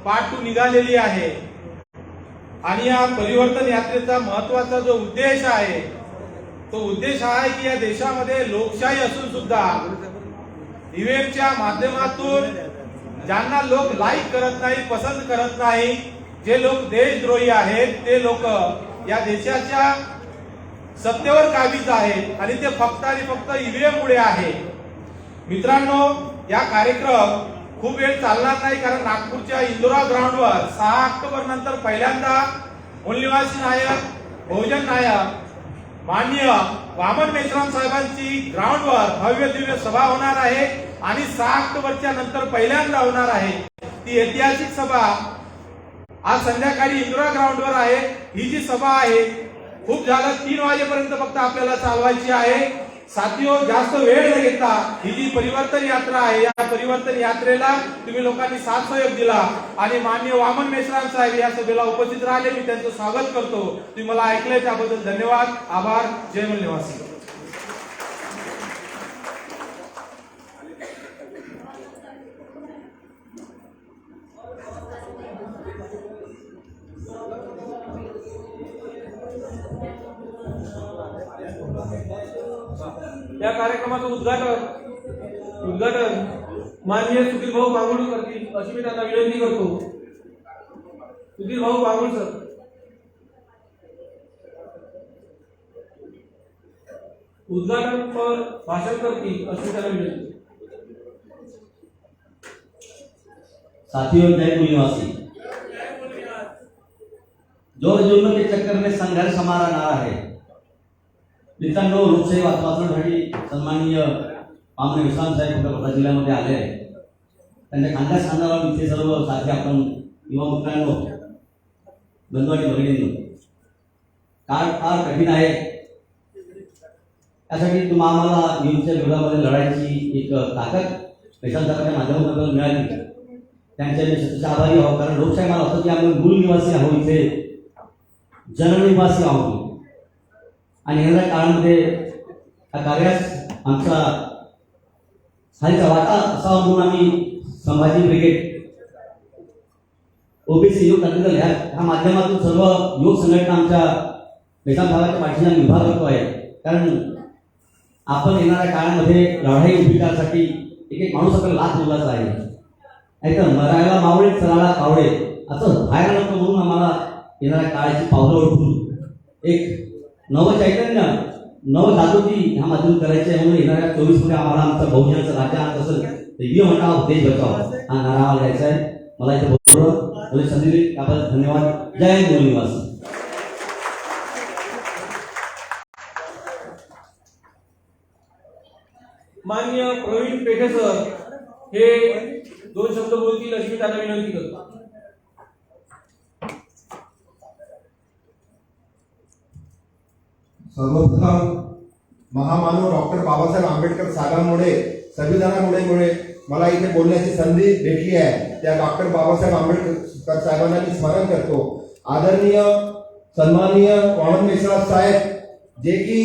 पाठ निघालेली आहे आणि या परिवर्तन यात्रेचा महत्वाचा जो उद्देश आहे तो उद्देश हा आहे की या देशामध्ये लोकशाही असून सुद्धा ईव्हीएमच्या माध्यमातून ज्यांना लोक लाईक करत नाही, पसंत करत नाही, जे लोक देशद्रोही आहेत ते लोक या देशाच्या सत्तेवर काबीज आहेत आणि ते फक्त आणि फक्त ईव्हीएम मुळे आहे। मित्रांनो, या कार्यक्रम खूप वेळ चालणार नाही कारण नागपूरच्या इंदोरा ग्राउंडवर 6 ऑक्टोबर नंतर पहिल्यांदा मूलनिवासी नायक, बहुजन नायक माननीय वामन मेश्राम साहेबांची ग्राउंडवर भव्य दिव्य सभा होणार आहे आणि 6 ऑक्टोबरच्या नंतर पहिल्यांदा होणार आहे। ती ऐतिहासिक सभा आज संध्याकाळी इंदिरा ग्राउंडवर आहे। ही जी सभा आहे खूप झालं 3 वाजेपर्यंत फक्त आपल्याला चालवायची आहे। साथियो, जास्त वेळ न घेता ही जी परिवर्तन यात्रा आहे या परिवर्तन यात्रेला तुम्ही लोकांनी साथ सहयोग दिला आणि माननीय वामन मेश्राम साहेब या सभेला उपस्थित राहिले, मी त्यांचं स्वागत करतो। तुम्ही मला ऐकले त्याबद्दल धन्यवाद, आभार। जय मूलनिवासी। या कार्यक्रमाचं उद्घाटन माननीय सुधीर भाऊ बांगुळ करतील अशी मी त्यांना विनंती करतो। सुधीर भाऊ बांगुळ सर। उद्घाटन पर भाषण करतील अशी त्यांना विनंती। साथियों, जय मूलनिवासी। जोर जुल्म के चक्कर में संघर्ष हमारा नारा है। मित्रांनो, लोकशाही वाचवण्यासाठी सन्माननीय वामन मेश्राम साहेब वर्धा जिल्ह्यामध्ये आले आहे। त्यांच्या खांद्यास खांदा लावून इथे सर्व साथी आपण युवा मित्रांनो, बंधू आणि भगिनींनो, काळ फार कठीण आहे। त्यासाठी तुम्हाला आम्हाला न्यूजच्या विरोधामध्ये लढायची एक ताकद मेश्राम साहेबांच्या माध्यमातून मिळाली। त्यांचे मी सतत आभारी आहोत कारण लोकशाही मला असं की आम्ही मूल निवासी आहोत, इथे जननिवासी आहोत आणि येणाऱ्या काळामध्ये या कार्यास आमचा हायचा वाटा असावा म्हणून आम्ही संभाजी ब्रिगेड ओबीसी युथ क्रांती दल ह्या माध्यमातून सर्व युवक संघटना आमच्या मेश्राम साहेबांच्या पाठीशी आम्ही उभा करतो आहे। कारण आपण येणाऱ्या काळामध्ये लढाई उभी करण्यासाठी एक एक माणूस आपल्याला लाच मोलाचा आहे। नाहीतर मरायला मावळे चराला कावळे असं व्हायला नको म्हणून आम्हाला येणाऱ्या काळाची पावलं ओळखून एक नवचैतन्य नवजागृती ह्या माध्यमातून करायचे आहे। म्हणून येणाऱ्या 24 मध्ये आम्हाला आमचा बहुजनाचा राज्य आणत असेल तर ईव्हीएम हटाव देश बचाव हा नारा घ्यायचा आहे। मला इथे बोलवलं संधी दिली त्याबद्दल धन्यवाद। जय मूलनिवासी। माननीय प्रवीण पेठे सर हे 2 शब्द बोलतील अशी मी त्यांना विनंती करतो। सर्वप्रथम महामानव डॉक्टर बाबासाहेब आंबेडकर साहेबांमुळे संविधानामुळे मला इथे बोलण्याची संधी भेटली आहे। त्या डॉक्टर बाबासाहेब आंबेडकर साहेबांना मी स्मरण करतो। आदरणीय सन्माननीय वामन मेश्राम साहेब जे की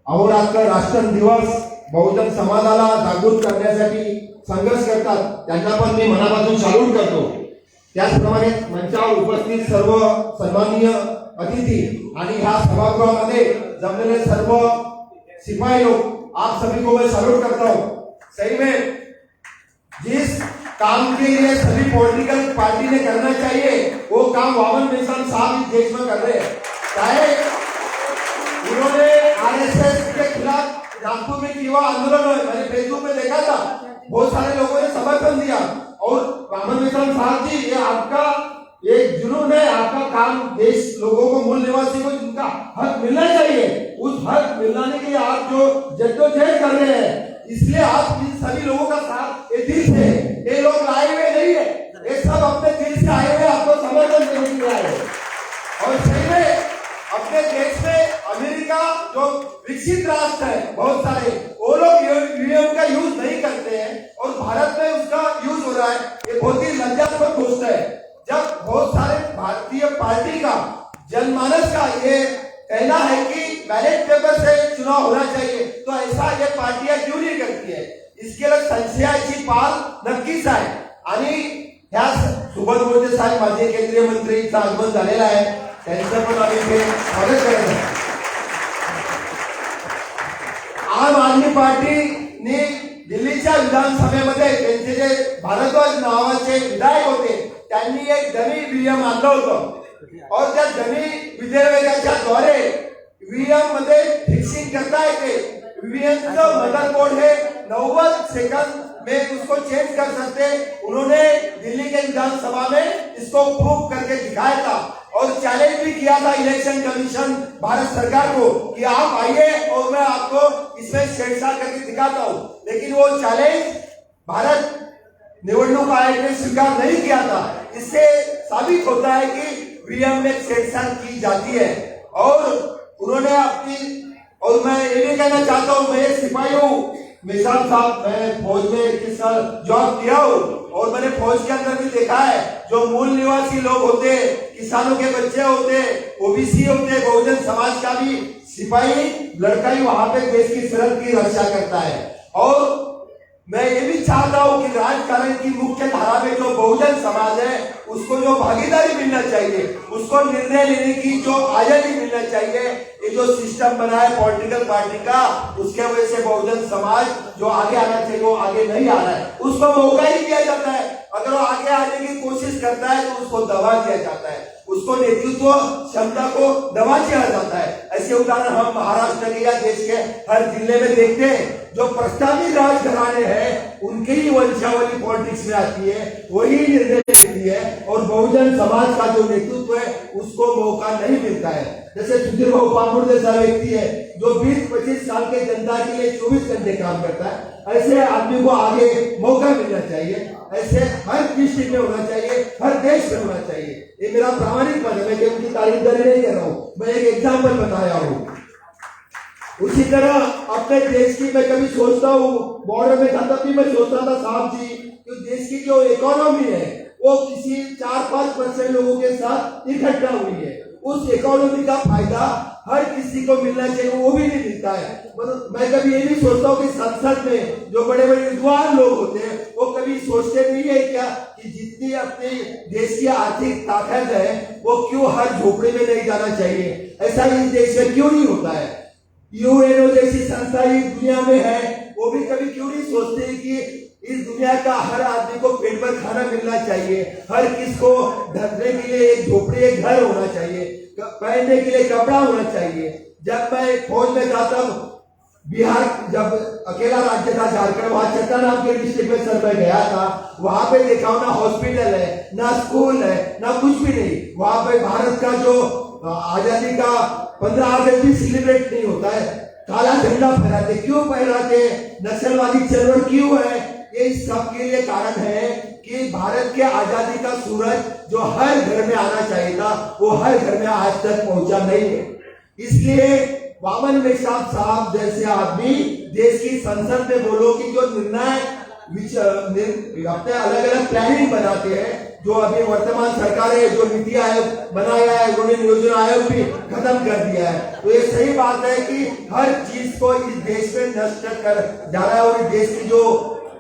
अहोरात्र राष्ट्र दिवस बहुजन समाजाला जागृत करण्यासाठी संघर्ष करतात, त्यांना पण मी मनापासून सॅल्यूट करतो। त्याचप्रमाणे मंचावर उपस्थित सर्व सन्माननीय अतिथी आणि ह्या सभागृहामध्ये जमलेले सर्व सिपाही लोग, आप सभी को मैं सैल्यूट करता हूँ। सही में जिस काम के लिए सभी पॉलिटिकल पार्टी ने करना चाहिए वो काम वामन मेश्राम साहब इस देश में कर रहे हैं। चाहे उन्होंने आरएसएस के खिलाफ नागपुर में युवा आंदोलन में मैंने फेसबुक में देखा था, बहुत सारे लोगों ने समर्थन दिया और वामन मेश्राम साहब जी, ये आपका एक जुनून है, आपका काम देश लोगों को, मूल निवासी को जिनका हक मिलना चाहिए उस हक मिलने के लिए आप जो जद्दोजहद कर रहे हैं, इसलिए आप इन सभी लोगों का साथ ये दिल से, ये लोग आए हुए नहीं है, ये सब अपने दिल से आए हुए आपको समर्थन देने के लिए आए। और सही में अपने देश में अमेरिका जो विकसित राष्ट्र है बहुत सारे, वो लोग ईवीएम का यूज नहीं करते हैं और भारत में उसका यूज हो रहा है। ये बहुत ही लज्जास्पद घोषणा है। जब बहुत सारे भारतीय पार्टी का जनमानस का ये कहना है कि बैलेट पेपर से चुनाव होना चाहिए, तो ऐसा ये पार्टियां क्यों नहीं करती है? इसके लिए संशयाची पाल नक्कीच आहे आणि ह्या सुबोध मोहिते साहेब माजी केंद्रीय मंत्रीचं आगमन झालेलं आहे, त्यांचं पण आम्ही इथे स्वागत करत आहे. आम आदमी पार्टीने दिल्लीच्या विधानसभेमध्ये त्यांचे जे भारद्वाज नावाचे विधायक होते त्यांनी एक डमी ईव्हीएम आणलं होतं और त्या डमी विधेयकाच्या द्वारे ईव्हीएम मध्ये फिक्सिंग करता येते. ईव्हीएमचं मदरबोर्ड है 90 सेकंड में उसको चेंज कर सकते. उन्होंने दिल्ली के विधानसभा में इसको प्रूव करके दिखाया था और चैलेंज भी किया था इलेक्शन कमीशन भारत सरकार को कि आप आइए और मैं आपको इसमें छेड़छाड़ करके दिखाता हूं. लेकिन वो चैलेंज भारत निवडणूक आयोग ने स्वीकार नहीं किया था. इससे साबित होता है कि ईवीएम में छेड़छाड़ की जाती है और उन्होंने अपनी, और मैं ये भी कहना चाहता हूं, मैं एक सिपाही हूं, मिसाल साहब, मैं फौज में 21 साल जॉब किया हूं और मैंने फौज के अंदर भी देखा है जो मूल निवासी लोग होते, किसानों के बच्चे होते, ओबीसी होते, बहुजन समाज का भी सिपाही लड़का ही वहां पे देश की सरहद की रक्षा करता है. और मैं ये भी चाहता हूं कि राजकारण की मुख्य धारा में जो बहुजन समाज है उसको जो भागीदारी मिलना चाहिए, उसको निर्णय लेने की जो आजादी मिलना चाहिए. ये जो सिस्टम बना है पॉलिटिकल पार्टी का, उसके वजह से बहुजन समाज जो आगे आना चाहिए वो आगे नहीं आ रहा है. उसको मौका ही दिया जाता है. अगर वो आगे आने की कोशिश करता है तो उसको दबा दिया जाता है, उसको नेतृत्व क्षमता को दबा दिया जाता है. ऐसे उदाहरण हम महाराष्ट्र के या देश के हर जिले में देखते हैं. जो प्रस्तावित राजघराने हैं उनकी ही वंशावली पॉलिटिक्स में आती है, वही निर्णय लेती है और बहुजन समाज का जो नेतृत्व है उसको मौका नहीं मिलता है. जैसे सुधीर भाऊ पामुड़ जैसा व्यक्ति है जो 20-25 साल के जनता के लिए 24 घंटे काम करता है, ऐसे आदमी को आगे मौका मिलना चाहिए. ऐसे हर डिस्ट्रिक्ट में होना चाहिए, हर देश में होना चाहिए. ये मेरा प्रामाणिक मत है, मैं उनकी तारीफदारी नहीं कर रहा हूँ, मैं एक एग्जाम्पल बताया हूँ. उसी तरह अपने देश की मैं कभी सोचता हूँ, बॉर्डर में था तब भी मैं सोचता था साहब जी कि देश की जो इकोनॉमी है वो किसी 4-5% लोगों के साथ इकट्ठा हुई है. उस इकोनॉमी का फायदा हर किसी को मिलना चाहिए, वो भी नहीं मिलता है. मैं कभी ये भी सोचता हूँ कि संसद में जो बड़े बड़े विद्वान लोग होते हैं वो कभी सोचते नहीं है क्या कि जितनी अपने देश की आर्थिक ताकत है वो क्यों हर झोपड़ी में नहीं जाना चाहिए. ऐसा इस देश में क्यों नहीं होता है. यूएनओ जैसी संस्था इस दुनिया में है, वो भी कभी क्यों नहीं सोचते कि इस दुनिया का हर आदमी को पेट भर खाना मिलना चाहिए, हर किसको ढकने के लिए एक झोपड़ी, एक घर होना चाहिए, पहनने के लिए कपड़ा होना चाहिए. जब मैं फौज में जाता बिहार, जब अकेला राज्य था झारखंड, वहां चतरा नाम के डिस्ट्रिक्ट में सर मैं गया था, वहां पे देखा ना हॉस्पिटल है, ना स्कूल है, ना कुछ भी नहीं. वहां पे भारत का जो आजादी का 15 अगस्त भी सेलिब्रेट नहीं होता है. काला झंडा फहराते, क्यों फहराते, नक्सलवादी चळवळ क्यों है. ये सब के लिए कारण है कि भारत के आजादी का सूरज जो हर घर में आना चाहिए था वो हर घर में आज तक पहुंचा नहीं है. इसलिए वामन मेश्राम साहब जैसे आदमी देश की संसद में बोलो कि जो निर्णय अपने अलग अलग प्लानिंग बनाते हैं, जो अभी वर्तमान सरकार है जो नीति आयोग बनाया है, उन्होंने नियोजन आयोग भी खत्म कर दिया है. तो ये सही बात है कि हर चीज को इस देश में नष्ट कर जा रहा है और इस देश की जो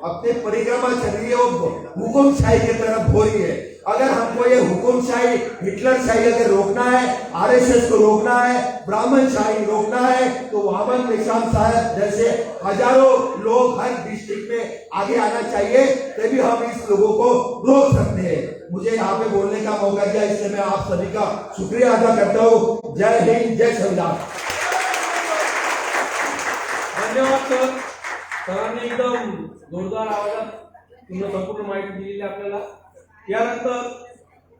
अपनी परिक्रमा चल रही है वो हुकुमशाही की तरफ हो रही है. अगर हमको ये हुकुमशाही, हिटलरशाही अगर रोकना है, आरएसएस को रोकना है, ब्राह्मणशाही रोकना है, तो वामन मेश्राम साहब जैसे हजारों लोग हर डिस्ट्रिक्ट में आगे आना चाहिए, तभी हम इस लोगों को रोक सकते हैं. मुझे यहाँ पे बोलने का मौका दिया, इसलिए मैं आप सभी का शुक्रिया अदा करता हूँ. जय हिंद, जय संविधान. धन्यवाद सर. सरांनी एकदम जोरदार आवाजात तुम्ही संपूर्ण माहिती दिलेली आपल्याला. यानंतर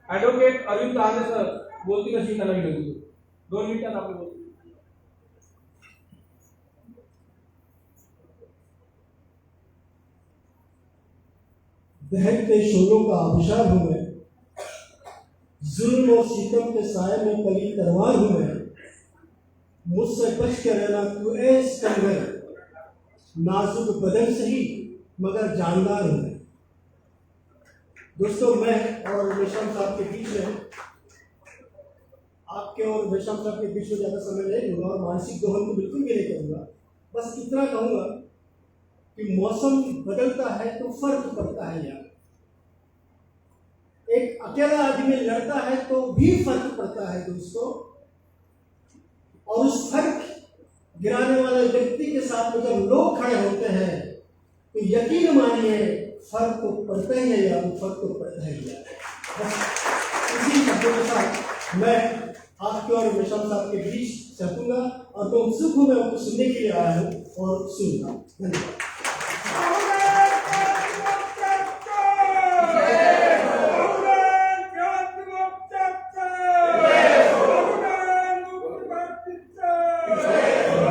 ऍडव्होकेट अरविंद तांदे सर बोलतील अशी त्यांना विनंती. 2 मिनिटात आपले बोलतील. दहकते शोलों का आबशार हूं मैं, जुल्म और सितम के साए में पली तलवार हूं मैं. मुझसे बच के रहना तू ऐ सिकंदर, नाजुक बदन सही मगर जानदार हूं मैं. दोस्तों, मैं और मेश्राम साहब के बीच में, आपके और मेश्राम साहब के बीच में ज़्यादा समय नहीं लूँगा और मानसिक दोहन को बिल्कुल भी नहीं करूँगा. बस इतना कहूँगा कि मौसम बदलता है तो फर्क पड़ता है यार. एक अकेला आदमी लड़ता है तो भी फर्क पड़ता है दोस्तों, और उस फर्क गिराने वाले व्यक्ति के साथ में जब लोग खड़े होते हैं तो यकीन मानिए फर्क तो पड़ता ही है, या वो फर्क तो पड़ता ही है। बस इसी शब्दों के साथ मैं आपके और विशाल साहब के बीच सकूंगा, और तो उत्सुक हूँ, मैं उनको सुनने के लिए आया हूँ और सुनूंगा। धन्यवाद।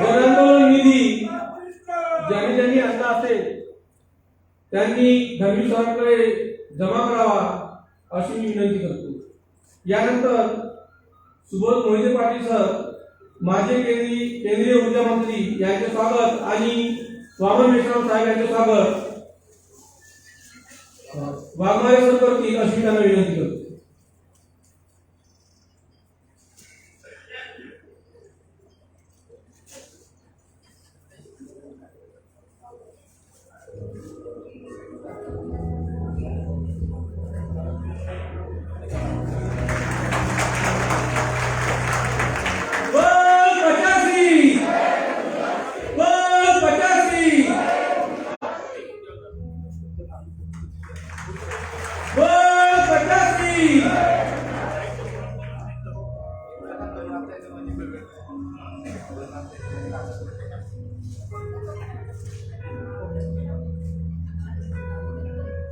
जनांदोलन निधी ज्यांनी ज्यांनी आणला असेल त्यांनी धर्मी सरांकडे जमा करावा अशी मी विनंती करतो। यानंतर सुबोध मोहिते पाटील सर, माजी केंद्रीय ऊर्जा मंत्री यांचे स्वागत आणि वामन मेश्राम साहेब यांचे स्वागत वाघमारे सर करतील अशी त्यांना विनंती करतो।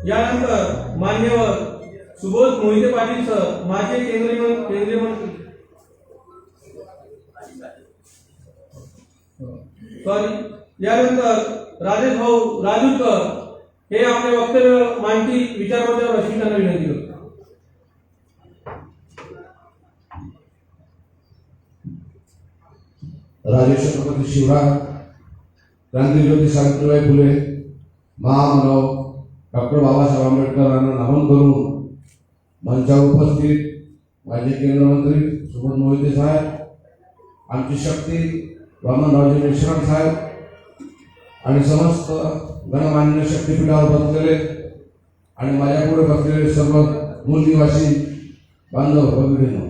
यानंतर मान्यवर सुबोध मोहिते पाटील सर, माजी केंद्रीय मंत्री यानंतर राजेश भाऊ राजूरकर हे आपले वक्तव्य मांडतील विचारमंचावर अशी त्यांना विनंती करतो। राजे छत्रपती शिवराय, क्रांतीज्योती सावित्रीबाई फुले, महामानव डॉक्टर बाबासाहेब आंबेडकरांना नमन करून मंचावर उपस्थित माजी केंद्रीय मंत्री सुबोध मोहिते साहेब, आमची शक्ती वामनरावजी मेश्राम साहेब आणि समस्त गणमान्य शक्तीपीठावर बसलेले आणि माझ्यापुढे बसलेले सर्व मूळ निवासी बांधव भगिनींनो,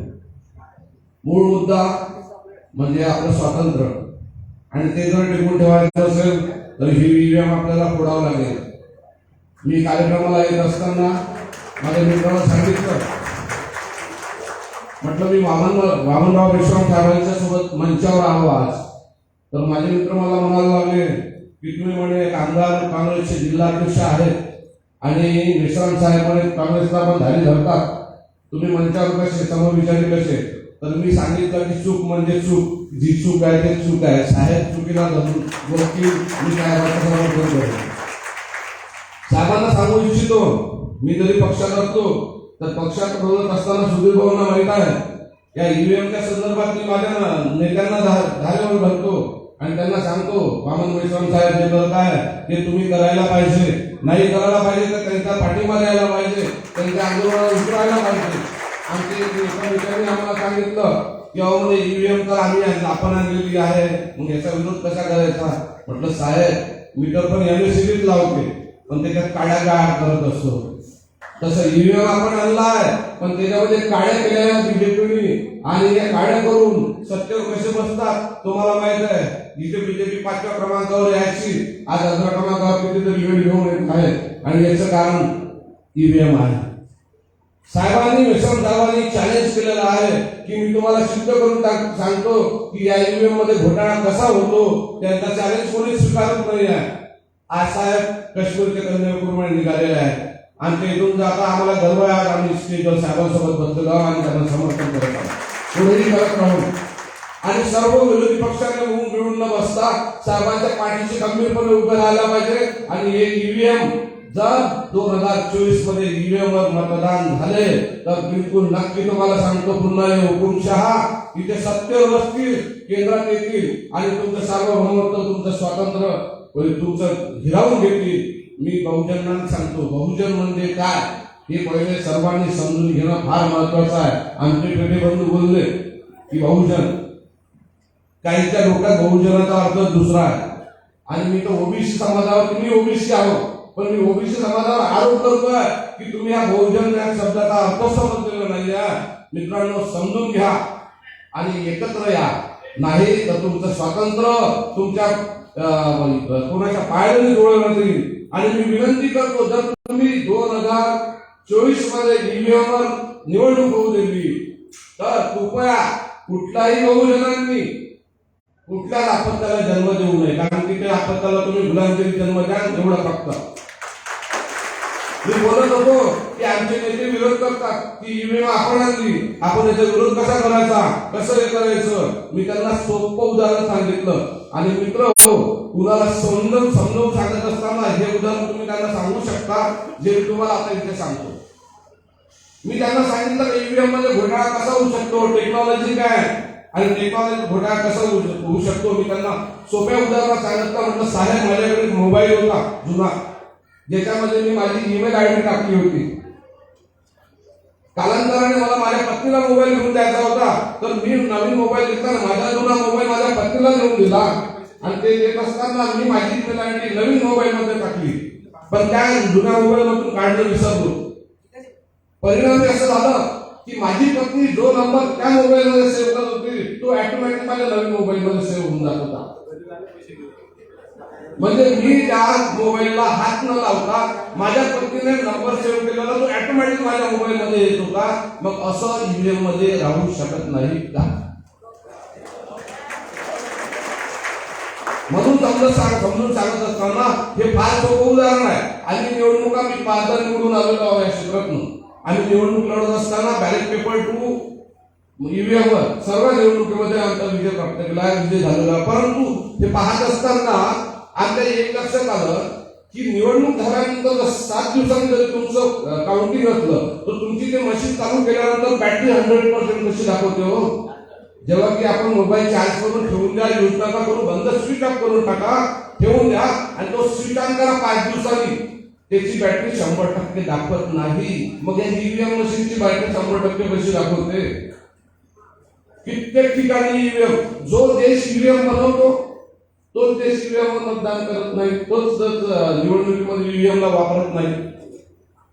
मूळ मुद्दा म्हणजे आपलं स्वातंत्र्य, आणि ते जर टिकून ठेवायचं असेल तर ही ईव्हीएम आपल्याला फोडावं लागेल। मी कार्यक्रमाला येत असताना माझ्या मित्राला सांगितलं, म्हटलं मी वामनराव मेश्राम साहेबांच्या सोबत मंचावर आलो आज, तर माझे मित्र मला म्हणायला लागले की तुम्ही म्हणे एक आमदार काँग्रेसचे जिल्हाध्यक्ष आहेत आणि मेश्राम साहेब म्हणे काँग्रेसला पण धारी धरतात, तुम्ही मंचावर कसे समविचारी कसे? तर मी सांगितलं की चूक म्हणजे चूक, जी चूक आहे ते चूक आहे, साहेब चुकीला धरून बोलतील, मी काय साहेबांना सांगू इच्छितो, मी जरी पक्षात असतो तर पक्षात बोलत असताना सुधीर भाऊंना माहित आहे या ईव्हीएमच्या संदर्भात मी माझ्या नेत्यांना धारेवर धरतो आणि त्यांना सांगतो, वामन मेश्राम साहेब जे करत आहे ते तुम्ही करायला पाहिजे, नाही करायला पाहिजे तर त्यांचा पाठिंबा द्यायला पाहिजे, त्यांच्या आंदोलनाला उतरायला पाहिजे। आमचे एका मित्रांनी आम्हाला सांगितलं की मध्ये ईव्हीएम तर आपण आणलेली आहे, मग याचा विरोध कसा करायचा? म्हटलं साहेब मीटर पण एमएससीबीत लावते, पण त्याच्यात काड्या गाड करत असतो, तसं ईव्हीएम आपण आणला आहे पण त्याच्यामध्ये काड्या केल्या बीजेपीने, आणि या काड्या करून सत्तेवर कसे बसतात तुम्हाला माहित आहे। जिथे बीजेपी 5व्या क्रमांकावर यायची, आज 11व्या क्रमांकावर कितीतरी वेळ घेऊन येत आहे, आणि याचं कारण ईव्हीएम आहे। साहेबांनी मेश्राम साहेबांनी चॅलेंज केलेलं आहे की मी तुम्हाला सिद्ध करून सांगतो की या ईव्हीएम मध्ये घोटाळा कसा होतो, त्यांचा चॅलेंज कोणी स्वीकारत नाही आहे। आज साहेब काश्मीरचे कन्याकुमारी निघालेले आहे, आमच्या इथून जाता आम्हाला गर्व आहे, आम्ही स्टेजवर साहेबांसोबत बसलेलो आणि त्यांना समर्थन करत आहोत, पुढेही करत राहू, आणि सर्व विरोधी पक्षाने होऊन मिळून न बसता साहेबांच्या पाठीशी गंभीरपणे उभे राहायला पाहिजे। आणि हे ईव्हीएम जर 2024 मध्ये ईव्हीएम वर मतदान झाले तर बिलकुल नक्की तुम्हाला सांगतो, पुन्हा हे हुकुमशहा इथे सत्तेवर बसतील, केंद्रात येतील आणि तुमचं सार्वभौमत्व, तुमचं स्वातंत्र्य तुमचं हिरावून घेतील। मी बहुजनांना सांगतो, बहुजन म्हणजे काय हे पहिले सर्वांनी समजून घेणं फार महत्वाचं आहे। आमचे पेटे बंधू बोलले की बहुजन, काहींच्या डोक्यात बहुजनाचा अर्थ दुसरा आहे, आणि मी तो ओबीसी समाजावर, तुम्ही ओबीसी आहोत, पण मी ओबीसी समाजावर आरोप करतोय की तुम्ही हा बहुजन या शब्दाचा अर्थ समजलेला नाहीये. मित्रांनो, समजून घ्या आणि एकत्र या. नाही तर तुमचं स्वातंत्र्य तुमच्या कोणाच्या पायाने जोडलं जाईल. आणि मी विनंती करतो, जर तुम्ही 2024 मध्ये ईव्हीएम वर निवडणूक होऊ दिली तर कृपया कुठल्याही बहुजनांनी कुठल्याच आपत्त्याला जन्म देऊ नये. कारण की त्या आपत्त्याला तुम्ही गुलामगिरी जन्म द्या एवढं फक्त. मी बोलत होतो की आमचे नेते विरोध करतात की ईव्हीएम आपण आणली, आपण याचा विरोध कसा करायचा, कसं हे करायचं. मी त्यांना सोपं उदाहरण सांगितलं. आणि मित्र हो, कुणाला समजावून सांगत असताना हे उदाहरण तुम्ही त्यांना सांगू शकता जे मी तुम्हाला आता इथे सांगतो. मी त्यांना सांगितलं की ईव्हीएम मध्ये घोटाळा कसा होऊ शकतो, टेक्नॉलॉजी काय आणि टेक्नॉलॉजी घोटाळा कसा होऊ शकतो. मी त्यांना सोप्या उदाहरणात सांगितलं. म्हटलं, साहेब माझ्याकडे मोबाईल होता जुना, ज्याच्यामध्ये मी माझी ईमेल आयडी टाकली होती. कालांतराने मला माझ्या पत्नीला मोबाईल घेऊन द्यायचा होता, तर मी नवीन मोबाईल घेतला, माझा जुना मोबाईल माझ्या पत्नीला घेऊन दिला. आणि ते देत असताना मी माझी ईमेल आयडी नवीन मोबाईल मध्ये टाकली, पण त्या जुन्या मोबाईल मधून काढणं विसरलो. परिणामी असं झालं की माझी पत्नी जो नंबर त्या मोबाईल मध्ये सेव्ह करत होती तो ऑटोमॅटिक माझ्या नवीन मोबाईल मध्ये सेव्ह होऊन जात होता. म्हणजे मी त्या मोबाईलला हात न लावता माझ्या पत्नीने नंबर सेव्ह केलेला तो ऑटोमॅटिक माझ्या मोबाईल मध्ये येत होता. मग असं ईव्हीएम मध्ये राहू शकत नाही का? म्हणून समजून सांगत असताना हे फार सोपं उदाहरण आहे. आणि निवडणुका मी 5दा निवडून आलेलो आहे या क्षेत्रातून. आणि निवडणूक लढत असताना बॅलेट पेपर 2 ईव्हीएम वर सर्व निवडणुकीमध्ये आमचा विजय प्राप्त केला, विजय झालेला. परंतु हे पाहत असताना आपल्या एक लक्षात आलं की निवडणूक झाल्यानंतर 7 दिवसांनी जरी तुमचं काउंटिंग असलं तर तुमची ते मशीन चालू केल्यानंतर बॅटरी 100% कशी दाखवते हो. जेव्हा की आपण मोबाईल चार्ज करून ठेवून द्या, यूज नका करू, बंद स्विच ऑफ करून टाका, ठेवून द्या आणि तो स्विच ऑन करा 5 दिवसांनी, त्याची बॅटरी 100% दाखवत नाही. मग या ईव्हीएम मशीनची बॅटरी 100% कशी दाखवते? कित्येक ठिकाणी ईव्हीएम, जो देश ईव्हीएम बनवतो तोच देश ईव्हीएम मतदान करत नाही, तोच निवडणुकीमध्ये ईव्हीएम ला वापरत नाही.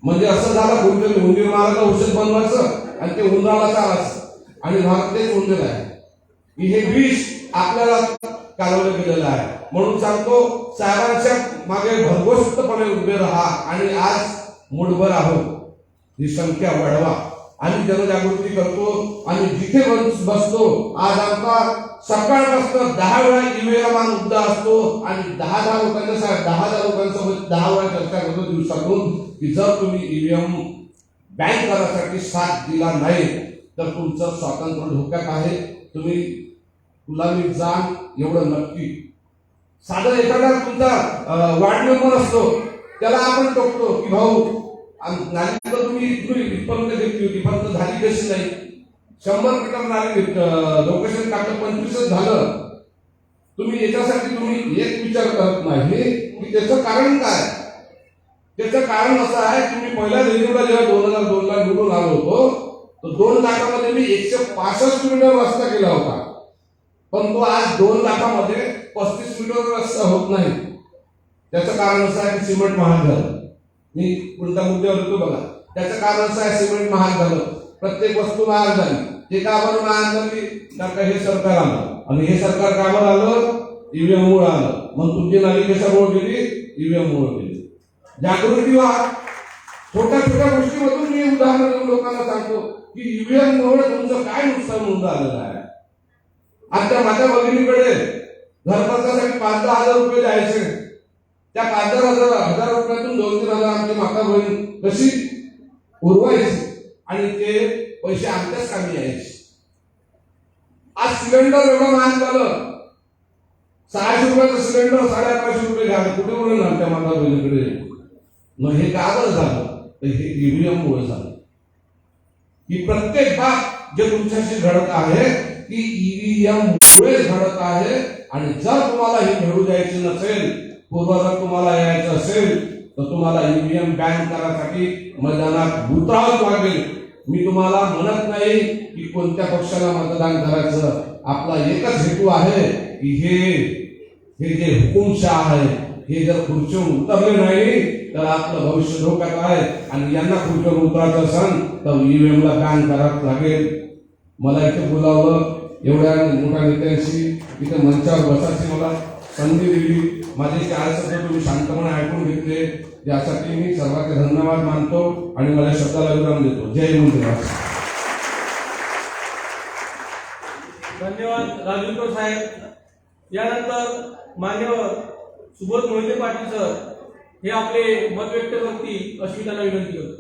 म्हणजे असं झालं कोणतरी उंदीर मारायला औषध बनवायचं आणि ते उंदराला चालायचं आणि भारत तेच उंदीर आहे. हे विष आपल्याला कालवलं गेलेलं आहे. म्हणून सांगतो, साहेबांच्या मागे भरघोसपणे उभे राहा आणि आज मुठभर आहोत ही संख्या वाढवा आणि जनजागृती करतो. आणि जिथे बसतो, आज आमचा सकाळपासून 10 वेळा ईव्हीएम हा मुद्दा असतो आणि 10,000 लोकांसोबत 10 वेळा चर्चा करतो दिवसातून की जर तुम्ही ईव्हीएम बॅन करण्यासाठी साथ दिला नाही तर तुमचं स्वातंत्र्य धोक्यात आहे, तुम्ही गुलामीत जाल एवढं नक्की. साधा एखादा तुमचा वार्ड मेंबर असतो, त्याला आपण टोकतो की भाऊ नाली तर तुम्ही इथपर्यंत घेतली होती परंतु झाली कशी नाही. 100 मीटर नाली लोकेशन टाकलं 25च झालं. तुम्ही याच्यासाठी तुम्ही एक विचार करत नाही की त्याचं कारण काय. त्याचं कारण असं आहे की मी पहिल्या रिझल्टला जेव्हा 2002 ला निवडून आलो होतो तर 2 लाखामध्ये मी 165 मीटर रस्ता केला होता, पण तो आज 2 लाखामध्ये 35 मीटर रस्ता होत नाही. त्याचं कारण असं आहे की सिमेंट महाग झालं. मी कोणत्या मुद्द्यावर येतो बघा. त्याचं कारण असं आहे सिमेंट महाग झालं, प्रत्येक वस्तू महाग झाली. ते का बरं महाग झाली? तर हे सरकार आलं आणि हे सरकार का बरं आलं? ईव्हीएम मुळे आलं. मग तुमची नाली कशामुळे गेली? ईव्हीएम मुळे गेली. जागृती व्हा. छोट्या छोट्या गोष्टीमधून मी उदाहरण देऊन लोकांना सांगतो की ईव्हीएम मुळे तुमचं काय नुकसान होऊन झालेलं आहे. आता माझ्या भगिनीकडे घरखर्चासाठी 5-10 हजार रुपये द्यायचे. त्या 5-10 रुपयातून 2-3 हजार आमची माता बहीण कशी उरवायची आणि ते पैसे आमच्याच कामी यायचे. आज सिलेंडर एवढं महाग झालं, 600 रुपयाचं सिलेंडर 1150 रुपये घ्यावे. कुठे म्हणून आमच्या माता बहिणीकडे. मग हे का बरं झालं? तर हे ईव्हीएम मुळे झालं. ही प्रत्येक बाब जे तुमच्याशी घडत आहे ती ईव्हीएम मुळे घडत आहे. आणि जर तुम्हाला ही घडू द्यायची नसेल, पूर्वजात तुम्हाला यायचं असेल तर तुम्हाला ईव्हीएम बॅन करण्यासाठी मैदानात उतरावंच लागेल. मी तुम्हाला म्हणत नाही की कोणत्या पक्षाला मतदान करायचं. आपला एकच हेतू आहे की हे जे हुकुमशाह आहे हे जर खुर्चीवरून उतरले नाही तर आपलं भविष्य धोक्यात आहे आणि यांना खुर्चीवर उतरायचं असेल तर ईव्हीएम ला बॅन करावं लागेल. मला इथे बोलावलं, एवढ्या मोठ्या नेत्यांशी इथे मंचावर बसायची मला संधी दिली. माझे 4 शब्द तुम्ही शांतपणे ऐकून घेतले, यासाठी मी सर्वांचे धन्यवाद मानतो आणि मला शब्दाला विराम देतो. जय मंदिर. धन्यवाद राजूकर साहेब. यानंतर मान्यवर सुबोध मोहिते पाटील सर हे आपले मत व्यक्त करतील अशी त्यांना विनंती करतो.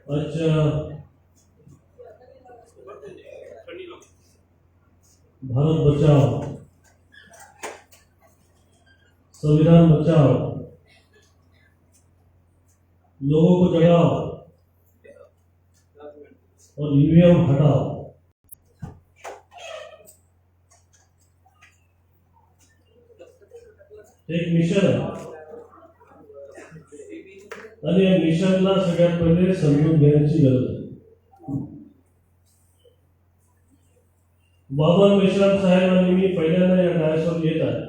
अच्छा, भारत बचाओ, संविधान बचाओ, लोगों को जगाओ और ईवीएम हटाओ. एक मिशन आहे आणि या मिशनला सगळ्यात पहिले समजून घेण्याची गरज आहे. बाबा मेश्राम साहेब आणि मी पहिल्यांदा या डायसवर येत आहे.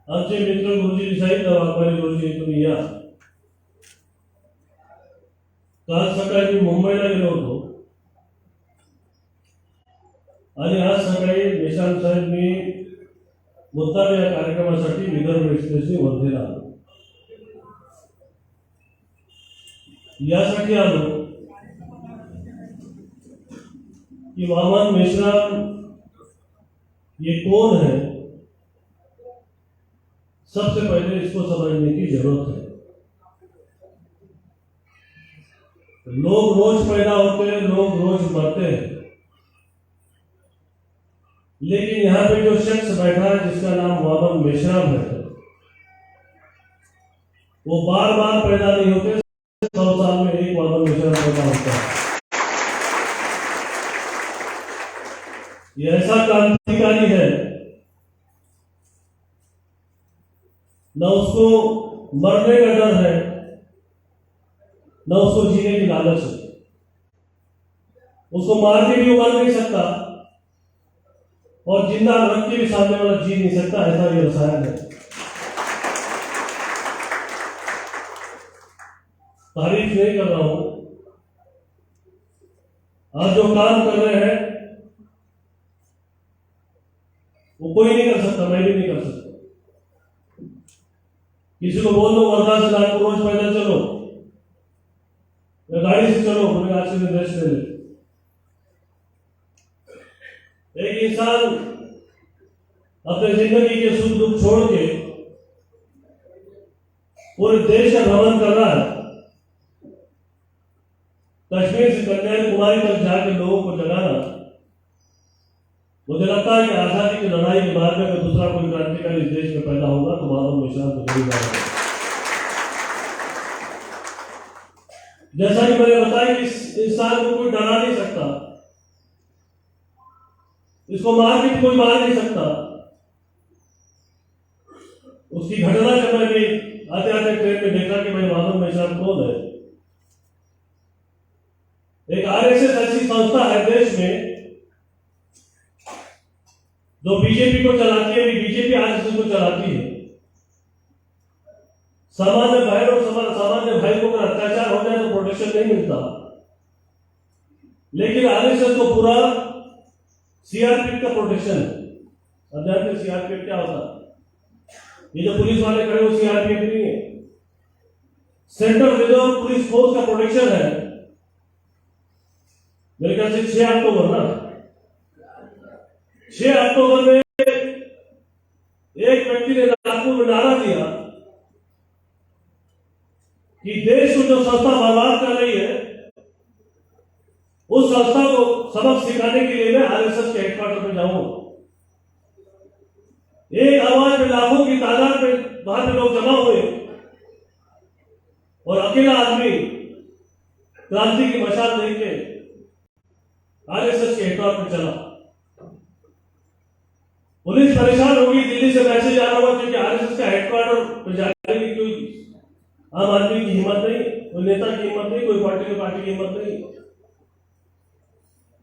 आमचे मित्र गुरुजी सांगितलं वाघमारे गुरुजी तुम्ही या. काल सकाळी मी मुंबईला गेलो होतो आणि आज सकाळी मेश्राम साहेब मी मुद्दाम या कार्यक्रमासाठी विदर्भ एक्सप्रेसने वर्धेला आलो. यासाठी आलो कि वामन मेश्राम ये कौन है, सबसे पहले इसको समझने की जरूरत है. लोग रोज पैदा होते हैं, लोग रोज मरते हैं, लेकिन यहाँ पे जो शख्स बैठा है जिसका नाम वामन मेश्राम है, वो बार बार पैदा नहीं होते, 100 साल में एक वामन मेश्राम पैदा होता है. ये ऐसा क्रांतिकारी है, न उसको मरने का डर है, न उसको जीने की लालच है. उसको मार के भी वो मर नहीं सकता और जिंदा रख के भी सामने वाला जी नहीं सकता. ऐसा ये रसायन है. तारीफ नहीं कर रहा हूं. आज जो काम कर रहे हैं वो कोई नहीं कर सकता, मैं भी नहीं कर सकता. किसी को बोल दो वर्धा से नागपुर रोज पैदल चलो या गाड़ी से चलो, बोले आज से रेस्ट ले ले. एक इंसान अपने जिंदगी के सुख दुख छोड़ के पूरे देश का भ्रमण कर रहा है. कश्मीर से कन्याकुमारी तक जाकर लोगों को जगाना. मुझे लगता है कि आजादी की लड़ाई के बाद में अगर दूसरा कोई क्रांतिकारी इस देश में पैदा होगा तो वामन मेश्राम को जरूर होगा. जैसा कि मैंने बताया कि इस इंसान को कोई डरा नहीं सकता, इसको मार के कोई मार नहीं सकता. उसकी घटना जब मैंने आते आते ट्रेन में देखा कि भाई वामन मेश्राम कौन है. एक आरएसएस ऐसी संस्था है देश में जो बीजेपी को चलाती है, बीजेपी आरएसएस को चलाती है. सामान्य बहन और सामान्य भाई को अगर अत्याचार हो जाए तो प्रोटेक्शन नहीं मिलता, लेकिन आरएसएस को पूरा सीआरपीएफ का प्रोटेक्शन है. अब जानते सीआरपीएफ क्या होता है? ये जो पुलिस वाले खड़े वो सीआरपीएफ नहीं है. सेंट्रल रिजर्व पुलिस फोर्स का प्रोटेक्शन है. मेरे ख्याल से 6 अक्टूबर ना, 6 अक्टूबर में एक व्यक्ति ने नागपुर उन्होंने नारा दिया कि देश को जो संस्था बर्बाद कर रही है उस संस्था को सबक सिखाने के लिए मैं आरएसएस के हेडक्वार्टर में जाऊंगा। एक आवाज में लाखों की तादाद में वहां पे लोग जमा हुए और अकेला आदमी क्रांति की मशाल लेके आरएसएस के हेडक्वार्टर पर चला। पुलिस परेशान होगी, दिल्ली से मैसेज आ रहा हुआ क्योंकि आरएसएस का हेडक्वार्टर पर जाने की कोई आम आदमी की हिम्मत नहीं, कोई नेता की हिम्मत नहीं, कोई पॉलिटिकल पार्टी की हिम्मत नहीं।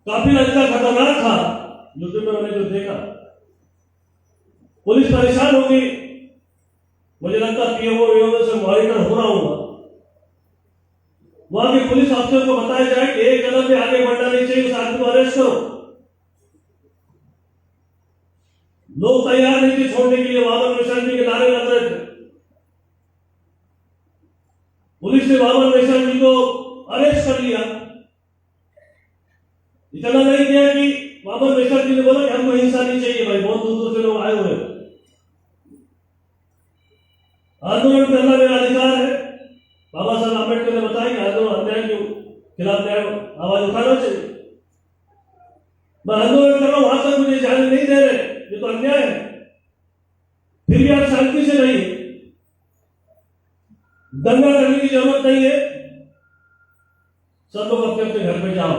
काफी लगता खतरनाक था यूट्यूब में मैंने जो देखा। पुलिस परेशान हो गई, मुझे लगता पीएमओ से मॉनिटर हो रहा होगा। वहां के पुलिस अफसर को बताया जाए कि एक कदम में आगे बढ़ना नहीं चाहिए, उस आदमी को अरेस्ट करो। लोग तैयार नहीं थे छोड़ने के लिए, वामन मिशन जी के नारे लग रहे थे। पुलिस ने वामन मिशन जी को अरेस्ट कर लिया। इतना नहीं किया कि वामन मिश्रा जी ने बोला कि हमको हिंसा नहीं चाहिए, भाई बहुत दूर दूर से लोग आए हुए हैं, आंदोलन करना मेरा अधिकार है। बाबा साहब आम्बेडकर ने बताया कि आंदोलन अन्याय के खिलाफ न्याय आवाज उठाना चाहिए। मैं आंदोलन कर रहा हूं, वहां तक मुझे जाने नहीं दे रहे, ये तो अन्याय है। फिर भी आप शांति से रहिए, दंगा करने की जरूरत नहीं है, सब लोग अपने अपने घर पे जाओ।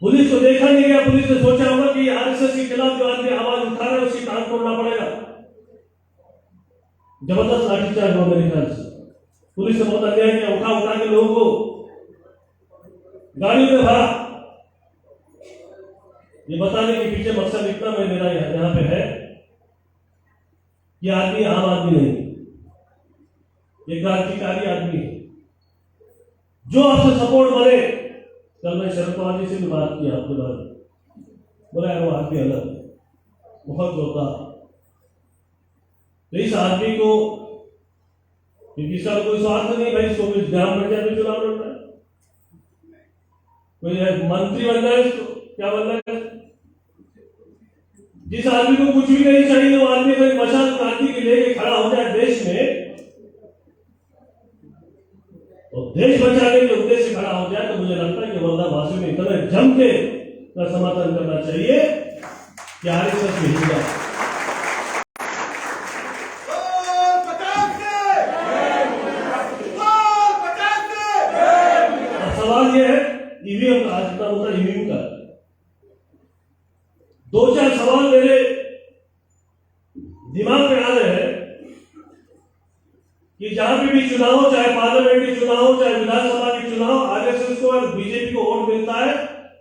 पुलिस को देखा नहीं गया, पुलिस ने सोचा होगा कि आरएसएस के खिलाफ जो आदमी आवाज उठा रहा है उसकी कान तोड़ना पड़ेगा। जबरदस्त लाठीचार्ज हुआ मेरे ख्याल से। पुलिस ने बहुत अन्याय किया, उठा के लोगों को गाड़ी में भरा। ये बताने के पीछे मकसद इतना मेरा यहां पे है कि आदमी आम आदमी नहीं, ये क्रांतिकारी आदमी है। जो आपसे सपोर्ट बने, कल मैं शरद पवार जी से भी बात की आपके बारे में, बोला यार वो आदमी अलग बहुत जोरदार। तो इस आदमी को, क्योंकि इसका कोई स्वार्थ नहीं, भाई इसको कोई ग्राम पंचायत में चुनाव लड़ना है, कोई मंत्री बनना है, इसको क्या बनना है। जिस आदमी को कुछ भी नहीं चाहिए वो आदमी अगर मशाल क्रांति के लेके खड़ा हो जाए देश में, तो देश बचाने के उद्देश्य से खड़ा हो जाए, तो मुझे लगता है कि वर्धावासियों में इतना जम के समर्थन करना चाहिए कि आरएसएस में हिंसा। अब सवाल यह है ईवीएम का, जितना होता है ईवीएम का। दो चार सवाल मेरे दिमाग में आ रहे हैं कि जहां भी चुनाव हो, चाहे पार्लियामेंट के चुनाव हो, चाहे विधानसभा के चुनाव, आरएसएस को और बीजेपी को वोट मिलता है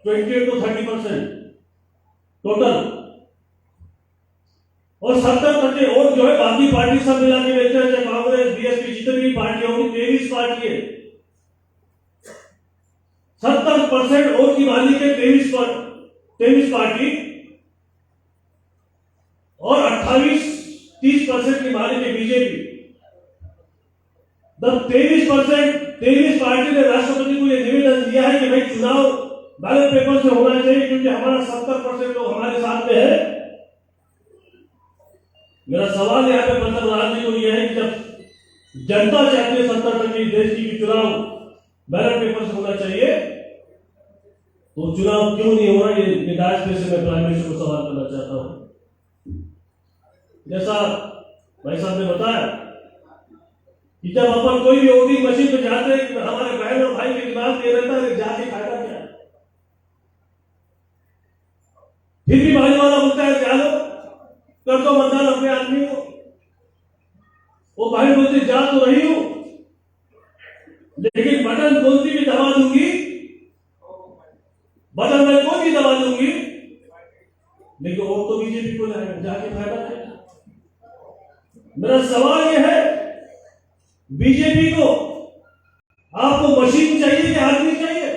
28 to 30% टोटल, और 70% वोट जो है बाकी पार्टी सब मिला के मिलते हैं, चाहे कांग्रेस बीएसपी जितनी भी पार्टी होगी, 23 पार्टी है, 70% वोट की मालिक है 23 पार्टी, और 28-30% की मालिक है बीजेपी। 23 पार्टी ने राष्ट्रपति को यह निवेदन दिया है कि भाई चुनाव बैलेट पेपर से होना चाहिए, क्योंकि हमारा 70% लोग हमारे साथ में है। मेरा सवाल यहाँ पे प्रधानमंत्री जी को यह है कि जब जनता चाहती है 70% देश की चुनाव बैलेट पेपर से होना चाहिए, तो चुनाव क्यों नहीं हो रहा, ये निदान से मैं प्राइम मिनिस्टर को सवाल करना चाहता हूं। जैसा भाई साहब ने बताया कि जब अपन कोई भी वोटिंग मशीन पे जाते हैं, कि हमारे बहन और भाई के दिमाग ये रहता है जाके फायदा क्या है। फिर भी भाई वाला बोलता है जानो कर दो मतदान अपने आदमी को, वो भाई बोलते जा तो रही हूं, लेकिन बटन बोलती भी दबा दूंगी, बटन मैं कोई भी दबा दूंगी, लेकिन वोट तो बीजेपी को जाके फायदा क्या। मेरा सवाल यह है बीजेपी को, आपको मशीन चाहिए कि आदमी चाहिए?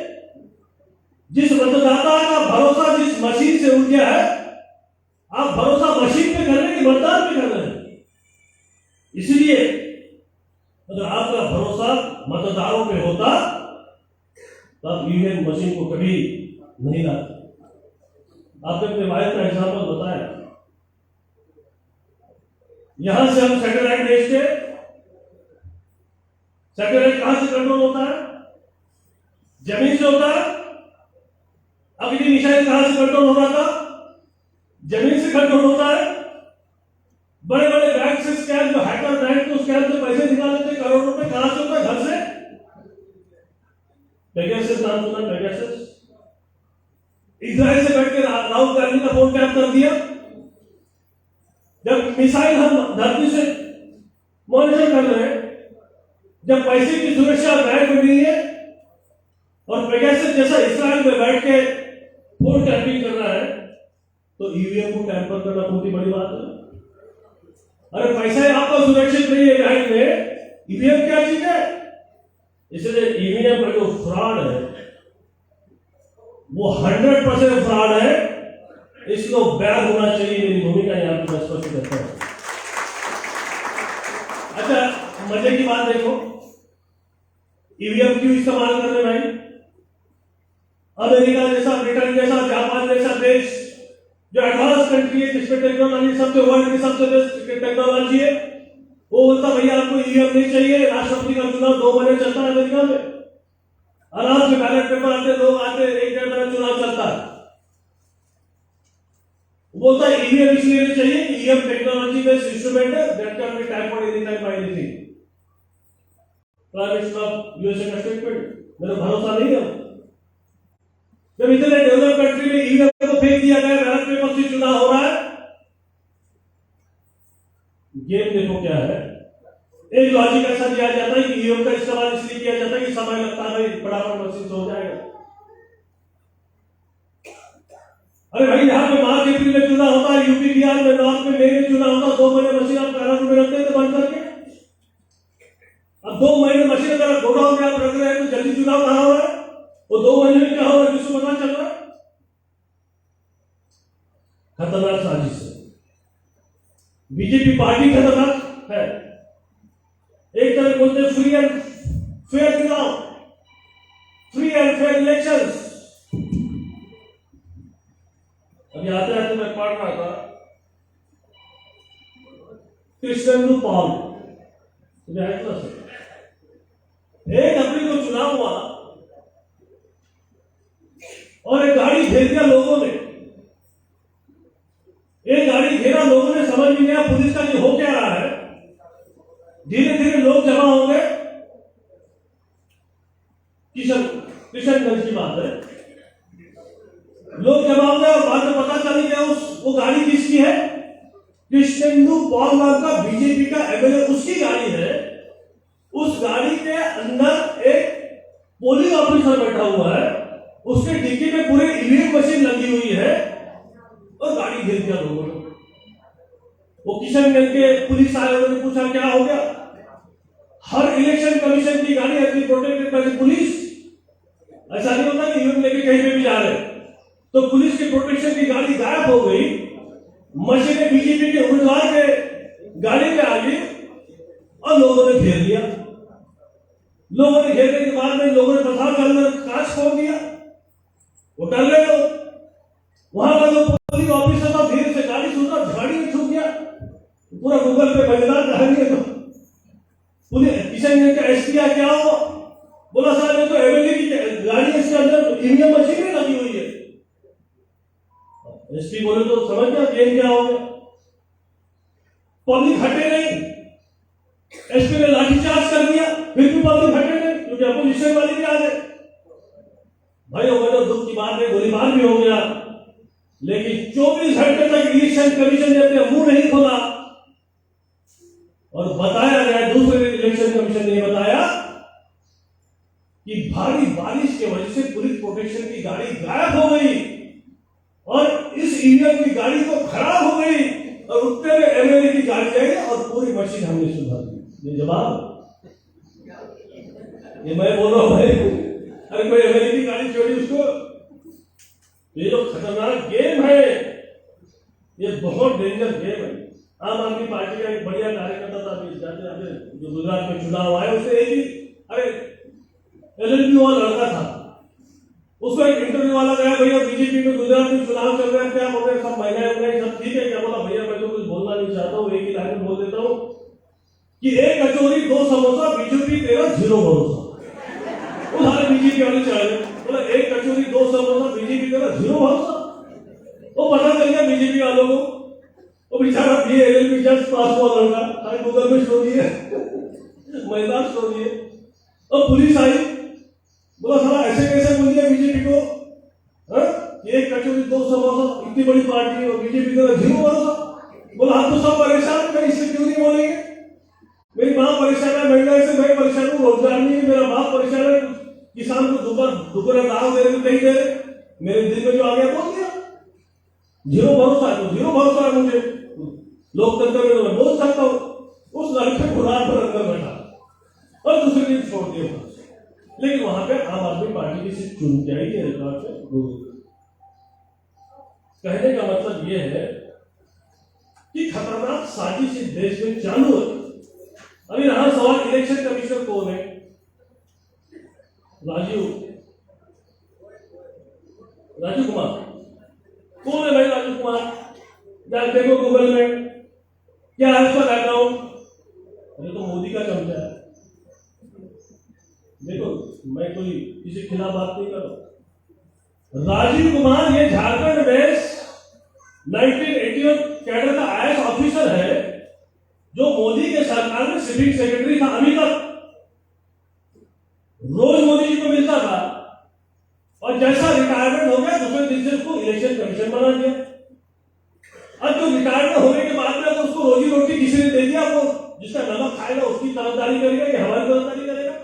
जिस मतदाता का भरोसा जिस मशीन से उठ गया है, आप भरोसा मशीन पे कर रहे हैं कि मतदान पे कर रहे हैं? इसलिए अगर आपका भरोसा मतदारों पे होता तब ईवीएम मशीन को कभी नहीं लाते। आपने अपने वाइफ का एग्जाम्पल बताया, यहां से हम सैटेलाइट भेजते, सैटेलाइट कहां से कंट्रोल होता है? जमीन से होता है। अगली मिसाइल कहां से कंट्रोल हो रहा था? जमीन से कंट्रोल होता है। बड़े बड़े बैंक से स्कैम, जो हैकर बैंक तो स्कैम से पैसे निकाल लेते करोड़ों रुपए, कहां से होता है? घर से। पेगासस नाम सुना? पेगासस इजराइल से बैठ के राहुल गांधी का फोन टैप कर दिया। जब मिसाइल हम धरती से मॉनिटर कर रहे हैं, जब पैसे की सुरक्षा बैंक में नहीं है, और पेगासस जैसा इजराइल में बैठ के फोन टैपिंग कर रहा है, तो ईवीएम को टैंपर करना बहुत ही बड़ी बात है। अरे पैसा ही आपका सुरक्षित नहीं है बैंक में, ईवीएम क्या चीज है? इसलिए ईवीएम का जो फ्रॉड है वो 100% फ्रॉड है, इसको बैन होना चाहिए। मेरी भूमिका यहां पर मैं स्पष्ट करता हूं। अच्छा, मजे की बात देखो, ईवीएम क्यों इस्तेमाल कर रहे भाई? अमेरिका जैसा, ब्रिटेन जैसा, जापान जैसा देश जो एडवांस कंट्री है, जिसमें टेक्नोलॉजी सबसे वर्ल्ड की सबसे बेस्ट टेक्नोलॉजी है, वो बोलता भैया आपको ईवीएम नहीं चाहिए। राष्ट्रपति का चुनाव 2 महीने चलता है अमेरिका में, आराम से बैलेट पेपर आते, लोग आते, 1-1.5 महीने चुनाव चलता है। बोलता है ईवीएम इसलिए नहीं चाहिए कि ईवीएम टेक्नोलॉजी बेस्ड इंस्ट्रूमेंट है, that can be tampered any time by anything. Prime minister of USA का स्टेटमेंट, मेरा भरोसा नहीं है। जब इतने डेवलप कंट्री में ईवीएम को फेंक दिया गया, बैलेट पेपर से चुनाव हो रहा है, गेम देखो क्या है। एक लॉजिक ऐसा दिया जाता है कि ईवीएम का इस्तेमाल इसलिए किया जाता है कि समय लगता है, फटाफट मशीन से हो जाएगा। अरे भाई, यहां पे मार्च अप्रैल में चुनाव होता है, यूपी बिहार में नॉर्थ में मई में चुनाव होता है, 2 महीने मशीन आप पैराशूट में रखते थे बंद करके। अब 2 महीने मशीन अगर गोडाउन में आप रख रहे हैं तो जल्दी चुनाव कहां हो रहा है? वो 2 महीने में क्या हो रहा है किसको पता चल रहा है? खतरनाक साजिश है। बीजेपी पार्टी खतरनाक है। एक तरफ बोलते फ्री एंड फेयर चुनाव, फ्री एंड फेयर इलेक्शंस। अभी आते आते मैं पढ़ रहा था, कृष्णेंदु पॉल, 1 अप्रैल को चुनाव हुआ और एक गाड़ी घेर दिया लोगों ने। एक गाड़ी घेरा, लोगों ने समझ नहीं आया पुलिस का ये हो क्या रहा है। धीरे धीरे लोग जमा हो गए। किशनगंज की बात है, लोग जमा हो गए और बाद में पता चल गया वो गाड़ी किसकी है? कृष्णेंदु पॉल नाम का बीजेपी का एमएलए, उसकी गाड़ी है। उस गाड़ी के अंदर एक पोलिंग ऑफिसर बैठा हुआ है, उसके डिक्की में पूरे ईवीएम मशीन लगी हुई है और गाड़ी घेर दिया लोगों ने। वो किशनगंज के पुलिस आए, उन्होंने पूछा क्या हो गया? हर इलेक्शन कमीशन की गाड़ी है प्रोटेक्टेड बाय पुलिस। ऐसा नहीं होता कि ईवीएम लेके कहीं पे भी जा रहे, तो पुलिस की प्रोटेक्शन की गाड़ी गायब हो गई। मशीनें बीजेपी के उम्मीदवार के गाड़ी में आ गई और लोगों ने घेर लिया। लोगों ने घेरने के बाद में लोगों ने प्रसाद के अंदर कांच खोल दिया, वो डर गए लोग। वहां का जो पुलिस ऑफिसर था धीरे से गाड़ी छूटा, गाड़ी में छूट गया। पूरा गूगल पे मजेदार कहानी है। तो पुलिस किशनगंज का एसपी क्या हुआ? बोला साहब ये तो एमएलए की गाड़ी, इसके अंदर ईवीएम मशीन लगी हुई है। एसपी बोले तो समझ गया गेम क्या हो गया। पब्लिक हटे नहीं, एसपी ने लाठीचार्ज कर दिया, फिर भी पब्लिक हटे नहीं क्योंकि अपोजिशन वाले भी आ गए। भाई हो दुख की बात है, गोलीबार भी हो गया, लेकिन 24 घंटे तक इलेक्शन कमीशन ने अपने मुंह नहीं खोला और बताया गया, दूसरे इलेक्शन कमीशन ने बताया कि भारी बारिश की वजह से पुलिस प्रोटेक्शन की गाड़ी गायब हो गई और इस ईवीएम की गाड़ी तो खराब हो गई और उतने में एमएलए की गाड़ी आई और पूरी मशीन हमने सुधार दी। ये जवाब, ये मैं बोल रहा हूं भाई, अरे कोई एमएलए की गाड़ी छोड़ी उसको। ये जो खतरनाक गेम है, ये बहुत डेंजर गेम है। आम आदमी पार्टी का एक बढ़िया कार्यकर्ता था, जो गुजरात में चुनाव आए, उसने एक ही, अरे एलएलबी वाला लड़का था, उसको एक इंटरव्यू वाला गया, भैया बीजेपी में गुजरात में चुनाव चल रहे हैं, क्या बोल रहे हैं, सब महिलाएं उन्हें सब ठीक है क्या? बोला भैया मैं तो कुछ बोलना नहीं चाहता हूँ, एक ही लाइन में बोल देता हूँ कि एक कचौरी 2 समोसा, बीजेपी तेरा 0 भरोसा। वो सारे बीजेपी वाले चले गए। बोला एक कचौरी 2 समोसा, बीजेपी तेरा 0 भरोसा। वो पता चल गया बीजेपी वालों को। वो बेचारा भी LLB जस्ट पास हुआ लड़का, अरे गूगल में स्टोरी है, महिला स्टोरी है। अब पुलिस आई, बोला साला ऐसे कैसे बोल दिया बीजेपी को, एक कचौरी 2 समोसा, इतनी बड़ी पार्टी और बीजेपी का 0 भरोसा। बोला आप तो सब परेशान हैं, इससे क्यों नहीं बोलेंगे? मेरी माँ परेशान है, महिला से मैं परेशान हूँ, रोजगार नहीं है, मेरा बाप परेशान है, किसान को दोपहर दाव दे रहे कहीं दे रहे, मेरे दिल में जो आ गया बोल दिया। 0 भरोसा है तो 0 भरोसा है मुझे, लोकतंत्र में तो मैं बोल सकता हूँ। उस लड़के को रात भर अंदर बैठा और दूसरे दिन छोड़ दिया। लेकिन वहां पे आम आदमी पार्टी की सीट चुन के आई है। कहने का मतलब यह है कि खतरनाक साजिश इस देश में चालू है। अभी रहा सवाल इलेक्शन कमीशन कौन है? राजीव कुमार कौन है भाई? राजीव कुमार जाकर देखो गूगल में क्या है उसका बैकग्राउंड। अरे तो मोदी का चमचा है। देखो मैं कोई किसी खिलाफ बात नहीं कर रहा। राजीव कुमार ये झारखंड में 1988 कैडर का IAS ऑफिसर है, जो मोदी के सरकार में सिविल सेक्रेटरी था अभी तक। रोज मोदी जी को मिलता था और जैसा रिटायरमेंट हो गया दूसरे दिन से उसको इलेक्शन कमीशन बना दिया। अब जो रिटायरमेंट होने के बाद में तो उसको रोजी रोटी किसी ने दे दिया, वो जिसका नमक खाएगा उसकी तरफदारी करेगा या हमारी तरफदारी करेगा?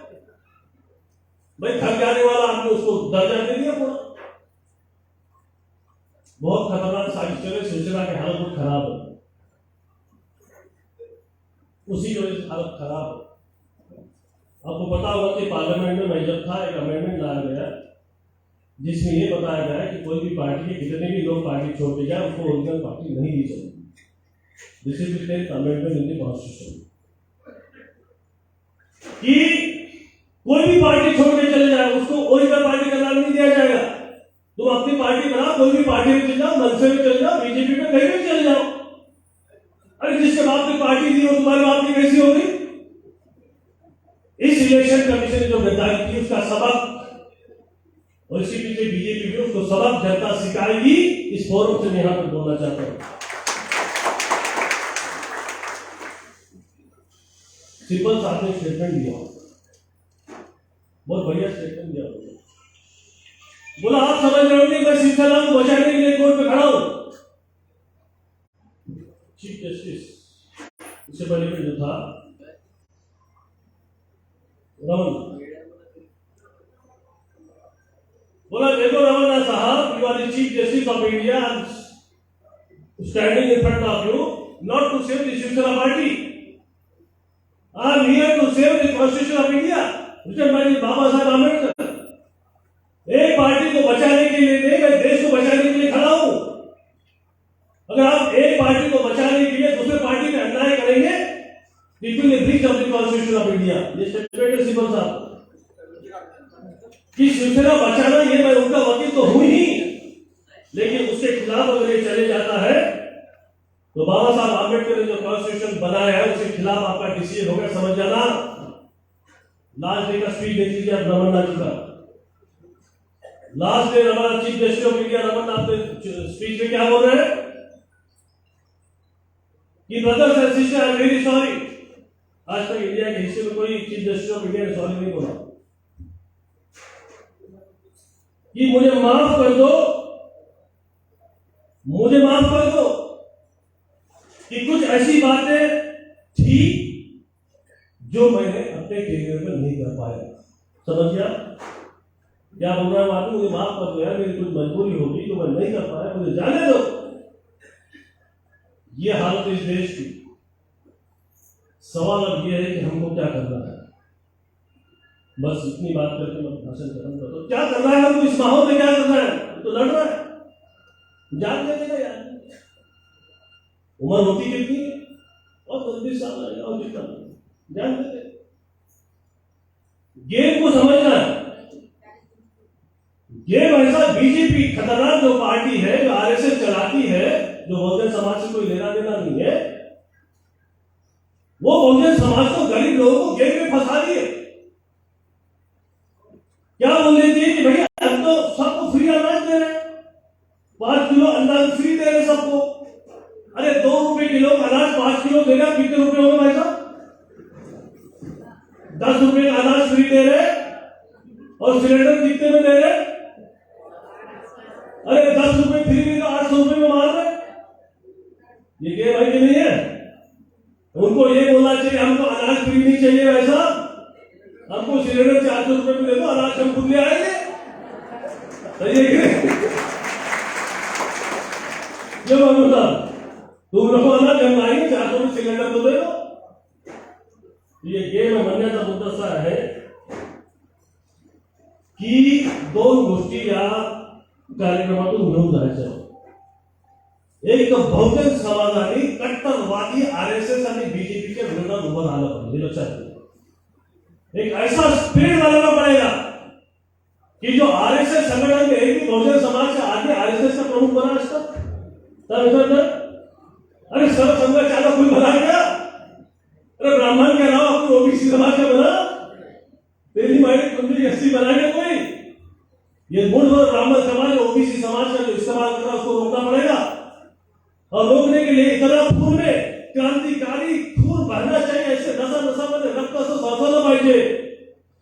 भाई थक जाने वाला आदमी उसको दर्जा दे दिया पूरा। बहुत खतरनाक साजिश चले, सिलसिला की हालत बहुत खराब है, उसी की वजह से हालत खराब है। आपको पता होगा कि पार्लियामेंट में मैं जब था एक अमेंडमेंट लाया गया जिसमें यह बताया गया कि कोई भी पार्टी के कितने भी लोग पार्टी छोड़ के जाए उसको ओरिजिनल पार्टी नहीं दी जाएगी। This is the 10th amendment in the constitution कि कोई भी पार्टी छोड़ के चले जाए उसको ओरिजिनल पार्टी का नाम नहीं दिया जाएगा। तुम अपनी पार्टी बनाओ, कोई भी पार्टी में चले जाओ, मनसे में चले जाओ, बीजेपी में कहीं भी चले जाओ। अरे जिसके बाप ने पार्टी दी वो तुम्हारे बाप की कैसी होगी? इस इलेक्शन कमीशन ने जो गद्दारी की उसका सबक, और इसी पीछे बीजेपी भी उसको सबक जनता सिखाएगी। इस फोरम से मैं यहां पर बोलना चाहता हूं। सिंपल साहब ने स्टेटमेंट दिया, बहुत बढ़िया स्टेटमेंट दिया। बोला आप समझ रहे होंगे मैं सिलसिला को बचाने के लिए कोर्ट में खड़ा हूं। चीफ जस्टिस इससे पहले में जो था रमन, बोला देखो Ramanna sahab, you are the chief justice of India, standing in front of you not to save the Shivsena party, I am here to save the constitution of India written by Baba Sahab Ambedkar. एक पार्टी को बचाने के लिए नहीं, मैं देश को बचाने के लिए खड़ा हूं। अगर आप एक पार्टी को बचाने के लिए दूसरे पार्टी में अन्याय करेंगे, it will Breach of the constitution of India. ये स्टेटमेंट है सिंपल साहब कि शिवसेना बचाना, ये मैं उनका वकील तो हूं ही, लेकिन उसके खिलाफ अगर ये चले जाता है तो बाबा साहब आंबेडकर ने जो कॉन्स्टिट्यूशन बनाया है उसके खिलाफ आपका डिसीजन होगा, समझ जाना। लास्ट डे का स्पीच देख लीजिए आप रमन्ना जी का। लास्ट डे हमारा chief justice of India Ramana अपने स्पीच में क्या बोल रहे हैं कि brothers and sister I am very sorry. आज तक इंडिया के हिस्से में कोई चीफ जस्टिस ऑफ इंडिया ने सॉरी नहीं बोला कि मुझे माफ कर दो, मुझे माफ कर दो कि कुछ ऐसी बातें थी जो मैंने अपने कैरियर में नहीं कर पाया। समझ गया क्या बोल रहा है? बात मुझे माफ कर दो यार, मेरी कुछ मजबूरी होगी तो मैं नहीं कर पाया, मुझे जाने दो। ये हालत इस देश की। सवाल अब यह है कि हमको क्या करना है। बस इतनी बात करके मैं भाषण खत्म करता हूं। क्या करना है हमको इस माहौल में? क्या करना है? तो लड़ रहा है, जान दे देगा यार। उम्र होती कितनी है? और 29 साल है और जितना जान दे। गेम को समझना है। ये वैसा बीजेपी खतरनाक जो पार्टी है, जो आरएसएस चलाती है, जो बहुजन समाज से कोई लेना देना नहीं है, वो बहुजन समाज को, गरीब लोगों को गेम में फंसा दिए। क्या बोल देती है कि भैया हम तो सबको फ्री अनाज दे रहे हैं, 5 किलो अनाज फ्री दे रहे हैं सबको। अरे 2 रुपए किलो अनाज 5 किलो दे रहे, कितने रुपए होंगे भाई साहब? 10 रुपए का अनाज फ्री दे रहे और सिलेंडर कितने में दे रहे? अरे 10 रुपए फ्री में तो 800 रुपए में मार रहे। ये गेम है कि नहीं है? उनको ये बोलना चाहिए हमको अनाज फ्री नहीं चाहिए, वैसा हमको सिलेंडर 400 रुपए में दे दो, अनाज हम खुद ले आएंगे। सही है कि क्यों बोलता तुम लोग अनाज हम लाएंगे, 400 में सिलेंडर तो दे दो। ये गेम म्हणण्याचा मुद्दा असा आहे की 2 गोष्टी या कार्यक्रमातून घेऊन जायच्या. एक बहुजन समाजाने कट्टरवादी आरएसएस आणि बीजेपी विरोधात उभं राहिलं पाहिजे. लक्षात घ्या, एक ऐसा स्पिरिट बनाना पड़ेगा कि जो आरएसएस संगठन में एक बहुजन समाज के आगे आरएसएस का प्रमुख बना इसका अरे सर्व संघ चालक कोई बना गया, अरे ब्राह्मण के अलावा आपको ओबीसी समाज का बना, तेरी माइंड कुंडली एससी बनाएगा कोई? ये मूल ब्राह्मण समाज ओबीसी समाज का जो इस्तेमाल कर रहा है उसको रोकना पड़ेगा. और रोकने के लिए इतना खून में क्रांतिकारी खून बहना चाहिए, ऐसे नशा नशा में रक्त से फैसला पाइए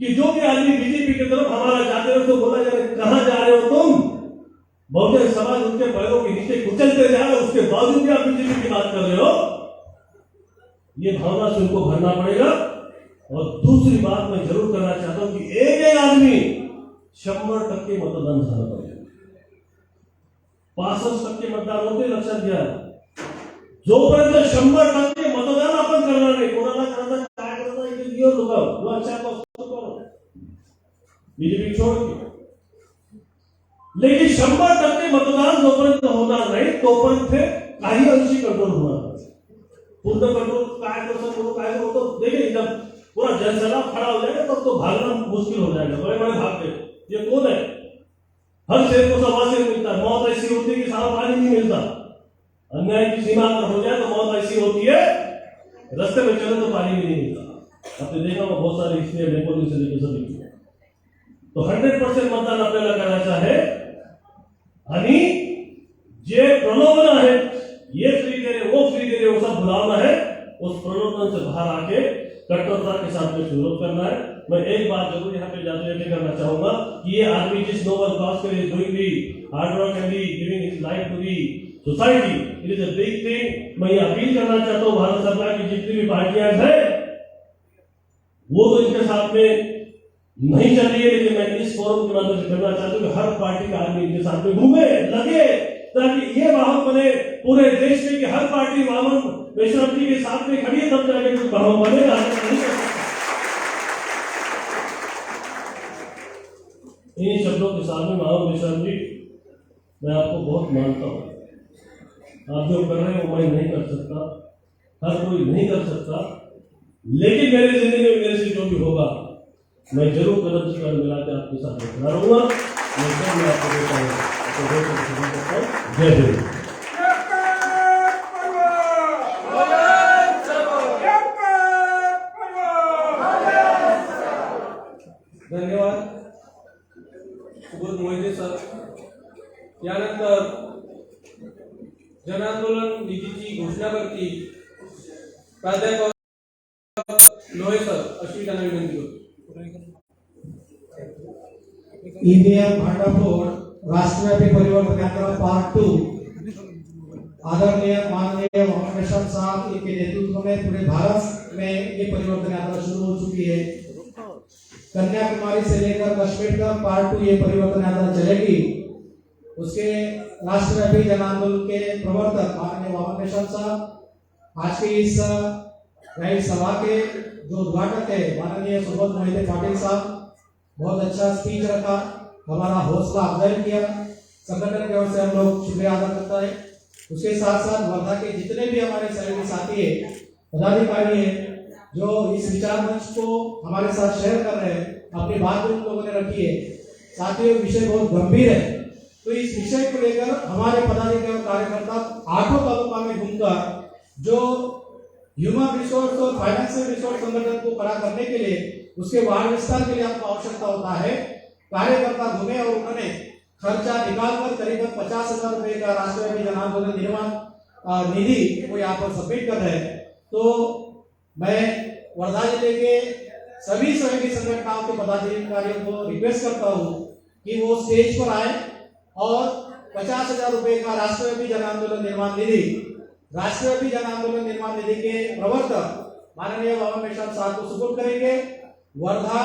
कि जो भी आदमी बीजेपी की तरफ हमारा जाते हो तो बोला जाए कहां जा रहे हो तुम? बहुजन समाज उनके पैरों के नीचे कुचलते जा रहे, उसके बावजूद भी आप बीजेपी की बात कर रहे हो. ये भावना से उनको भरना पड़ेगा. और दूसरी बात मैं जरूर करना चाहता हूं कि एक आदमी 100% मतदान झालं पाहिजे. 65% मतदान होते, लक्षात घ्या. जोपर्यंत 100% मतदान आपण करणार नाही, कोणाला करायचं काय करायचं इथे दिवस होगा अच्छा करो बीजेपी छोड़ के, लेकिन 100% मतदान जोपर्यंत होणार नाही तोपर्यंत काही अंशी कंट्रोल होणार नाही. पूर्ण कंट्रोल काय करो काय करो तो देखिए जब पूरा जनसैलाब खड़ा हो जाएगा तब तो भागना मुश्किल हो जाएगा. बड़े बड़े भागते ये कौन है? हर शेर को सवा शेर मिलता है. मौत ऐसी होती है कि सारा पानी नहीं मिलता. अन्याय की सीमा पर हो जाए तो मौत ऐसी होती है, रास्ते में चले तो पानी भी नहीं मिलता. आपने देखा होगा बहुत सारे इसलिए नेपोलियन से लेकर सभी. तो 100% मतदान आपल्याला करायचं आहे. आणि जे प्रलोभन आहे, ये फ्री दे रहे वो फ्री दे रहे वो सब भुलाना है. उस प्रलोभन से बाहर आके कट्टरता के साथ में विरोध करना है. मैं एक बात जरूर यहाँ पे जाते हुए करना चाहूंगा कि ये आदमी जिस नोबल कॉज के लिए doing the hard work and the giving his life to the society, it is a big thing. मैं ये अपील करना चाहता हूँ भारत सरकार की जितनी भी पार्टियां हैं वो तो इनके साथ में नहीं चल रही है, लेकिन मैं इस फोरम के माध्यम से करना चाहता हूँ कि हर पार्टी का आदमी इनके साथ में घूमे लगे, ताकि ये वाहन बने पूरे देश में कि हर पार्टी वाहन वैष्णव जी के साथ में खड़ी है, तब जाके कुछ भाव बनेगा. इन शब्दों के साथ में महाराज वैष्णव जी, मैं आपको बहुत मानता हूँ. आप जो कर रहे हैं वो मैं नहीं कर सकता, हर कोई नहीं कर सकता, लेकिन मेरी जिंदगी में मेरे से जो भी होगा मैं जरूर कदम से कदम मिला के आपके साथ खड़ा रहूंगा. मैं आपको देता हूँ. जय हिंद. धन्यवाद सुबोध मोहिते सर. यानंतर जनांदोलन निधीची घोषणा करती प्राध्यापक लोहे सर, अशी त्यांना विनंती करतो. ईवीएम भांडाफोड़ राष्ट्रव्यापी परिवर्तन यात्रा पार्ट 2 आदरणीय माननीय मोहन साहब के नेतृत्व में पूरे भारत में ये परिवर्तन यात्रा शुरू हो चुकी है. कन्याकुमारी से लेकर कश्मीर तक पार्ट 2 ये परिवर्तन यात्रा चलेगी. उसके राष्ट्रव्यापी जन आंदोलन के प्रवर्तक माननीय मोहन साहब आज की इस नई सभा के जो उद्घाटक है माननीय सुबोध मोहिते पाटिल साहब, बहुत अच्छा स्पीच रखा, हमारा हौसला अफजाई किया. संगठन की ओर से हम लोग शुक्रिया अदा करता है. उसके साथ साथ वर्धा के जितने भी हमारे सहयोगी साथी है, पदाधिकारी है, जो इस विचार मंच को हमारे साथ शेयर कर रहे हैं, अपनी बात उन लोगों ने रखी है. साथियों विषय बहुत गंभीर है, तो इस विषय को लेकर हमारे पदाधिकारी और कार्यकर्ता आठों तालुका में घूमकर जो ह्यूमन रिसोर्स और फाइनेंशियल रिसोर्स संगठन को खड़ा करने के लिए, उसके वार्ड विस्तार के लिए आपको आवश्यकता होता है, कार्यकर्ता घूमे और उन्होंने खर्चा निकालकर करीबन 50,000 रुपए का राष्ट्रव्यापी जन आंदोलन निर्माण निधि को यहाँ पर सबमिट कर रहे हैं। तो मैं वर्धा जिले के सभी सहयोगी संगठनों के पदाधिकारियों को रिक्वेस्ट करता हूँ कि वो स्टेज पर आए और 50,000 रुपए का राष्ट्रव्यापी जन आंदोलन निर्माण निधि, राष्ट्रव्यापी जन आंदोलन निर्माण निधि के प्रवर्तक माननीय बाबा मेश्राम साहब को सुपुर्द करेंगे। वर्धा,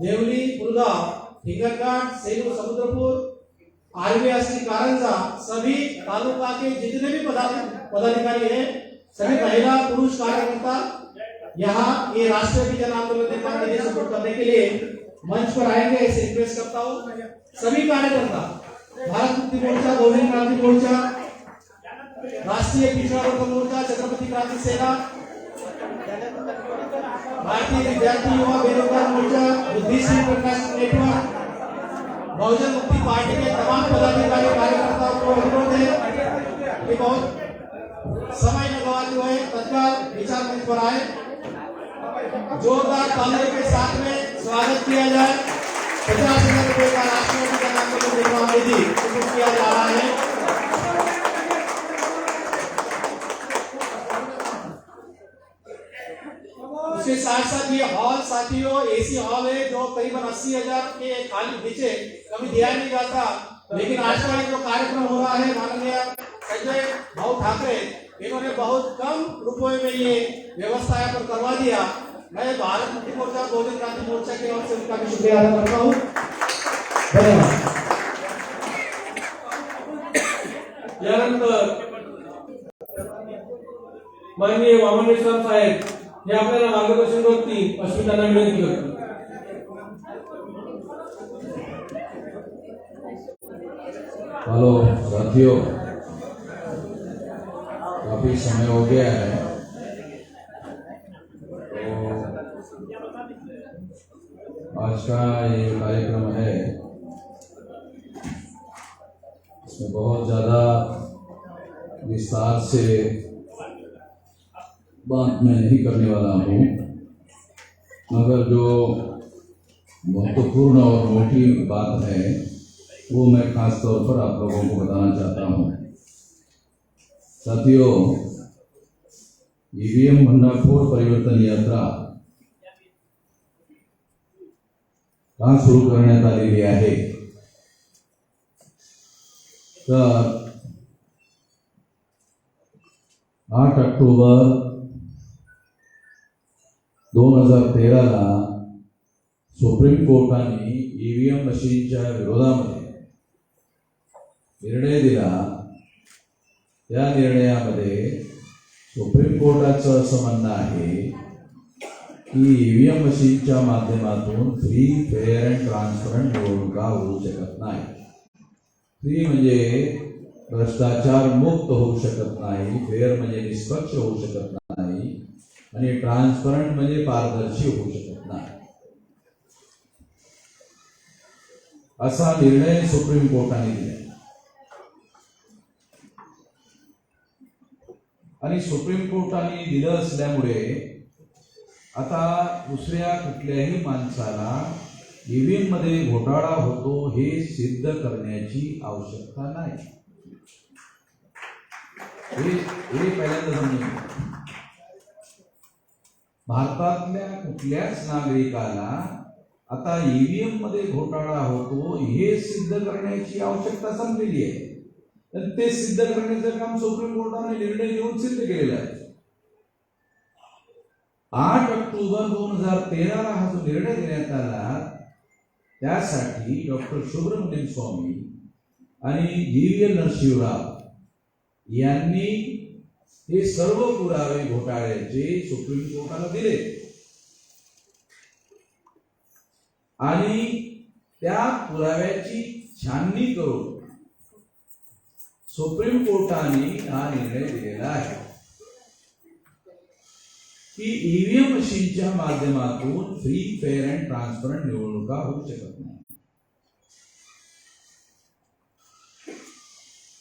देवली, कुलगांव, ठिकरघाट, सेलू, समुद्रपुर, आरबीएसटी, कारंजा, सभी तालुका के जितने भी पदाधिकारी हैं, सभी महिला पुरुष कार्यकर्ता यहाँ ये राष्ट्रव्यापी जन आंदोलन निर्माण निधि सपोर्ट करने के लिए मंच पर आएंगे, ऐसे रिक्वेस्ट करता हूँ। सभी कार्यकर्ता भारत मुक्ति मोर्चा, बहुजन क्रांति मोर्चा, राष्ट्रीय पिछड़ा वर्ग मोर्चा, छत्रपति क्रांति सेना, भारतीय विद्यार्थी युवा बेरोजगार मोर्चा, बुद्धिस्ट इंटरनेशनल नेटवर्क, बहुजन मुक्ति पार्टी के तमाम पदाधिकारी कार्यकर्ताओं को अनुरोध है कि बहुत समय न गवाते हुए तत्काल विचार मंच पर आए, जोरदार तालियों के साथ में स्वागत किया जाए। 50,000 रुपए का राष्ट्रव्यापी जन आंदोलन निर्माण निधि सुपुर्द किया जा रहा है। उसके साथ साथ ये हॉल साथियों एसी हॉल है जो करीबन 80,000 के खाली नीचे कभी दिया नहीं जाता, लेकिन आज का जो कार्यक्रम हो रहा है माननीय संजय भाऊ ठाकरे इन्होंने बहुत कम रुपए में ये व्यवस्था यहाँ पर करवा दिया। मैं भारत मुक्ति मोर्चा, बहुजन क्रांति मोर्चा की ओर से उनका भी शुक्रिया अदा करता हूँ। धन्यवाद। यानंतर माननीय वामन मेश्राम साहेब हे आपल्याला मार्गदर्शन करतील अशी त्यांना विनंती करतो। हेलो साथियों, काफी समय हो गया है, तो आज का ये कार्यक्रम है, इसमें बहुत ज्यादा विस्तार से बात मैं नहीं करने वाला हूँ, मगर जो महत्वपूर्ण और मोटी बात है वो मैं खास तौर पर आप लोगों को बताना चाहता हूँ। साथियों, ईवीएम भंडाफोड परिवर्तन यात्रा का सुरू करण्यात आलेली आहे। तर 8 ऑक्टोबर 2013 ला सुप्रीम कोर्टाने ईव्हीएम मशीनच्या विरोधामध्ये निर्णय दिला। त्या निर्णयामध्ये सुप्रीम कोर्टाचं असं म्हणणं आहे की ईव्हीएम मशीनच्या माध्यमातून फ्री, फेअर अँड ट्रान्सपरंट निवडणुका होऊ शकत नाही। फ्री म्हणजे भ्रष्टाचार मुक्त होऊ शकत नाही, फेअर म्हणजे निष्पक्ष होऊ शकत नाही आणि ट्रान्सपरंट म्हणजे पारदर्शी होऊ शकत नाही, असा निर्णय सुप्रीम कोर्टाने दिला। आणि सुप्रीम कोर्टाने दिलं असल्यामुळे आता दुसऱ्या कुठल्याही माणसाला ईव्हीएम मध्ये घोटाळा होतो हे सिद्ध करण्याची आवश्यकता नाही। हे पहिल्यांदा समजून भारतातल्या कुठल्याच नागरिकाला आता ईव्हीएम मध्ये घोटाळा होतो हे सिद्ध करण्याची आवश्यकता संपलेली आहे। तर ते सिद्ध करण्याचं काम सुप्रीम कोर्टाने निर्णय देऊन सिद्ध केलेलं आहे। 8 ऑक्टोबर 2013 ला हा जो निर्णय देण्यात आला त्यासाठी डॉक्टर सुब्रमण्यम स्वामी आणि जी.व्ही.एल. नरसिंहराव यांनी हे सर्व पुरावे घोटाळ्याचे सुप्रीम कोर्टाला दिले आणि त्या पुराव्याची छाननी करून सुप्रीम कोर्टाने हा निर्णय दिलेला आहे की ईव्हीएम मशीनच्या माध्यमातून फ्री, फेअर अँड ट्रान्सपरंट निवडणुका होऊ शकत नाही।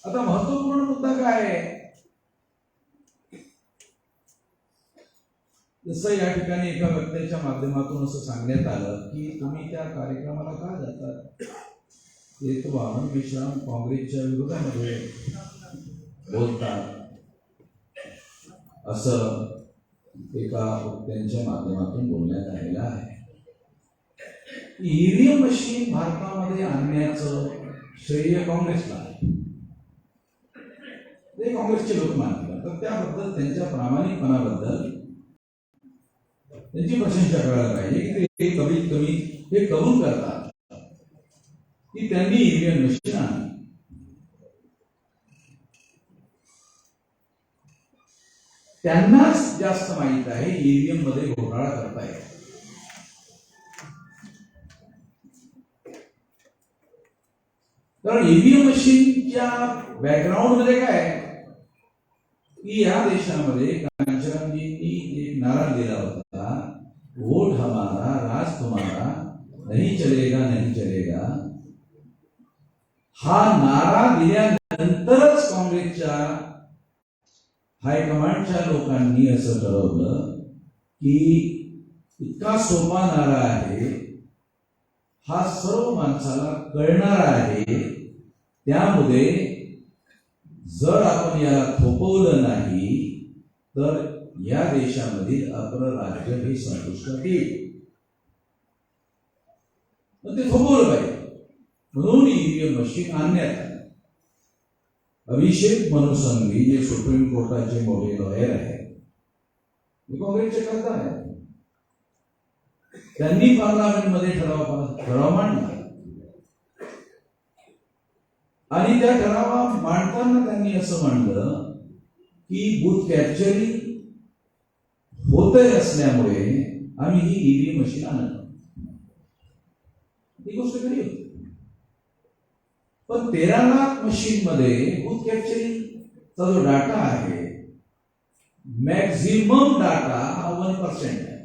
आता महत्वपूर्ण मुद्दा काय आहे, जसं या ठिकाणी एका व्यक्तीच्या माध्यमातून असं सांगण्यात आलं की तुम्ही त्या कार्यक्रमाला का जातात, ते तो आनंद मिश्रा काँग्रेसच्या विरोधामध्ये बोलतात असं एका वक्त्यांच्या माध्यमातून बोलण्यात आलेलं आहे. ईव्हीएम मशीन भारतामध्ये आणण्याचं श्रेय काँग्रेसला आहे, ते काँग्रेसचे लोक मानतात. तर त्याबद्दल त्यांच्या प्रामाणिकपणाबद्दल त्यांची प्रशंसा करायला पाहिजे की ते कमीत कमी हे कबूल करतात की त्यांनी ईव्हीएम मशीन आणली. त्यांनाच जास्त माहित आहे ईव्हीएम मध्ये घोटाळा करता येतो. कारण ईव्हीएम मशीनच्या बॅकग्राऊंड मध्ये काय की या देशामध्ये कांचनजींनी एक नारा दिला होता, वोट हमारा राज तुम्हारा, नहीं चलेगा नहीं चलेगा. हा नारा दिल्यानंतरच काँग्रेसच्या हायकमांडच्या लोकांनी असं ठरवलं की इतका सोपा नारा आहे, हा सर्व माणसाला कळणारा आहे, त्यामुळे जर आपण याला थोपवलं नाही तर या देशामधील आपलं राज्य हे संपुष्टात येईल. ते थोपवलं पाहिजे म्हणून ईव्हीएम मशीन आणण्यात आली. अभिषेक मनु सिंघवी जे सुप्रीम कोर्टाचे मोठे लॉयर आहेत, ते काँग्रेसचे खासदार आहेत, त्यांनी पार्लमेंटमध्ये ठराव मांडला आणि त्या ठरावा मांडताना त्यांनी असं मांडलं की बूथ कॅप्चरिंग होतंय असल्यामुळे आम्ही ही ईव्हीएम मशीन आणत. ही गोष्ट खरी होती, पण 13 लाख मशीन मध्ये बूथ कॅप्चरिंगचा जो डाटा आहे, मॅक्झिमम डाटा हा 1% आहे.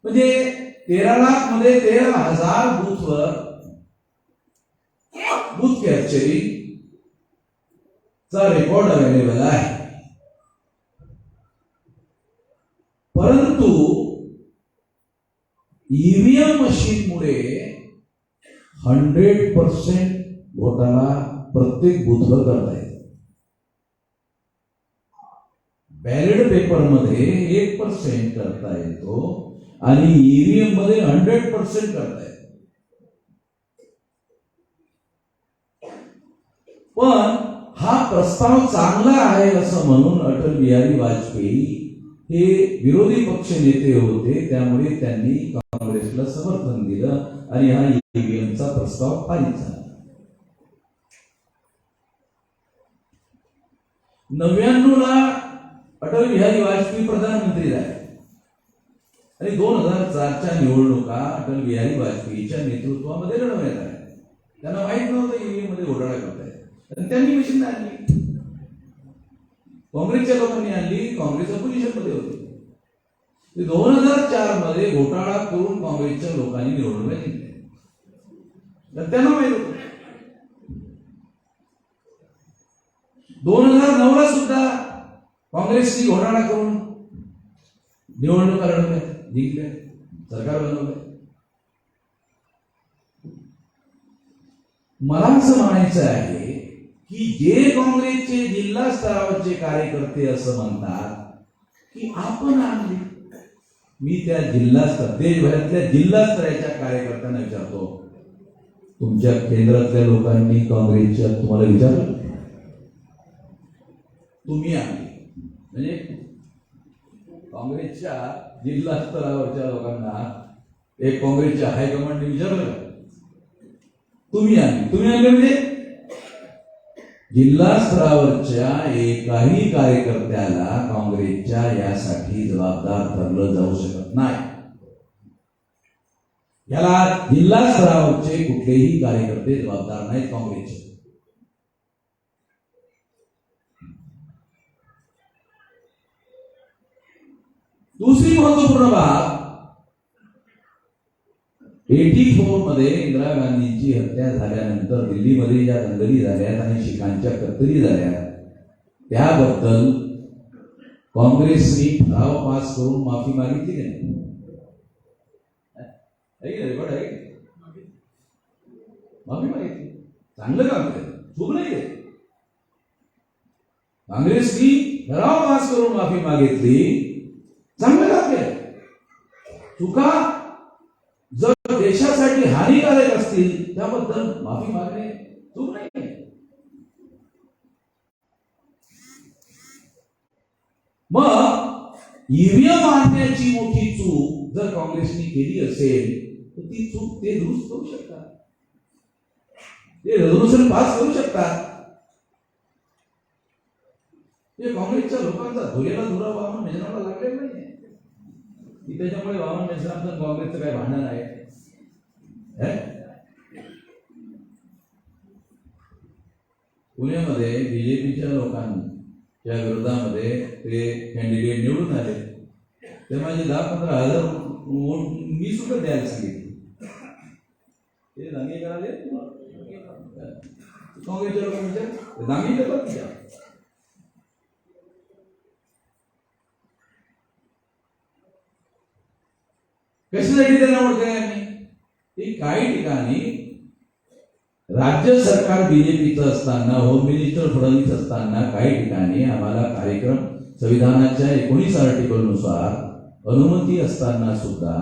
म्हणजे 13 लाख मध्ये 13,000 बूथवर बूथ कॅप्चरिंग चा रेकॉर्ड अवेलेबल आहे. परंतु ईव्हीएम मशीन मुळे 100% घोटाळा प्रत्येक बूथवर करता येतो. बॅलेट पेपर मध्ये 1% करता येतो आणि ईव्हीएम मध्ये 100% करता येतो. पण हा प्रस्ताव चांगला आहे असं म्हणून अटल बिहारी वाजपेयी हे विरोधी पक्ष नेते होते, त्यामुळे त्यांनी काँग्रेसला समर्थन दिलं आणि हा ईव्हीएमचा प्रस्ताव पारित झाला. 99 ला अटल बिहारी वाजपेयी प्रधानमंत्री झाले आणि 2004च्या निवडणुका अटल बिहारी वाजपेयीच्या नेतृत्वामध्ये लढवण्यात आल्या. त्यांना माहित नव्हतं ईव्हीएम मध्ये घोटाळा करतायत आणि त्यांनी मशीन आणली. काँग्रेसच्या लोकांनी आणली, काँग्रेस अपोजिशन मध्ये होते. 2004 मध्ये घोटाळा करून काँग्रेसच्या लोकांनी निवडणुका जिंकल्या, तर त्यांना माहित होतं. 2009 ला सुद्धा काँग्रेसने घोटाळा करून निवडणुका लढवल्या, जिंकल्या, सरकार बनवलं. मला असं म्हणायचं आहे की जे काँग्रेसचे जिल्हा स्तरावरचे कार्यकर्ते असं म्हणतात की आपण आणली, मी त्या देशभरातल्या जिल्हा स्तराच्या कार्यकर्त्यांना विचारतो, तुमच्या केंद्रातल्या लोकांनी काँग्रेसच्या तुम्हाला विचारलं? तुम्ही आणली म्हणजे काँग्रेसच्या जिल्हा स्तरावरच्या लोकांना एक काँग्रेसच्या हायकमांडने विचारलं का? तुम्ही आणले म्हणजे जिल्हा स्तरावरच्या एकाही कार्यकर्त्याला काँग्रेसच्या यासाठी जबाबदार धरलं जाऊ शकत नाही. याला जिल्हा स्तरावरचे कुठलेही कार्यकर्ते जबाबदार नाहीत काँग्रेसचे. दुसरी महत्वपूर्ण बाब, 84 मध्ये इंदिरा गांधींची हत्या झाल्यानंतर दिल्लीमध्ये ज्या दंगली झाल्यात आणि शिखांच्या कत्तली झाल्या त्याबद्दल काँग्रेसने ठराव पास करून माफी मागितली की नाही? रेकॉर्ड आहे, माफी मागितली. चांगलं काम केलं, चूक नाही केली. काँग्रेसनी ठराव पास करून माफी मागितली, चांगलं काम केलं. चुका जर देशासाठी हानिकारक असतील त्याबद्दल माफी मागणे चूक नाही. मग ईव्हीएम आणण्याची मोठी चूक जर काँग्रेसने केली असेल तर ती चूक ते दुरुस्त करू शकतात, ते रेझोल्युशन पास करू शकतात. हे काँग्रेसच्या लोकांचा धुरेला धुरा वामन मेश्रामला लागलेला नाहीये की त्याच्यामुळे वामन मेश्रामचं काँग्रेसचं काय भांडण आहे. पुण्यामध्ये बीजेपीच्या लोकांच्या विरोधामध्ये ते कॅन्डिडेट निवडून आले, ते माझे 10-15 हजार मी सुद्धा द्यायला सांगितले. ते दांगे कराले काँग्रेसच्या लोकांच्या दांगे करतात त्या. कशासाठी त्यांना ओळखले आम्ही? की काही ठिकाणी राज्य सरकार बीजेपीचं असताना, होम मिनिस्टर फडणवीस असताना काही ठिकाणी आम्हाला कार्यक्रम संविधानाच्या 19 आर्टिकलनुसार अनुमती असताना सुद्धा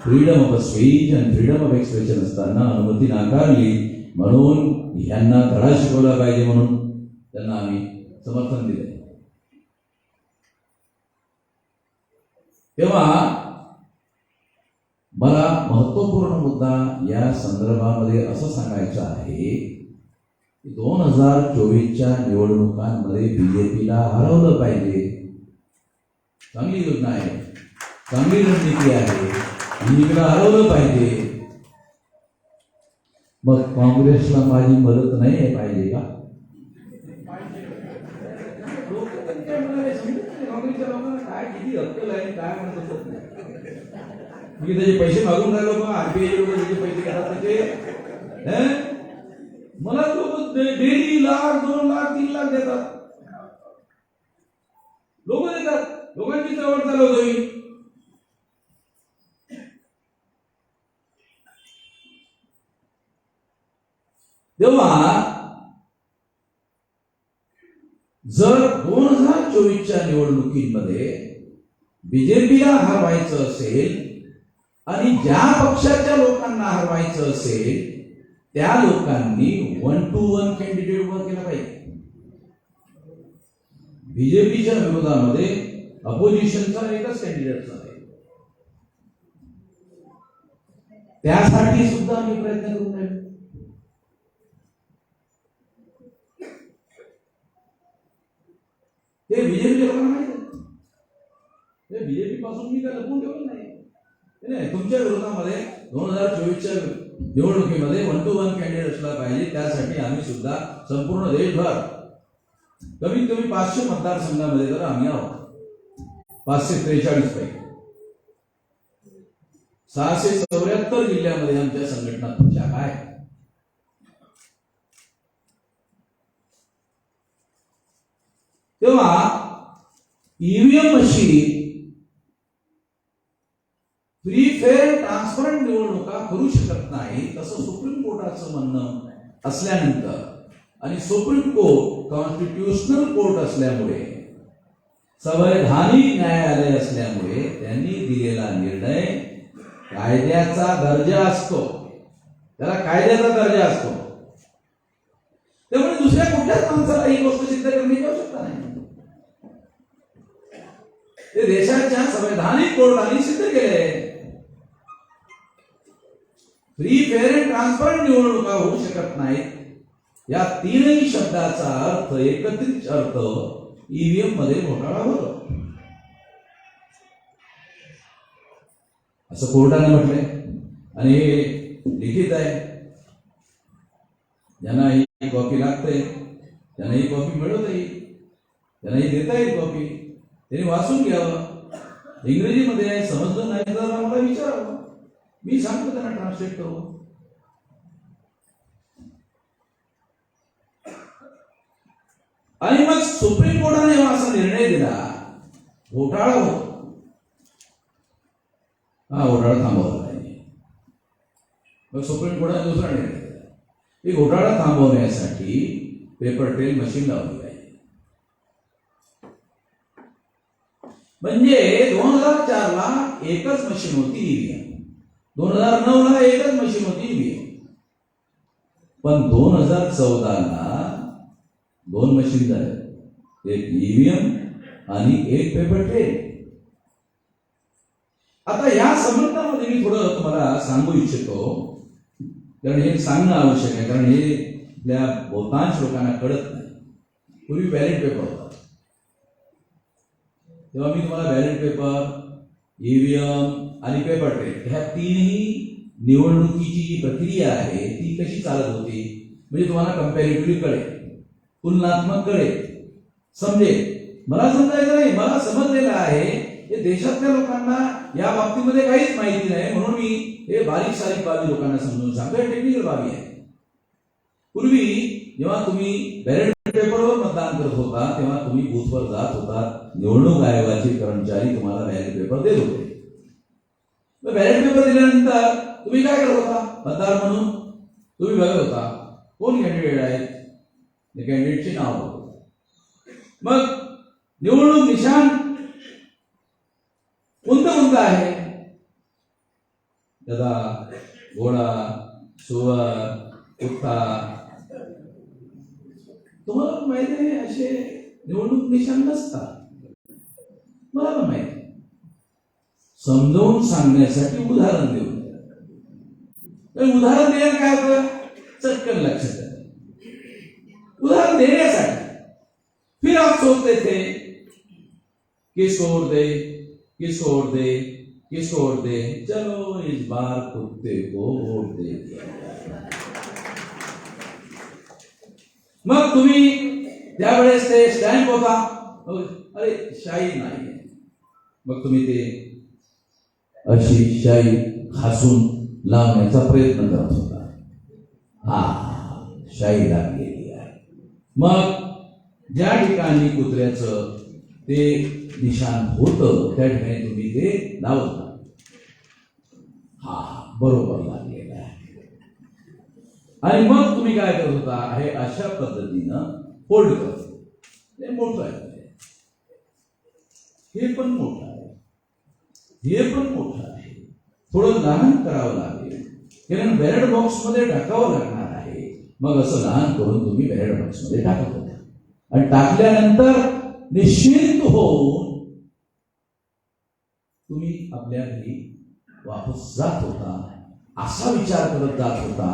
फ्रीडम ऑफ स्पीच आणि फ्रीडम ऑफ एक्सप्रेशन असताना अनुमती नाकारली. म्हणून यांना धडा शिकवला पाहिजे म्हणून त्यांना आम्ही समर्थन दिले. तेव्हा मला महत्वपूर्ण मुद्दा या संदर्भामध्ये असं सांगायचं आहे की 2024च्या निवडणुकांमध्ये बीजेपीला हरवलं पाहिजे. चांगली योजना आहे, चांगली रणनीती आहे, बीजेपीला हरवलं पाहिजे. मग काँग्रेसला माझी मदत नाही पाहिजे का? काँग्रेसच्या लोकांना काय किती अक्कल आहे काय म्हणत मी त्याचे पैसे मागून राहिलो का? आरबीआय लोक त्याचे पैसे घेतात त्याचे. मला लोक डेली 1 लाख 2 लाख 3 लाख देतात. लोक देतात, लोकांची चळवळ चालवतोय. तेव्हा जर 2024च्या निवडणुकीमध्ये बीजेपीला हरवायचं असेल आणि ज्या पक्षाच्या लोकांना हरवायचं असेल त्या लोकांनी 1-to-1 कॅन्डिडेट उभा केला पाहिजे. बीजेपीच्या विरोधामध्ये अपोजिशनचा एकच कॅन्डिडेट आहे. त्यासाठी सुद्धा आम्ही प्रयत्न करून राहिलो. ते बीजेपीच्या लोकांना माहिती आहे. ते बीजेपी पासून मी काय लपून ठेवलं नाही. तुमच्या विरोधामध्ये 2024च्या निवडणुकीमध्ये 1-to-1 कॅन्डिडेट असला पाहिजे. त्यासाठी आम्ही सुद्धा संपूर्ण देशभर कमीत कमी 500 मतदारसंघामध्ये तर आम्ही आहोत. 543 पैकी 674 जिल्ह्यामध्ये आमच्या संघटनात्मक शाखा आहे. तेव्हा EVM machine free fair transparent निवडणुका करू शकत नाही असं सुप्रीम कोर्टाचं म्हणणं असल्यानंतर आणि सुप्रीम कोर्ट कॉन्स्टिट्यूशनल कोर्ट असल्यामुळे, संवैधानिक न्यायालय असल्यामुळे त्यांनी दिलेला निर्णय कायद्याचा दर्जा असतो, त्याला कायद्याचा दर्जा असतो. त्यामुळे दुसऱ्या कुठल्याच माणसाला ही गोष्ट सिद्ध करण्याची आवश्यकता नाही. ते देशाच्या संवैधानिक कोर्टाने सिद्ध केले. फ्री फेअर अँड ट्रान्सपरंट निवडणुका होऊ शकत नाहीत. या 3ही शब्दाचा अर्थ, एकत्रित अर्थ ईव्हीएम मध्ये घोटाळा होतो असं कोर्टाने म्हटलंय. आणि हे लिखित आहे. ज्यांना ही कॉपी लागते त्यांना ही कॉपी मिळवता येईल, त्यांना ही देता येईल कॉपी. त्यांनी वाचून घ्यावं. इंग्रजीमध्ये आहे, समजलं नाही तर आम्हाला विचारावं. मी सांगतो त्यांना ट्रान्सलेट करू. आणि मग सुप्रीम कोर्टाने जेव्हा असा निर्णय दिला, घोटाळा होतो, हा घोटाळा थांबवला पाहिजे. मग सुप्रीम कोर्टाने दुसरा निर्णय दिला की घोटाळा थांबवण्यासाठी पेपर ट्रेल मशीन लावली पाहिजे. म्हणजे 2004ला एकच मशीन होती ईव्हीएम, 2009ला एकच मशीन होती ईव्हीएम, पण 2014ला 2 मशीन झाले, एक ईव्हीएम आणि एक पेपर ट्रेल. आता या संबंधामध्ये मी थोडं तुम्हाला सांगू इच्छितो, कारण हे सांगणं आवश्यक आहे, कारण हे आपल्या बहुतांश लोकांना कळत नाही. पूर्वी बॅलेट पेपर होता, तेव्हा मी तुम्हाला बॅलेट पेपर, ईव्हीएम आणि पेपर ट्रेल ह्या तीनही निवडणुकीची जी प्रक्रिया आहे ती कशी चालत होती, म्हणजे तुम्हाला कंपॅरेटिव्हली कळेल, तुलनात्मक कळेल, समजेल. मला समजायचं नाही, मला समजलेलं आहे हे देशातल्या लोकांना या बाबतीमध्ये काहीच माहिती नाही, म्हणून मी हे बारीक सारीक बाबी लोकांना समजून सांगतो. हे टेक्निकल बाबी आहे. पूर्वी जेव्हा तुम्ही बॅलेट पेपरवर मतदान करत होता तेव्हा तुम्ही बूथवर जात होता, निवडणूक आयोगाचे कर्मचारी तुम्हाला बॅलेट पेपर देत होते. बॅलेट पेपर दिल्यानंतर तुम्ही काय करत होता, मतदार म्हणून तुम्ही बघत होता कोण कॅन्डिडेट आहेत, कॅन्डिडेटचे नाव होतं. मग निवडणूक निशाण कोणतं आहे, गदा, घोडा, सुवर, कुत्ता, तुम्हाला पण माहिती आहे असे निवडणूक निशाण नसतात. मला पण माहिती. समजावून सांगण्यासाठी उदाहरण देऊन, उदाहरण द्यायला काय होतं, चटकन लक्षात येतं. उदाहरण देण्यासाठी फिर आप सोचते थे किसको वोट दे, किसको वोट दे, किसको वोट दे, चलो इस बार कुत्ते को वोट दे दिया. मग तुम्ही त्यावेळेस ते स्टॅम्प होता, अरे शाई नाही, मग तुम्ही ते अशी शाई घासून लावण्याचा प्रयत्न करत होता. हा, शाई लागलेली आहे. मग ज्या ठिकाणी कुत्र्याचं ते निशाण होतं त्या ठिकाणी तुम्ही ते लावता. हा, बरोबर लागलेलं आहे. आणि मग तुम्ही काय करत होता, हे अशा पद्धतीनं फोल्ड करतो. हे मोठं आहे, हे पण मोठं आहे, हे पण मोठं आहे, थोडं लहान करावं लागेल, कारण बॅलेट बॉक्स मध्ये टाकावं लागणार आहे. मग असं लहान करून तुम्ही बॅलेट बॉक्स मध्ये टाकत होता आणि टाकल्यानंतर निश्चिंत होऊन तुम्ही आपल्या घरी वापस जात होता. असा विचार करत जात होता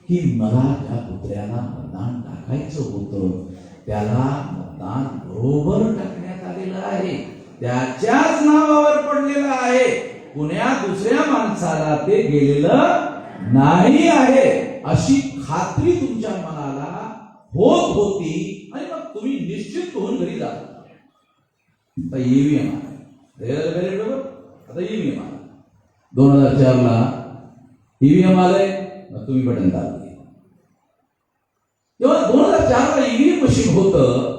की मला त्या कुत्र्याला मतदान टाकायचं होतं, त्याला मतदान बरोबर टाकण्यात आलेलं आहे, त्याच्याच नावावर पडलेलं आहे, कुण्या दुसऱ्या माणसाला ते गेलेलं नाही आहे, अशी खात्री तुमच्या मनाला होत होती. आणि मग तुम्ही निश्चित होऊन घरी जात. आता ईव्हीएम आला, आता ईव्हीएम आला, 2004ला ईव्हीएम आलंय, तुम्ही बटन दाबले. जेव्हा 2004ला ईव्हीएम मशीन होतं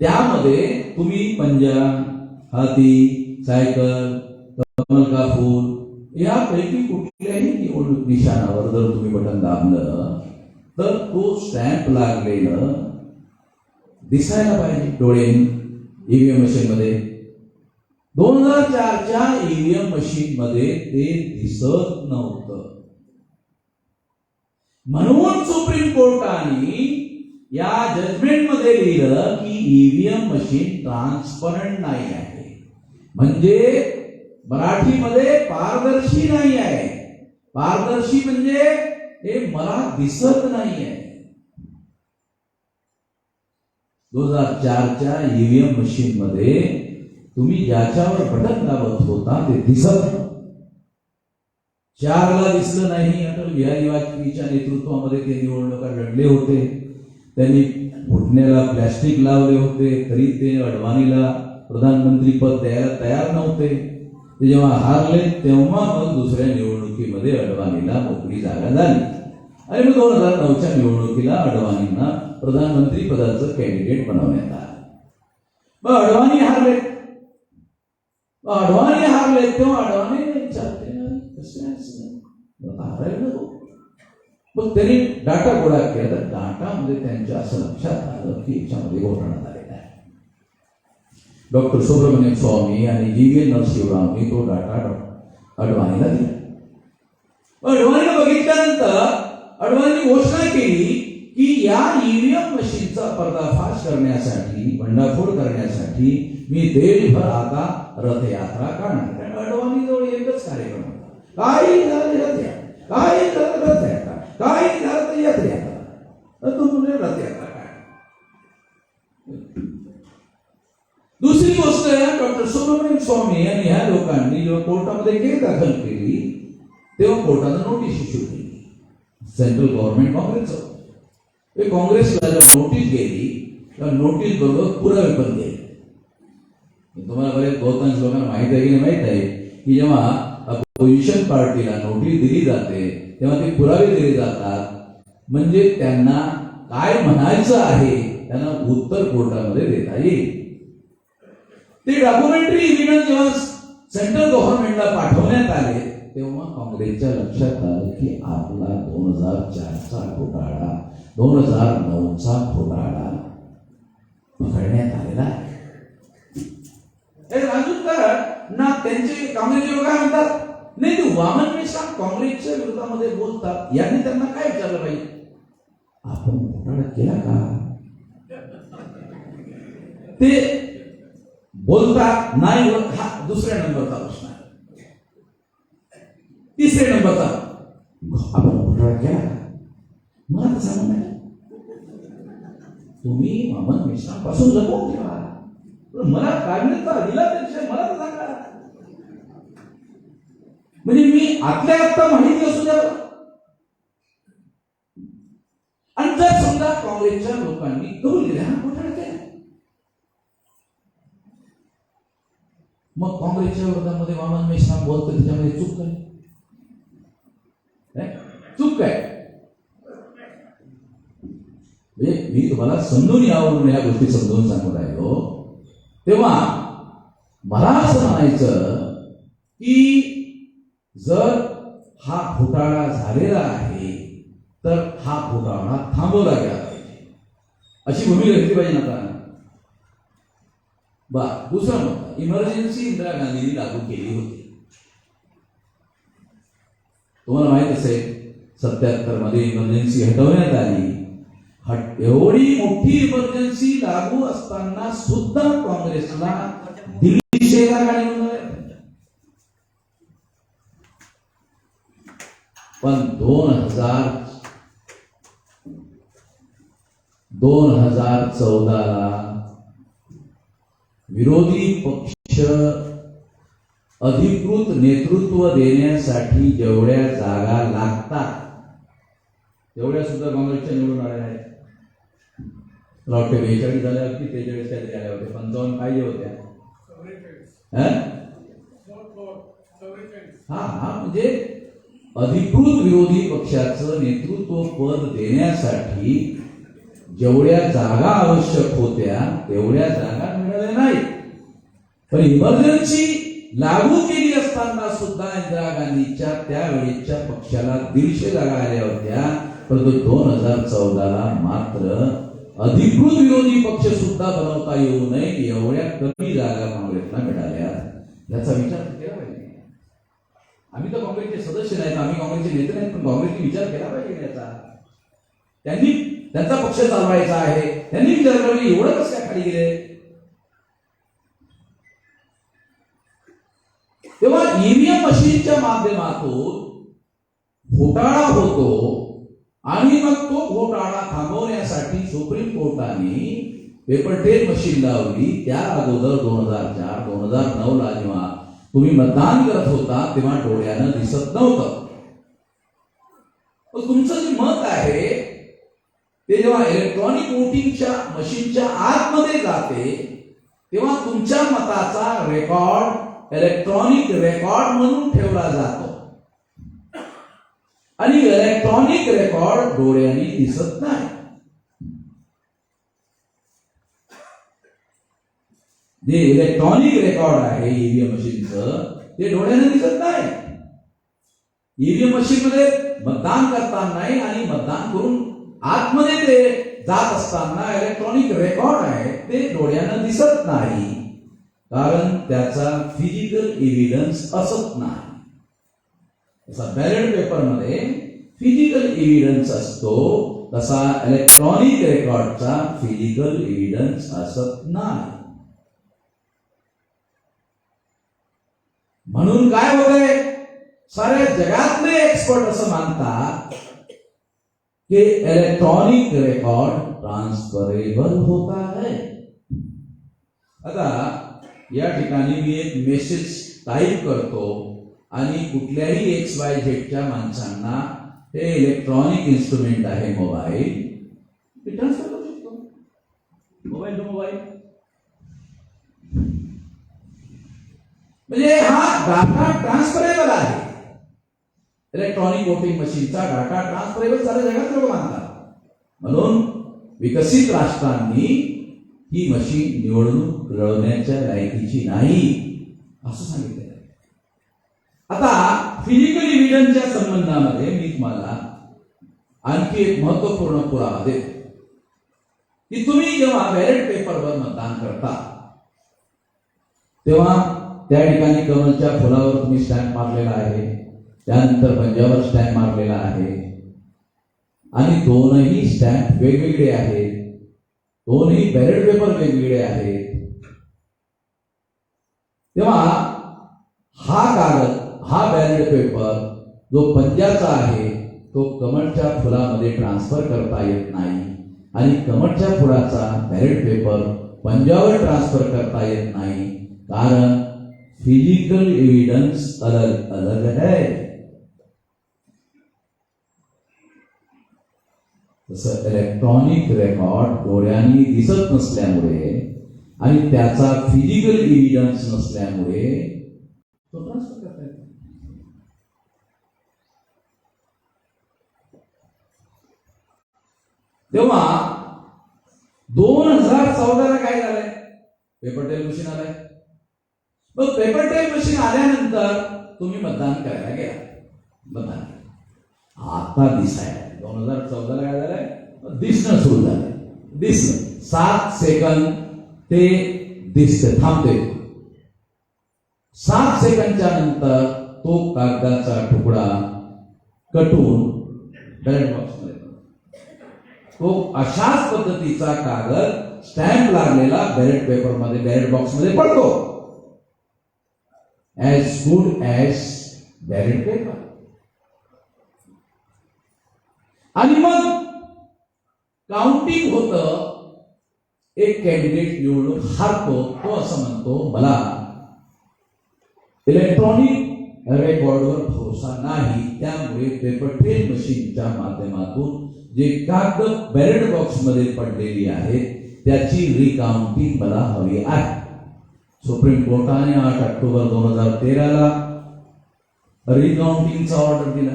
त्यामध्ये तुम्ही पंजा, हाती, सायकल, कमल का फूल यापैकी कुठल्याही निवडणूक निशाणावर जर तुम्ही बटन दाबलं तर तो स्टॅम्प लागलेलं दिसायला पाहिजे डोळ्यांनी ईव्हीएम मशीन मध्ये. 2004च्या ईव्हीएम मशीन मध्ये ते दिसत नव्हतं. म्हणून सुप्रीम कोर्टाने या जजमेंट मध्ये लिहिलं की ईव्हीएम मशीन ट्रान्सपरंट नाही आहे, म्हणजे मराठीमध्ये पारदर्शी नाही आहे. पारदर्शी म्हणजे हे मला दिसत नाही आहे. 2004च्या ईव्हीएम मशीन मध्ये तुम्ही ज्याच्यावर बटन दाबत होता ते दिसत 4ला दिसलं नाही. अटल बिहारी वाजपेयीच्या नेतृत्वामध्ये ते निवडणुका लढले होते, त्यांनी घुटण्याला प्लॅस्टिक लावले होते, तरी ते अडवाणीला प्रधानमंत्री पद द्यायला तयार नव्हते. ते जेव्हा हारले तेव्हा मग दुसऱ्या निवडणुकीत निवडणुकीमध्ये अडवाणीला मोकळी जागा झाली आणि मग 2009च्या निवडणुकीला अडवाणींना प्रधानमंत्री पदाचं कॅन्डिडेट बनवण्यात आलं. मग अडवाणी हारले तेव्हा अडवाणी हारायला नको. मग त्यांनी डाटा गोळा केला तर डाटामध्ये त्यांच्या असं लक्षात आलं की याच्यामध्ये घोटाळा झालेला आहे. डॉक्टर सुब्रमण्यम स्वामी आणि जी.व्ही. नरसिंहरावनी तो डाटा अडवाणीला दिला. अडवाणीला बघितल्यानंतर अडवाणींनी घोषणा केली की या ईव्हीएम मशीनचा पर्दाफाश करण्यासाठी, बंडाफोड करण्यासाठी मी देशभर आता रथयात्रा काढणार. कारण अडवाणीजवळ एकच कार्यक्रम होता, काही झालं रथयात्रा, काही झालं रथयात्रा, काही झालं तर यात्रा, तुम्ही रथयात्रा काढ. दुसरी गोष्ट आहे, डॉक्टर सुब्रमण्यम स्वामी आणि ह्या लोकांनी जेव्हा कोर्टामध्ये केस दाखल केली तेव्हा कोर्टानं नोटीस इश्यू केली. सेंट्रल गव्हर्नमेंट काँग्रेसचं काँग्रेसला जर नोटीस गेली तर नोटीस बरोबर पुरावे पण गेले. तुम्हाला बरेच बहुतांश लोकांना माहित आहे की नाही माहित आहे की जेव्हा अपोजिशन पार्टीला नोटीस दिली जाते तेव्हा ते पुरावे दिले जातात, म्हणजे त्यांना काय म्हणायचं आहे त्यांना उत्तर कोर्टामध्ये देता येईल. ते डॉक्युमेंटरी एव्हिडन्स जेव्हा सेंट्रल गव्हर्नमेंटला पाठवण्यात आले तेव्हा काँग्रेसच्या लक्षात आलं की आपला 2004चा घोटाळा, 2009चा घोटाळा पकडण्यात आलेला आहे. अजून तर ना त्यांचे काँग्रेसचे लोक काय म्हणतात, नाही ते वामन मेश्राम काँग्रेसच्या विरोधामध्ये बोलतात, यांनी त्यांना काय विचारलं पाहिजे, आपण घोटाळा केला का? ते बोलतात नाही बोलत, हा दुसऱ्या नंबरचा प्रश्न आहे. तिसऱ्या नंबरचा, आपण घोटाळा केला का? मला तर सांगू नाही, तुम्ही वामन मेश्राम पासून लपवून ठेवा, मला काढण्याचा अधिकार मला तर सांगा. म्हणजे मी आतल्या आत्ता माहिती असू द्या. आणि जर समजा काँग्रेसच्या लोकांनी करून दिले हा घोटाळा केला, मग काँग्रेसच्या विरोधामध्ये वामन मेश्राम बोलतो त्याच्यामध्ये चूक काय? चूक काय? म्हणजे मी तुम्हाला समजून यावरून या गोष्टी समजून सांगत राहिलो. तेव्हा मला असं म्हणायचं की जर हा घोटाळा झालेला आहे तर हा घोटाळा थांबवला गेला पाहिजे, अशी भूमिका घेतली पाहिजे. आता दुसरं मत, इमर्जन्सी इंदिरा गांधींनी लागू केली होती. तुम्हाला माहित असेल 77 मध्ये इमर्जन्सी हटवण्यात आली. एवढी मोठी इमर्जन्सी लागू असताना सुद्धा काँग्रेसला 150 जागा निवडून आल्या. पण 2014ला विरोधी पक्ष अधिकृत नेतृत्व देण्यासाठी जेवढ्या जागा लागतात तेवढ्या सुद्धा काँग्रेसच्या निवडून आल्या आहेत. मला वाटतं 42 झाल्या की 43 काहीतरी आल्या होत्या, 55 पाहिजे होत्या. हा म्हणजे अधिकृत विरोधी पक्षाचं नेतृत्व पद देण्यासाठी जेवढ्या जागा आवश्यक होत्या तेवढ्या जागा मिळाल्या नाही. पण इमर्जन्सी लागू केली असताना सुद्धा इंदिरा गांधीच्या त्यावेळेच्या पक्षाला 150 जागा आल्या होत्या. परंतु 2014ला मात्र अधिकृत विरोधी पक्ष सुद्धा बनवता येऊ नये एवढ्या कमी जागा काँग्रेसला मिळाल्या. याचा विचार केला पाहिजे. आम्ही तर काँग्रेसचे सदस्य नाहीत, आम्ही काँग्रेसचे नेते नाहीत, पण काँग्रेसने विचार केला पाहिजे याचा. त्यांनी त्यांचा पक्ष चालवायचा आहे, त्यांनी विचार केला पाहिजे एवढं कसं काय खाली गेले. तेव्हा ईव्हीएम मशीनच्या माध्यमातून घोटाळा होतो आणि मग तो घोटाळा थांबवण्यासाठी सुप्रीम कोर्टाने पेपर ट्रेल मशीन लावली. त्या अगोदर 2004-2009ला जेव्हा तुम्ही मतदान करत होता तेव्हा डोळ्यानं दिसत नव्हतं. तुमचं जे मत आहे ते जेव्हा इलेक्ट्रॉनिक वोटिंगच्या मशीनच्या आतमध्ये जाते तेव्हा तुमच्या मताचा रेकॉर्ड इलेक्ट्रॉनिक रेकॉर्ड म्हणून ठेवला जातो. आणि इलेक्ट्रॉनिक रेकॉर्ड डोळ्यांनी दिसत नाही. जे इलेक्ट्रॉनिक रेकॉर्ड आहे ईव्हीएम मशीनचं ते डोळ्याने दिसत नाही. ईव्हीएम मशीन मध्ये मतदान करताना नाही आणि मतदान करून आतमध्ये ते जात असताना इलेक्ट्रॉनिक रेकॉर्ड आहे ते डोळ्यानं दिसत नाही, कारण त्याचा फिजिकल एव्हिडन्स असत नाही. तसा बॅलेट पेपर मध्ये फिजिकल एव्हिडन्स असतो, तसा इलेक्ट्रॉनिक रेकॉर्डचा फिजिकल एव्हिडन्स असत नाही. म्हणून काय होतंय, साऱ्या जगातले एक्सपर्ट असं मानतात की इलेक्ट्रॉनिक रेकॉर्ड ट्रान्सफरेबल होता है. आता या ठिकाणी मी एक मेसेज टाईप करतो आणि कुठल्याही XYZ माणसांना हे इलेक्ट्रॉनिक इन्स्ट्रुमेंट आहे मोबाईल, ते ट्रान्सफर करू शकतो. मोबाईल टू मोबाईल म्हणजे हा डाटा ट्रान्सफरेबल आहे. इलेक्ट्रॉनिक वोटिंग मशीनचा डाटा ट्रान्सफरेबल साऱ्या जगात लोक मानतात. म्हणून विकसित राष्ट्रांनी ही मशीन निवडणूक लढवण्याच्या लायकीची नाही असं सांगितलं. आता फिजिकल एव्हिडन्सच्या संबंधामध्ये मी तुम्हाला आणखी एक महत्वपूर्ण पुरावा देतो की तुम्ही जेव्हा बॅलेट पेपरवर मतदान करता तेव्हा त्या ठिकाणी कमलच्या फुलावर तुम्ही स्टॅम्प मारलेला आहे, त्यानंतर पंजावर स्टॅम्प मारलेला आहे आणि दोनही स्टॅम्प वेगवेगळे आहेत, दोनही बॅलेट पेपर वेगवेगळे आहेत. तेव्हा हा कागद, हा बॅलेट पेपर जो पंजाचा आहे तो कमळच्या फुलामध्ये ट्रान्सफर करता येत नाही आणि कमळच्या फुलाचा बॅलेट पेपर पंजावर ट्रान्सफर करता येत नाही, कारण फिजिकल एव्हिडन्स अलग अलग है. तसं इलेक्ट्रॉनिक रेकॉर्ड डोळ्यांनी दिसत नसल्यामुळे आणि त्याचा फिजिकल एव्हिडन्स नसल्यामुळे तो ट्रान्सफर करता येतो. तेव्हा 2014ला काय झालंय, पेपर टेल मशीन आलंय. मग पेपर टेल मशीन आल्यानंतर तुम्ही मतदान करायला गेला, मतदान आता दिसायला 2014ला काय झालंय, दिसणं सुरू झालं. दिसणं 7 सेकंद ते दिसते, थांबते. 7 सेकंदच्या नंतर तो कागदाचा तुकडा कटून बॅलेट बॉक्समध्ये, तो अशाच पद्धतीचा कागद स्टॅम्प लागलेला बॅलेट पेपर मध्ये, बॅलेट बॉक्स मध्ये पडतो. as good as ballot paper. आणि मग काउंटिंग होतं, एक कॅन्डिडेट निवडून हारतो, तो असं म्हणतो मला इलेक्ट्रॉनिक रेकॉर्डवर भरोसा नाही, त्यामुळे पेपर ट्रेल मशीनच्या माध्यमातून जे कागद बॅलेट बॉक्स मध्ये पडलेली आहेत त्याची रिकाउंटिंग मला हवी आहे. सुप्रीम कोर्टाने 8 ऑक्टोबर 2013ला रिकाउंटिंगचा ऑर्डर दिला.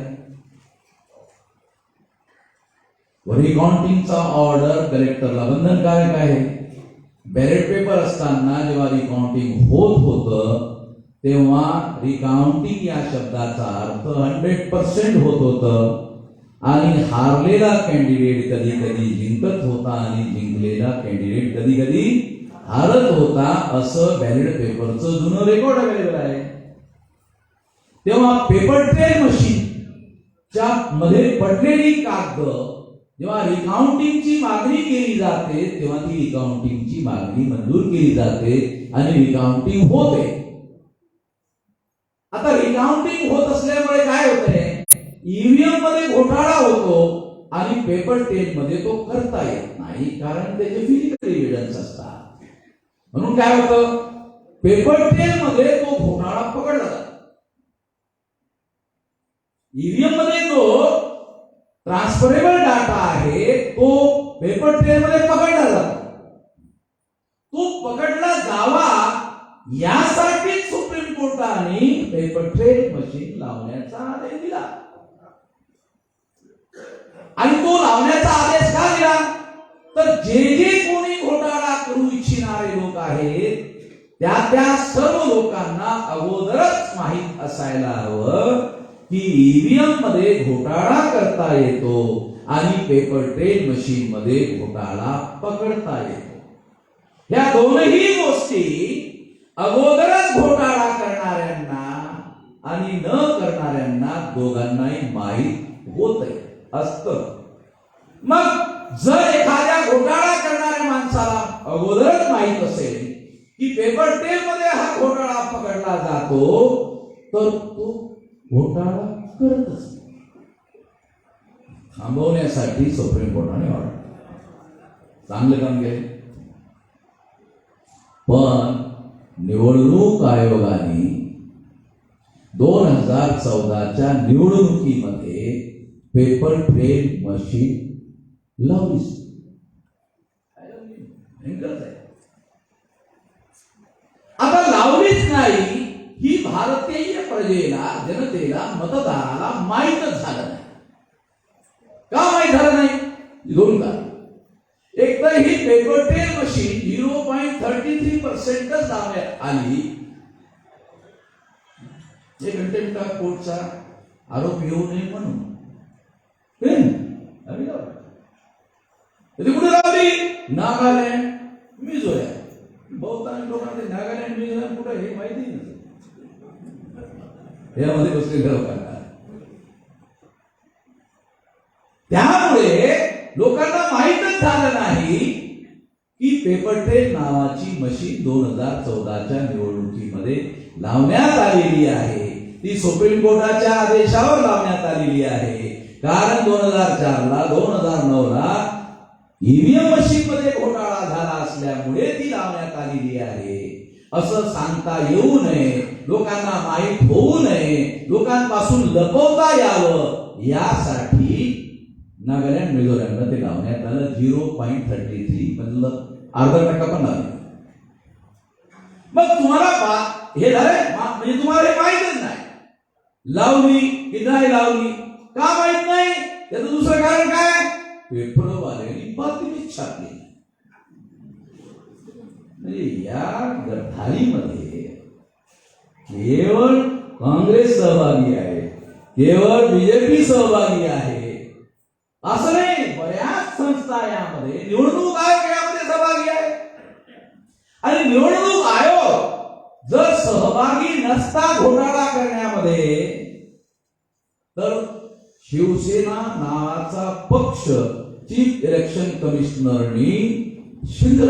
रिकाउंटिंगचा ऑर्डर कलेक्टरला बंधनकारक आहे. बॅलेट पेपर असताना जेव्हा रिकाउंटिंग होत होतं तेव्हा रिकाउंटिंग या शब्दाचा अर्थ 100% होत होतं आणि हारलेला कॅन्डिडेट कधी कधी जिंकत होता आणि जिंकलेला कॅन्डिडेट कधी कधी हारत होता, असं बॅलेट पेपरचं जुनं रेकॉर्ड अवेलेबल आहे. तेव्हा पेपर ट्रेल मशीनच्या मध्ये पडलेली कागद जेव्हा रिकाउंटिंगची मागणी केली जाते तेव्हा ती रिकाउंटिंगची मागणी मंजूर केली जाते आणि रिकाउंटिंग होते. आता रिकाउंटिंग होत असल्यामुळे काय होतंय, ईव्हीएम मध्ये घोटाळा होतो आणि पेपर ट्रेल मध्ये तो करता येत नाही, कारण त्याचे फिजिकल एव्हिडन्स असतात. म्हणून काय होतं, पेपर ट्रेल मध्ये तो घोटाळा पकडला जातो. ईव्हीएम मध्ये जो ट्रान्सफरेबल डाटा आहे तो पेपर ट्रेल मध्ये पकडला जातो. तो पकडला जावा यासाठी सुप्रीम कोर्टाने पेपर ट्रेल मशीन लावण्याचा आदेश दिला. आणि तो लावण्याचा आदेश का दिला? तर जे जे कोणी घोटाळा करू इच्छिणारे लोक आहेत त्या सर्व लोकांना अगोदरच माहित असायला हवं की ईव्हीएम मध्ये घोटाळा करता येतो आणि पेपर ट्रेल मशीन मध्ये घोटाळा पकडता येतो. या दोनही गोष्टी अगोदरच घोटाळा करणाऱ्यांना आणि न करणाऱ्यांना दोघांनाही माहीत होत असतं. मग जर एखाद्या घोटाळा करणाऱ्या माणसाला अगोदरच माहीत असेल की पेपर ट्रेल मध्ये हा घोटाळा पकडला जातो तर तो घोटाळा करतच नाही. थांबवण्यासाठी सुप्रीम कोर्टाने ऑर्डर चांगलं काम केले. पण निवडणूक आयोगाने 2014च्या निवडणुकीमध्ये पेपर ट्रेल मशीन लावलीच. आता लावलीच नाही ही भारतीय प्रजेला, जनतेला, मतदाराला माहीतच झालं नाही. का माहीत झालं नाही? दोन कारण. एक तर ही पेपर ट्रेल मशीन 0.33%च लावण्यात आली. हे कंटेम्प्ट ऑफ कोर्टचा आरोप येऊ नये म्हणून कुठे लावली? नागालँड, मिझोरम. बहुतांश लोकांना नागालँड, मिझोरम कुठे हे माहिती नाही. यामध्ये बसलेल्या लोकांना त्यामुळे लोकांना माहीतच झालं नाही की पेपर ट्रेल नावाची मशीन 2014च्या निवडणुकीमध्ये लावण्यात आलेली आहे. ती सुप्रीम कोर्टाच्या आदेशावर लावण्यात आलेली आहे. कारण 2004ला 2009ला ईव्हीएम मशीन मध्ये घोटाळा झाला असल्यामुळे ती लावण्यात आलेली आहे. असं सांगता येऊ नये, लोकांना माहीत होऊ नये, लोकांपासून लपवता यावं यासाठी नागालँड, मिझोरमला ते लावण्यात आलं. 0.33 मधलं अर्धा टक्का पण लागले. मग तुम्हाला हे झालं म्हणजे तुम्हाला हे माहीतच नाही लावली की नाही लावली. का माहित नाही? त्याचं दुसरं कारण काय? पेपरवाल्यांनी बातमी छापली. म्हणजे या गठारीमध्ये केवळ काँग्रेस सहभागी आहे, केवळ बीजेपी सहभागी आहे असं नाही. बऱ्याच संस्था यामध्ये, निवडणूक आयोग यामध्ये सहभागी आहे. आणि निवडणूक आयोग जर सहभागी नसता घोटाळा करण्यामध्ये तर शिवसेना नावाचा पक्ष चीफ इलेक्शन कमिशनरनी शिंदे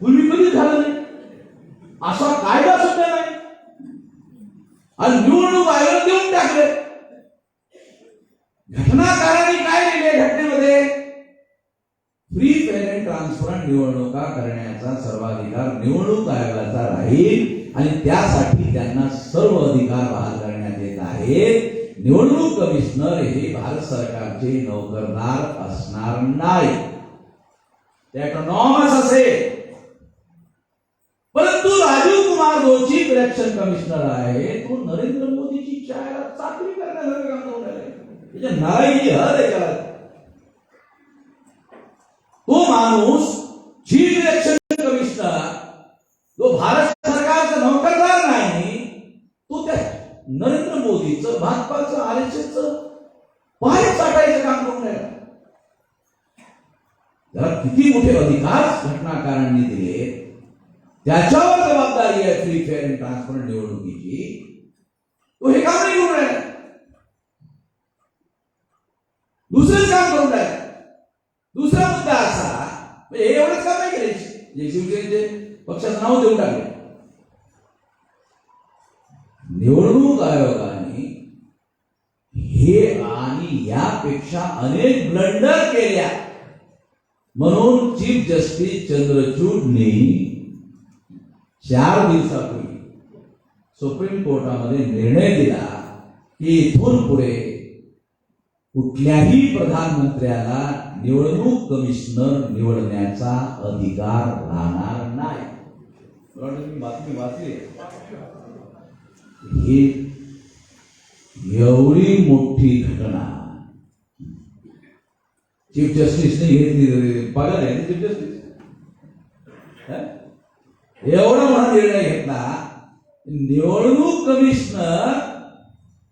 पूर्वी कधी झालं नाही. असा कायदा सुद्धा नाही आणि निवडणूक आयोग देऊन टाकले. घटनाकारांनी काय लिहिले घटनेमध्ये? फ्री, फेअर अँड ट्रान्सपरंट निवडणुका करण्याचा सर्वाधिकार निवडणूक आयोगाचा राहील आणि त्यासाठी त्यांना सर्व अधिकार बहाल करण्यात येत आहेत. निवडणूक कमिशनर हे भारत सरकारचे नोकरदार असणार नाही. ते ऑटोनॉमस असेल. परंतु राजीव कुमार जो चीफ इलेक्शन कमिशनर आहे तो नरेंद्र मोदीची चाकरी करण्याचं काम करून राहिला. त्याच्या नारायणी हर आहे त्याला. तो माणूस चीफ इलेक्शन कमिशनर जो भारत सरकारचा नोकरदार नाही, तो त्या नरेंद्र मोदीचं, भाजपाचं, आरएसएसचं पाय चाटायचं काम करून राहिला. त्याला किती मोठे अधिकार घटनाकारांनी दिले, त्याच्यावर जबाबदारी आहे फ्री, फेअर अँड ट्रान्सपरंट निवडणुकीची. तो हे काम नाही करून राहिला, दुसरंच काम करून राहिला. दुसरा मुद्दा असा, हे एवढंच काम नाही केले, शिवसेनेचे पक्षाचं नाव देऊन टाकले. निवडणूक आयोगाने हे आणि यापेक्षा अनेक ब्लंडर केल्या म्हणून चीफ जस्टिस चंद्रचूडने 4 दिवसापूर्वी सुप्रीम कोर्टामध्ये निर्णय दिला की इथून पुढे कुठल्याही प्रधानमंत्र्याला निवडणूक कमिशनर निवडण्याचा अधिकार राहणार नाही. बातमी वाचली. हे एवढी मोठी घटना चीफ जस्टिसने घेतली. पागल आहे चीफ जस्टिस. एवढा मोठा निर्णय घेतला. निवडणूक कमिशनर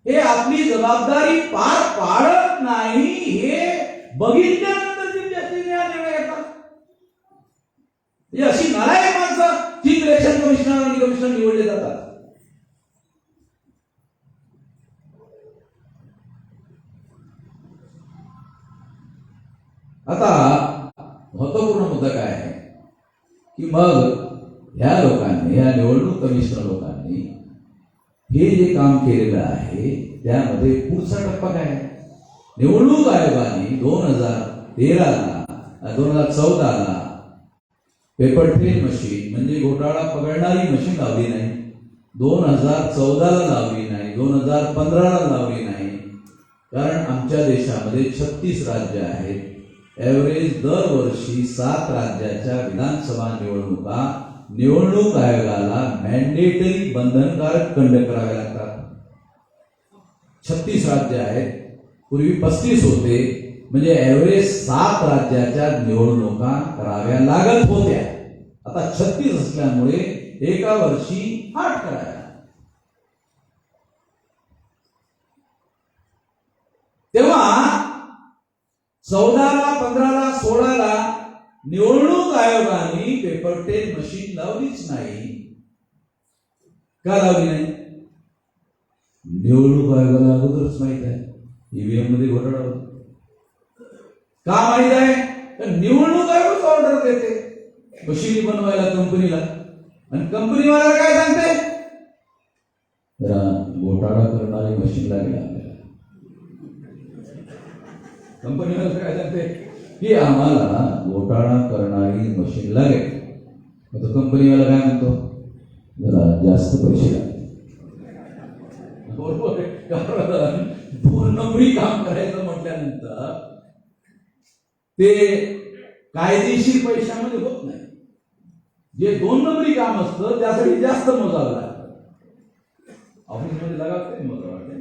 हे आपली जबाबदारी पार पाडत नाही हे बघितल्यानंतर चीफ जस्टिसने हा निर्णय घेतला. म्हणजे अशी नालायक माणसं चीफ इलेक्शन कमिशनर आणि कमिशनर निवडले जातात. आता महत्वपूर्ण मुद्दा काय आहे की मग ह्या लोकांनी, ह्या निवडणूक कमिशनर लोकांनी हे जे काम केलेलं आहे त्यामध्ये पुढचा टप्पा काय आहे? निवडणूक आयोगाने 2014ला पेपर ट्रेल मशीन म्हणजे घोटाळा पकडणारी मशीन लावली नाही. 2014ला लावली नाही, 2015ला लावली नाही. कारण आमच्या देशामध्ये 36 राज्य आहेत. एव्हरेज दरवर्षी 7 राज्याच्या विधानसभा निवडणुका निवडणूक आयोगाला मॅन्डेटरी बंधनकारक कंडक्ट कराव्या लागतात. 36 राज्य आहेत. पूर्वी 35 होते. म्हणजे एव्हरेज 7 राज्याच्या निवडणुका कराव्या लागत होत्या. आता 36 असल्यामुळे एका वर्षी 8 कराव्या. तेव्हा 14ला, 15ला, 16ला निवडणूक आयोगाने पेपर टेल मशीन लावलीच नाही. का लावली नाही? निवडणूक आयोगाला अगोदरच माहित आहे ईव्हीएम मध्ये घोटाळा होतो. का माहित आहे? तर निवडणूक आयोगच ऑर्डर देते मशीन बनवायला कंपनीला, आणि कंपनीवाला काय सांगते? जरा घोटाळा करणारी मशीन लागेल आपल्याला. कंपनीवाला काय सांगते की आम्हाला घोटाळा करणारी मशीन लागेल. मग तो कंपनीवाला काय म्हणतो? जरा जास्त पैसे लागतील. बरोबर आहे. कारण 2 नंबरी काम करायचं म्हटल्यानंतर ते कायदेशीर पैशामध्ये होत नाही. जे 2 नंबरी काम असतं त्यासाठी जास्त मोजावं लागतं. ऑफिसमध्ये लगावते मोजावं लागते.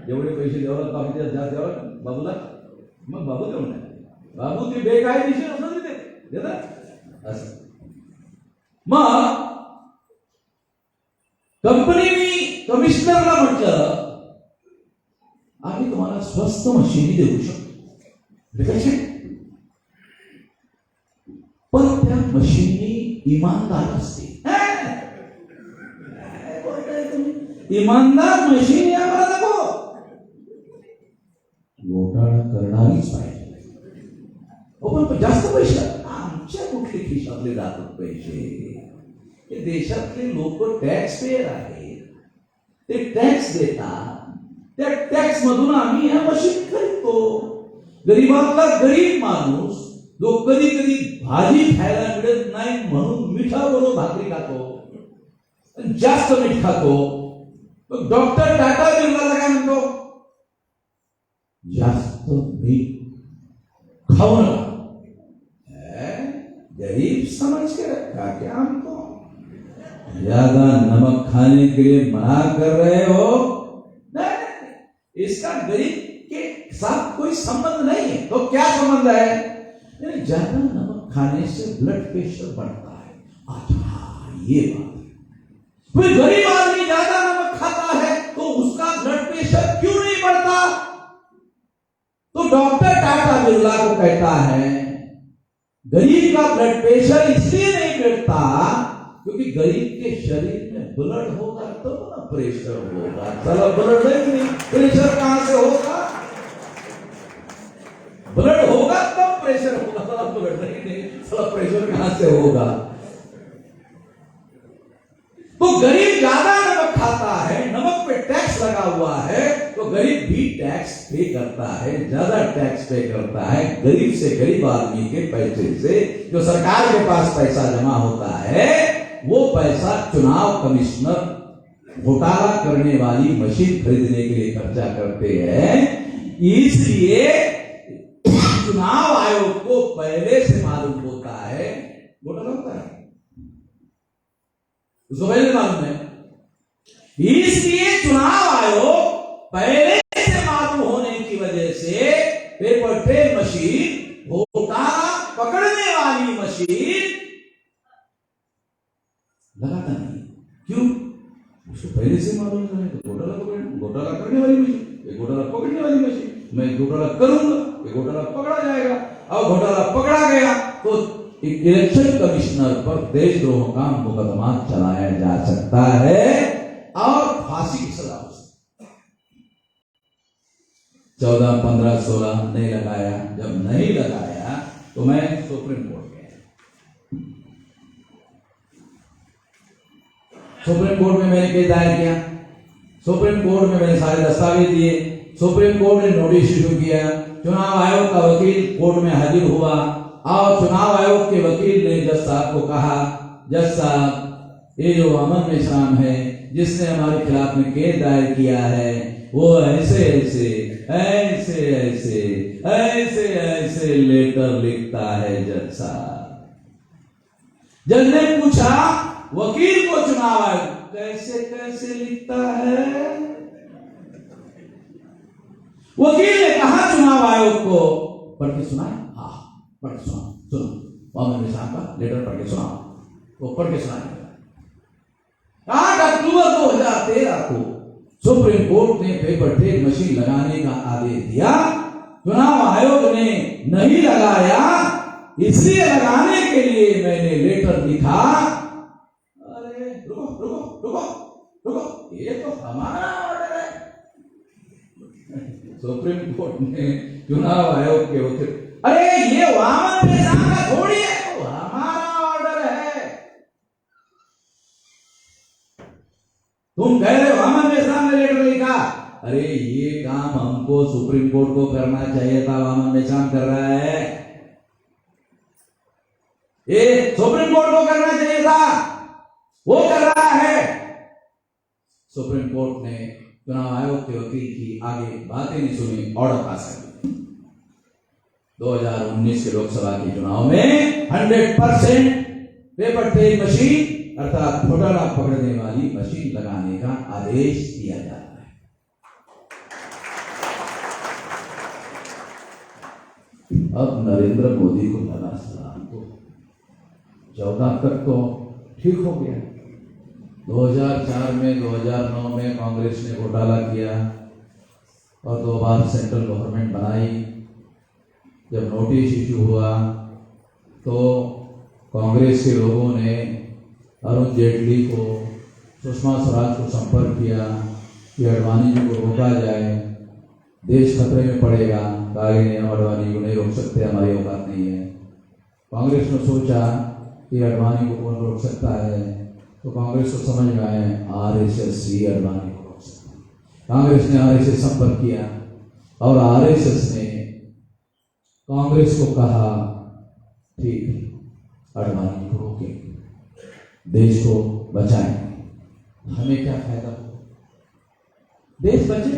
जेवढे पैसे द्यावं लागतं ऑफिसला जास्त द्यावं लागतं बाबूला. मग बाबू देऊन नाही. बाबू ते बेकायदेशीर असं देतात असं. मग कंपनीने कमिशनरला म्हटलं आम्ही तुम्हाला स्वस्त मशीन देऊ शकतो, पण त्या मशीननी इमानदार असते. इमानदार मशीन आम्हाला नको, घोटाळा करणारीच पाहिजे. पण जास्त पैसे आमच्या कुठले खिशातले जातात पैसे? हे देशातले लोक टॅक्स पेयर आहेत. ते टॅक्स देतात. त्या टॅक्स मधून आम्ही ह्या मशीन खरीदतो. गरीबातला गरीब माणूस जो कधी कधी भाजी खायला मिळत नाही म्हणून मिठाबरोबर भाकरी खातो, जास्त मीठ खातो. डॉक्टर टाटा बिर्लाला काय म्हणतो? जास्त मीठ खाओ ना. गरीब समझ के रखा क्या हमको? ज्यादा नमक खाने के लिए मना कर रहे हो? नहीं, इसका गरीब के साथ कोई संबंध नहीं है. तो क्या संबंध है? ज्यादा नमक खाने से ब्लड प्रेशर बढ़ता है. अच्छा, ये बात है. कोई गरीब आदमी ज्यादा नमक खाता है तो उसका ब्लड प्रेशर क्यों नहीं बढ़ता? तो डॉक्टर टाटा बिरला को कहता है गरीब का ब्लड प्रेशर इसलिए नहीं बढ़ता क्योंकि गरीब के शरीर में ब्लड होगा तो ना प्रेशर होगा. चलो ब्लड नहीं, प्रेशर कहां से होगा? ब्लड होगा तब प्रेशर होगा. चला ब्लड नहीं, चला प्रेशर कहां से होगा? तो गरीब ज्यादा नमक खाता है, नमक पे टैक्स लगा हुआ है, तो गरीब भी टैक्स पे करता है, ज्यादा टैक्स पे करता है. गरीब से गरीब आदमी के पैसे से जो सरकार के पास पैसा जमा होता है वो पैसा चुनाव कमिश्नर घोटाला करने वाली मशीन खरीदने के लिए खर्चा करते हैं. इसलिए चुनाव आयोग को पहले से मालूम होता है घोटाला होता है, उसको पहले मालूम है. इसलिए चुनाव आयोग पहले से मालूम होने की वजह से पेपर ट्रेल मशीन, घोटाला पकड़ने वाली मशीन लगाता नहीं। क्यों? उसको पहले से मालूम है तो घोटाला करने वाली मशीन, ये घोटाला पकड़ने वाली मशीन, मैं घोटाला करूंगा, ये घोटाला पकड़ा जाएगा। और घोटाला पकड़ा गया तो इलेक्शन कमिश्नर पर देशद्रोह का मुकदमा चलाया जा सकता है और फांसी की सजा हो सकती है। 14, 15, 16 नहीं लगाया। जब नहीं लगाया तो मैं सुप्रीम कोर्ट गया। सुप्रीम कोर्ट में मैंने केस दायर किया। सुप्रीम कोर्ट में मैंने सारे दस्तावेज दिए। सुप्रीम कोर्ट ने नोटिस इशू किया। चुनाव आयोग का वकील कोर्ट में हाजिर हुआ और चुनाव आयोग के वकील ने जज साहब को कहा, जज साहब ये जो अमन मेश्राम है जिसने हमारे खिलाफ में केस दायर किया है वो ऐसे ऐसे ऐसे ऐसे ऐसे ऐसे लेटर लिखता है। जज साहब, जज ने पूछा वकील को चुनाव आयोग कैसे कैसे लिखता है? वकील ने कहा चुनाव आयोग को पढ़ के सुनाए। हाँ पढ़ के सुना, सुनो अमन मेश्राम का लेटर पढ़ के सुना। वो पढ़ के सुनाए। 8 अक्टूबर 2013 को सुप्रीम कोर्ट ने पेपर ट्रेल मशीन लगाने का आदेश दिया। चुनाव आयोग ने नहीं लगाया, इसलिए लगाने के लिए मैंने लेटर लिखा। अरे रुको रुको रुको रुको, ये तो हमारा ऑर्डर है। सुप्रीम कोर्ट ने चुनाव आयोग के वकील, अरे ये वामन मेश्राम का थोड़ी है, वो हमारा ऑर्डर है। तुम कह रहे हो वामन मेश्राम ने लेटर लिखा। अरे ये काम हमको सुप्रीम कोर्ट को करना चाहिए था, वामन मेश्राम कर रहा है। ये सुप्रीम कोर्ट को करना चाहिए था, वो कर रहा है। सुप्रीम कोर्ट ने चुनाव आयोग के वकील की आगे बातें नहीं सुनी, ऑर्डर पास कर दिया। 2019 के लोकसभा के चुनाव में 100% पेपर ट्रेल मशीन अर्थात घोटाला पकड़ने वाली मशीन लगाने का आदेश दिया जाता है। अब नरेंद्र मोदी को लगा सलाम को 14 तक तो ठीक हो गया। 2004 में 2009 में कांग्रेस ने घोटाला किया और 2 बार सेंट्रल गवर्नमेंट बनाई। जब नोटिस इशू हुआ तो कांग्रेस के लोगों ने अरुण जेटली को, सुषमा स्वराज को संपर्क किया कि अडवाणी जी को रोका जाए, देश खतरे में पड़ेगा। कहा नहीं, हम अडवाणी को नहीं रोक सकते, हमारी औकात नहीं है। कांग्रेस ने सोचा कि अडवाणी को कौन रोक सकता है, तो कांग्रेस को समझ में आया आरएसएस ही अडवाणी को रोक सकता है। कांग्रेस ने आरएसएस संपर्क किया और आरएसएस ने कांग्रेस को कहा ठीक अडवाणी को रोकें, देश को बचाएं। हमें क्या फायदा हो? देश बचे।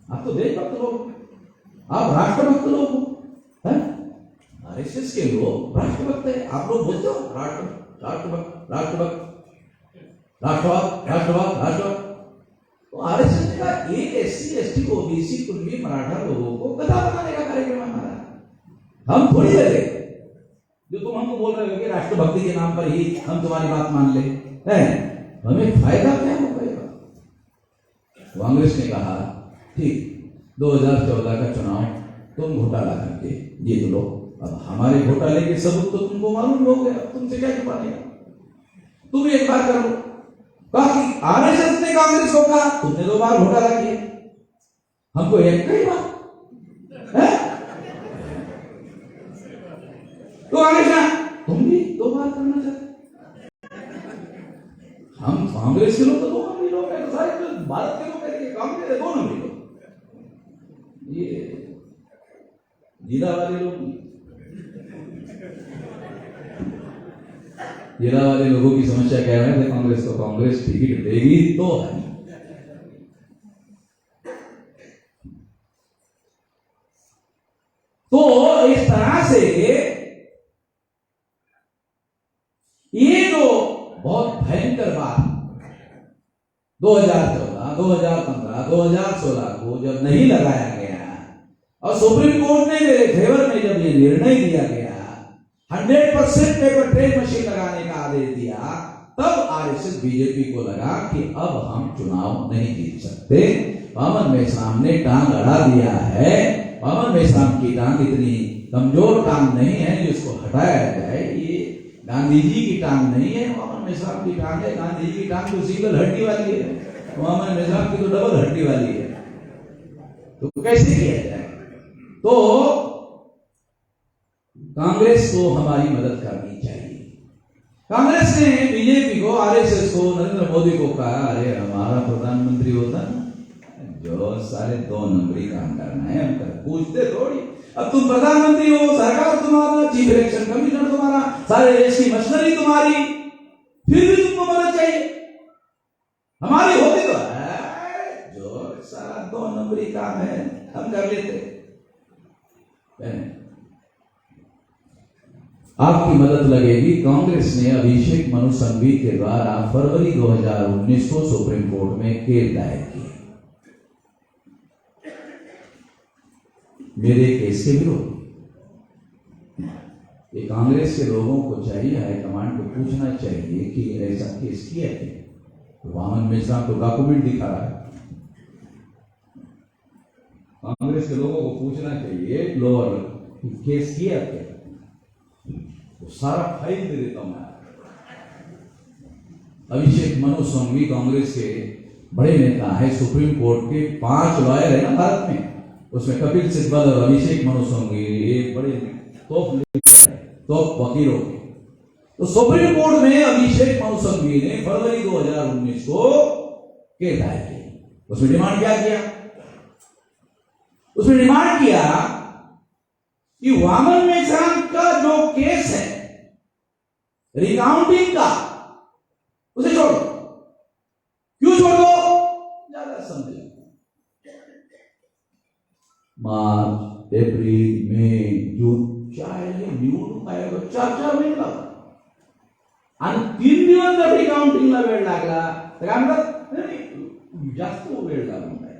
आप तो देशभक्त लोग, आप राष्ट्रभक्त लोग हो। आरएसएस के लोग राष्ट्रभक्त है। आप लोग बोलते हो राष्ट्रभक्त राष्ट्रभक्त राष्ट्रभक्त राष्ट्रवाद राष्ट्रवाद राष्ट्रवाद। तो आरएसएस ने कहा एक एससी एसटी ओबीसी कुल्ली मराठा लोगों को गधा बनाने का कार्यक्रम हमारा। हम थोड़ी लगे जो तुम हमको बोल रहे हो कि राष्ट्रभक्ति के नाम पर ही हम तुम्हारी बात मान ले, हमें फायदा क्या हो पाएगा? कांग्रेस ने कहा ठीक 2014 का चुनाव तुम घोटाला करके जीत लो। अब हमारे घोटाले के सबूत तो तुमको मालूम हो गए, अब तुमसे क्या छुपाने का? तुम एक बार करो। बाकी आरएसएस ने कांग्रेस को कहा तुमने 2 बार घोटाला किया, हमको एक कई बार तो कांग्रेस तुम भी 2 बार करना चाहते। हम कांग्रेस के लोग तो 2 नंबरी लोग हैं, सारे भारत के लोग हैं, कांग्रेस 2 नंबरी लोग। ये जिला वाले लोग, जिला वाले लोगों की समस्या क्या है? कांग्रेस को कांग्रेस टिकट देगी तो है। तो इस तरह से ये जो बहुत भयंकर बात 2014, 2015, 2016 को जब नहीं लगाया गया और सुप्रीम कोर्ट ने मेरे फेवर में जब ये निर्णय दिया गया, 100% पेपर ट्रेन मशीन लगाने का आदेश दिया, तब आरएसएस बीजेपी को लगा कि अब हम चुनाव नहीं जीत सकते। वामन मेश्राम ने टांग अड़ा दिया है। वामन मेश्राम की टांग इतनी कमजोर टांग नहीं है जिसको हटाया जाए। ये गांधी जी की टांग नहीं है, वामन मेश्राम की टांग है। गांधी जी की टांग तो सिंगल हड्डी वाली है, वामन मेश्राम की तो डबल हड्डी वाली है। तो कैसे किया जाए? तो कांग्रेस को हमारी मदद करनी चाहिए। कांग्रेस ने बीजेपी को, आरएसएस को, नरेंद्र मोदी को कहा, अरे हमारा प्रधानमंत्री होता ना, जो सारे 2 नंबरी काम करना है, हम पूछते थोड़ी। अब तुम प्रधानमंत्री हो, सरकार तुम्हारा, चीफ इलेक्शन कमिश्नर तुम्हारा, सारे देश की मशीनरी तुम्हारी, फिर भी तुमको मदद चाहिए। हमारी होती तो है, जो सारा 2 नंबरी काम है हम कर लेते। आपकी मदद लगेगी। कांग्रेस ने अभिषेक मनु सिंघवी के द्वारा फरवरी 2019 को सुप्रीम कोर्ट में केस दायर किए मेरे केस के विरोध। ये कांग्रेस के लोगों को चाहिए, हाईकमांड को पूछना चाहिए कि ऐसा केस किया है। तो वामन मेश्राम को डॉक्यूमेंट दिखा रहा है। कांग्रेस के लोगों को पूछना चाहिए लोअर केस किया क्या, तो सारा फाइल दे देता हूं मैं। अभिषेक मनु सिंघवी कांग्रेस के बड़े नेता है। सुप्रीम कोर्ट के 5 लॉयर है ना भारत में, उसमें कपिल सिब्बल और अभिषेक मनु सिंघवी एक बड़े तोप वकीलों के। तो सुप्रीम कोर्ट में अभिषेक मनु सिंघवी ने फरवरी 2019 को केस दायर किया। उसमें डिमांड क्या किया? उसमें डिमांड किया कि वामन मेश्राम का जो केस है रिकाउंटिंग का, उसे छोड़ दो। क्यों छोड़ दो? ज्यादा समझ। मार्च, अप्रैल, मई, जून, चाहे निवडणूक आयोग 4 महिने लागला आणि 3 दिवस जर रिकाउंटिंगला वेळ लागला तर काय म्हणतात, नाही जास्त वेळ लागून जाईल।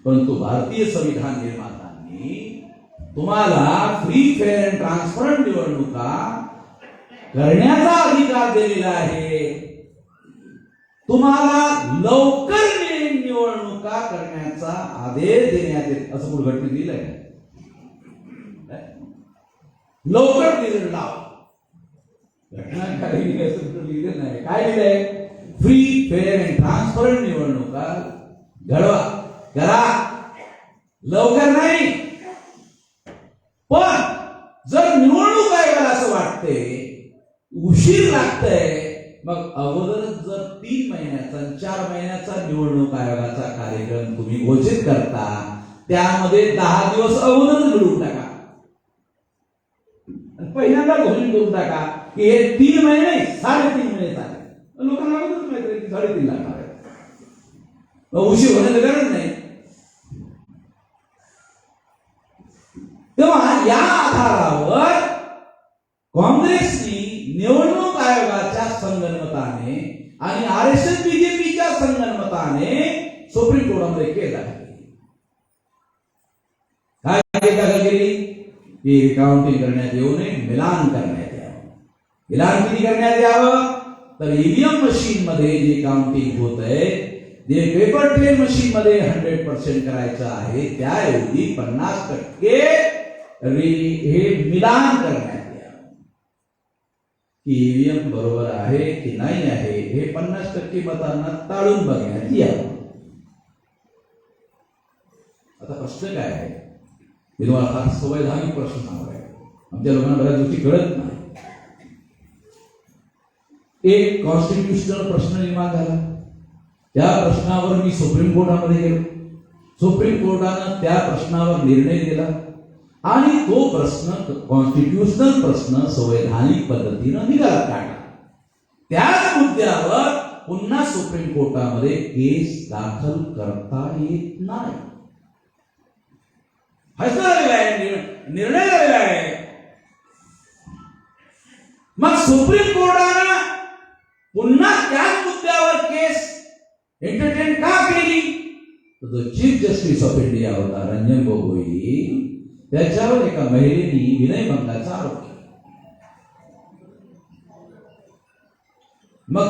परंतु भारतीय संविधान निर्मात्यांनी तुम्हाला फ्री, फेअर अँड ट्रान्सपरंट निवडणुका करण्याचा अधिकार दिलेला आहे। तुम्हाला लवकर निवडणुका करण्याचा आदेश देण्यात येत, असं कुठं घटनेत दिलंय? लवकर दिलेलं नाव घटना काही लिहिलेलं नाही। काय लिहिलंय? फ्री, फेअर अँड ट्रान्सपरंट निवडणुका घडवा, करा, लवकर नाही। पण जर निवडणूक आयोगाला असं वाटते उशीर लागतंय, मग अगोदरच जर 3 महिन्याचा 4 महिन्याचा निवडणूक आयोगाचा कार्यक्रम तुम्ही घोषित करता, त्यामध्ये 10 दिवस अगोदरच घडवून टाका। पहिल्यांदा घोषित करून टाका की हे 3 महिने नाही, 3.5 महिने चालेल। लोकांना अगोदरच माहिती आहे की 3.5 लागणार आहे, मग उशीर होण्याची गरज नाही। तेव्हा या आधारावर काँग्रेसने निवडणूक आयोगाच्या संगनमताने आणि आरएसएस बीजेपीच्या संगनमताने सुप्रीम कोर्टामध्ये केस दाखल केली। काय केस दाखल केली? की रिकाउंटिंग करण्यात येऊ नये, मिलान करण्यात यावं। मिलान किती करण्यात यावं? तर ईव्हीएम मशीन मध्ये जे काउंटिंग होत आहे, जे पेपर ट्रेन मशीन मध्ये 100% करायचं आहे, त्याऐवजी 50% हे मिलान करण्यात यावं की ईव्हीएम बरोबर आहे की नाही आहे हे 50% मतांना ताळून बघण्यात यावं। आता प्रश्न काय आहे? मी तुम्हाला हा संवैधानिक प्रश्न सांगतोय, आमच्या लोकांना बऱ्याच गोष्टी कळत नाही। एक कॉन्स्टिट्यूशनल प्रश्न निर्माण झाला, त्या प्रश्नावर मी सुप्रीम कोर्टामध्ये गेलो। सुप्रीम कोर्टानं त्या प्रश्नावर निर्णय दिला आणि तो प्रश्न, कॉन्स्टिट्यूशनल प्रश्न, संवैधानिक पद्धतीनं निकालात काढला। त्याच मुद्द्यावर पुन्हा सुप्रीम कोर्टामध्ये केस दाखल करता येत नाही। फैसला झालेला आहे, निर्णय झालेला आहे। मग सुप्रीम कोर्टानं पुन्हा त्याच मुद्द्यावर केस एंटरटेन का केली? तो जो चीफ जस्टिस ऑफ इंडिया होता रंजन गोगोई, त्याच्यावर एका महिलेने विनयभंगाचा आरोप केला. मग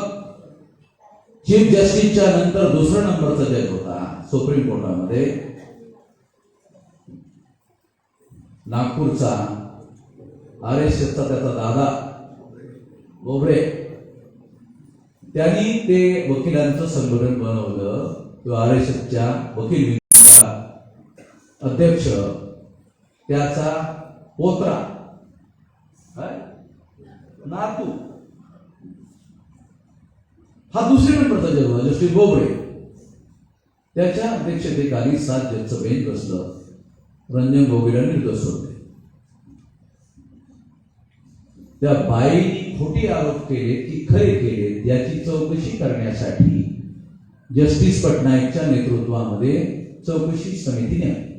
चीफ जस्टिसच्या नंतर दुसरा नंबरचा जज होता सुप्रीम कोर्टामध्ये नागपूरचा RSSचा त्याचा दादा बोबडे. त्यांनी ते वकिलांचं संघटन बनवलं. तो RSSच्या वकील अध्यक्ष त्याचा पोत्रा नातू हा दुसऱ्या नंबरचा जज होता जस्टिस बोबडे. त्याच्या अध्यक्षतेखाली 7 जजचं बेंच बसलं. रंजन गोगोईला निर्दोष होते. त्या बाईनी खोटी आरोप केले की खरे केले याची चौकशी करण्यासाठी जस्टिस पटनाईकच्या नेतृत्वामध्ये चौकशी समिती नेमली.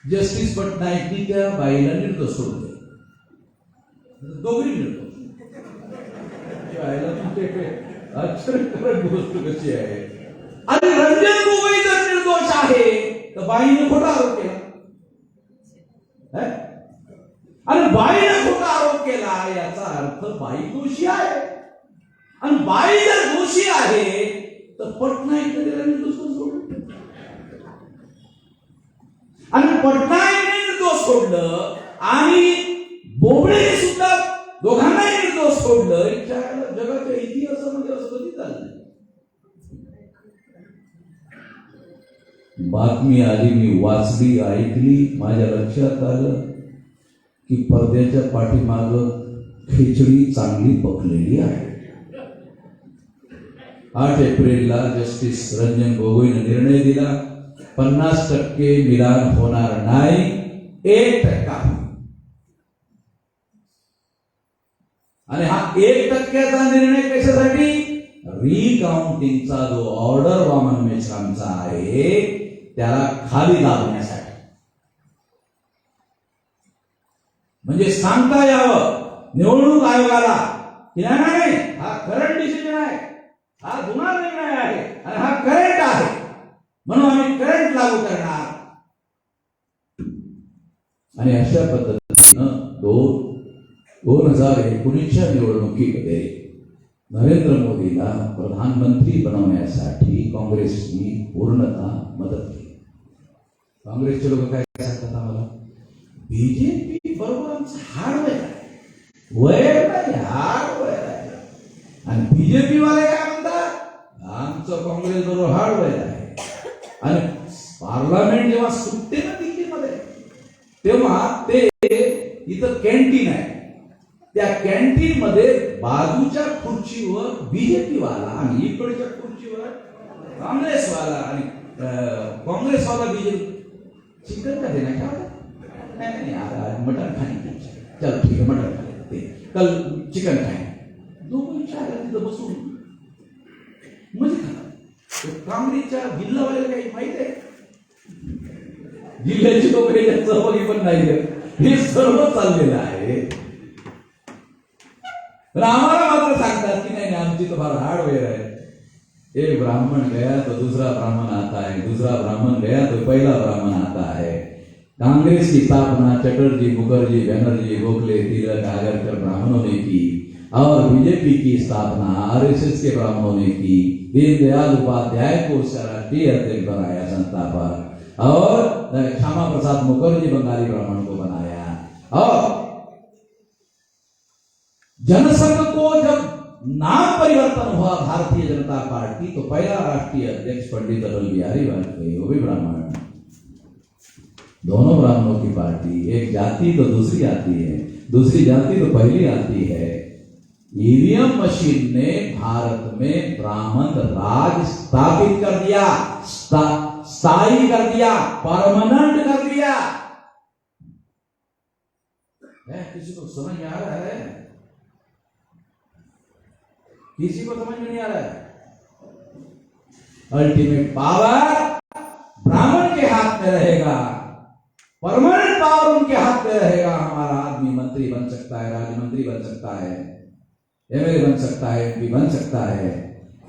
जस्टिस पटनाईकनी त्या बाईला निर्दोष सोडले. दोघे निर्दोष. आश्चर्यकारक गोष्ट कशी आहे. आणि रंजन गोगोई जर निर्दोष आहे तर बाईने खोटा आरोप केला. आणि बाईने खोटा आरोप केला याचा अर्थ बाई दोषी आहे. आणि बाई जर दोषी आहे तर पटनाईक निर्दोष सोडलं. आणि पटनाईकने निर्दोष सोडलं आणि बोबडे सुद्धा दोघांनाही निर्दोष सोडलं. जगाच्या इतिहासामध्ये असं कधी झालं. बातमी आली, मी वाचली, ऐकली, माझ्या लक्षात आलं की पडद्याच्या पाठीमाग खिचडी चांगली पकलेली आहे. 8 एप्रिलला जस्टिस रंजन गोगोईने निर्णय दिला 50% मिलान होणार नाही, 1% आणि हा 1%चा निर्णय कशासाठी? रिकाउंटिंगचा जो ऑर्डर वामन मेश्रामचा आहे त्याला खाली दाबण्यासाठी. म्हणजे सांगता यावं निवडणूक आयोगाला की नाही हा करंट डिसिजन आहे, हा जुना निर्णय आहे आणि हा करंट आहे म्हणून आम्ही करंट लागू करणार. आणि अशा पद्धतीनं 2019च्या निवडणुकीमध्ये नरेंद्र मोदीला प्रधानमंत्री बनवण्यासाठी काँग्रेसनी पूर्णतः मदत केली. काँग्रेसचे लोक काय सांगतात आम्हाला, बीजेपी बरोबर आमचं हार्डवेअर आहे, वयर नाही हार्डवेअर आहे. आणि बीजेपी वाले काय म्हणतात, आमचं काँग्रेस बरोबर हार्डवेअर आहे. आणि पार्लमेंट जेव्हा सुटते ना दिल्लीमध्ये तेव्हा ते इथं कॅन्टीन आहे, त्या कॅन्टीन मध्ये बाजूच्या खुर्चीवर बीजेपी वाला आणि इकडच्या खुर्चीवर काँग्रेस वाला आणि काँग्रेस वाला बीजेपी चिकन का देना क्या नहीं यार मटन खाने चल ठीक है मटन खाते कल चिकन खाएंगे. दोघं तिथं बसून म्हणजे काँग्रेसच्या जिल्हावाल्याला काही माहित आहे, जिल्ह्याची लोक याच्यात सहभागी पण नाही. हे सर्व चाललेलं आहे. पण आम्हाला मात्र सांगतात की नाही आमची तो फार हार्डवेअर आहे. एक ब्राह्मण गया तो दूसरा ब्राह्मण आता है, दूसरा ब्राह्मण गया तो पहला ब्राह्मण आता है. कांग्रेस की स्थापना चटर्जी, मुखर्जी, बनर्जी, गोखले, तिलक, आगरकर ब्राह्मणों ने की और बीजेपी की स्थापना RSS के ब्राह्मणों ने की. दीनदयाल उपाध्याय को उसका राष्ट्रीय अध्यक्ष बनाया संस्थापक और श्यामा प्रसाद मुखर्जी बंगाली ब्राह्मण को बनाया. और जनसंघ को जब नाम परिवर्तन हुआ भारतीय जनता पार्टी तो पहला राष्ट्रीय अध्यक्ष पंडित अटल बिहारी वाजपेयी, वो भी ब्राह्मण. दोनों ब्राह्मणों की पार्टी, एक जाति तो दूसरी आती है, दूसरी जाति तो पहली आती है. ईवीएम मशीन ने भारत में ब्राह्मण राज स्थापित कर दिया, स्थायी कर दिया, परमानेंट कर दिया. किसी को समझ में आ रहा है? किसी को समझ में नहीं आ रहा है. अल्टीमेट पावर ब्राह्मण के हाथ में रहेगा, परमानेंट पावर उनके हाथ में रहेगा. हमारा आदमी मंत्री बन सकता है, राज्य मंत्री बन सकता है, MLA बन सकता है, MP बन सकता है.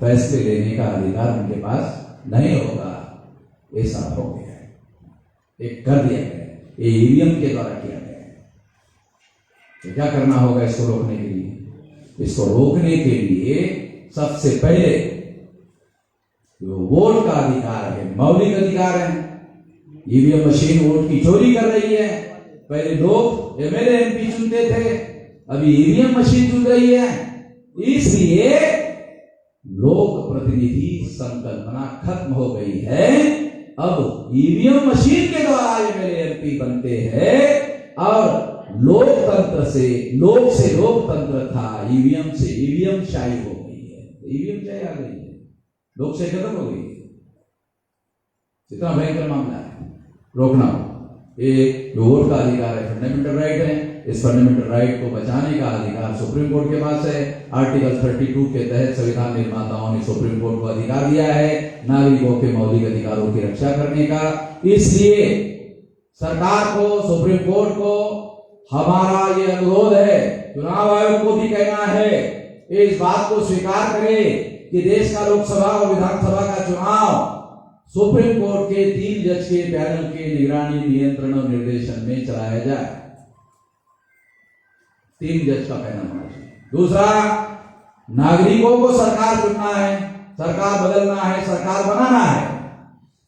फैसले लेने का अधिकार उनके पास नहीं होगा, ऐसा हो गया है, एक कर दिया गया है, ये ईवीएम के द्वारा किया गया है। तो क्या करना होगा इसको रोकने के लिए? इसको रोकने के लिए सबसे पहले जो वोट का अधिकार है, मौलिक अधिकार है, ईवीएम मशीन वोट की चोरी कर रही है। पहले लोग एमएलए एमपी चुनते थे, अभी ईवीएम मशीन चुन रही है। इसलिए लोक प्रतिनिधि संकल्पना खत्म हो गई है। अब ईवीएम मशीन के द्वारा एमएलए एमपी बनते हैं और लोकतंत्र से लोकतंत्र था, ईवीएम से ईवीएम शाही हो गई है, ईवीएम शाही आ गई है, लोक से खत्म हो गई है। इतना भयंकर मामला है, रोकना हो। एक जो वोट का अधिकार है, फंडामेंटल राइट है, इस फंडामेंटल राइट को बचाने का अधिकार सुप्रीम कोर्ट के पास है। आर्टिकल 32 के तहत संविधान निर्माताओं ने सुप्रीम कोर्ट को अधिकार दिया है नागरिकों के मौलिक अधिकारों की रक्षा करने का। इसलिए सरकार को, सुप्रीम कोर्ट को हमारा ये अनुरोध है, चुनाव आयोग को भी कहना है, इस बात को स्वीकार करे कि देश का लोकसभा और विधानसभा का चुनाव सुप्रीम कोर्ट के 3 जज के पैनल के निगरानी, नियंत्रण और निर्देशन में चलाया जाए। 3 जज का पैनल होना चाहिए। दूसरा, नागरिकों को सरकार चुनना है, सरकार बदलना है, सरकार बनाना है,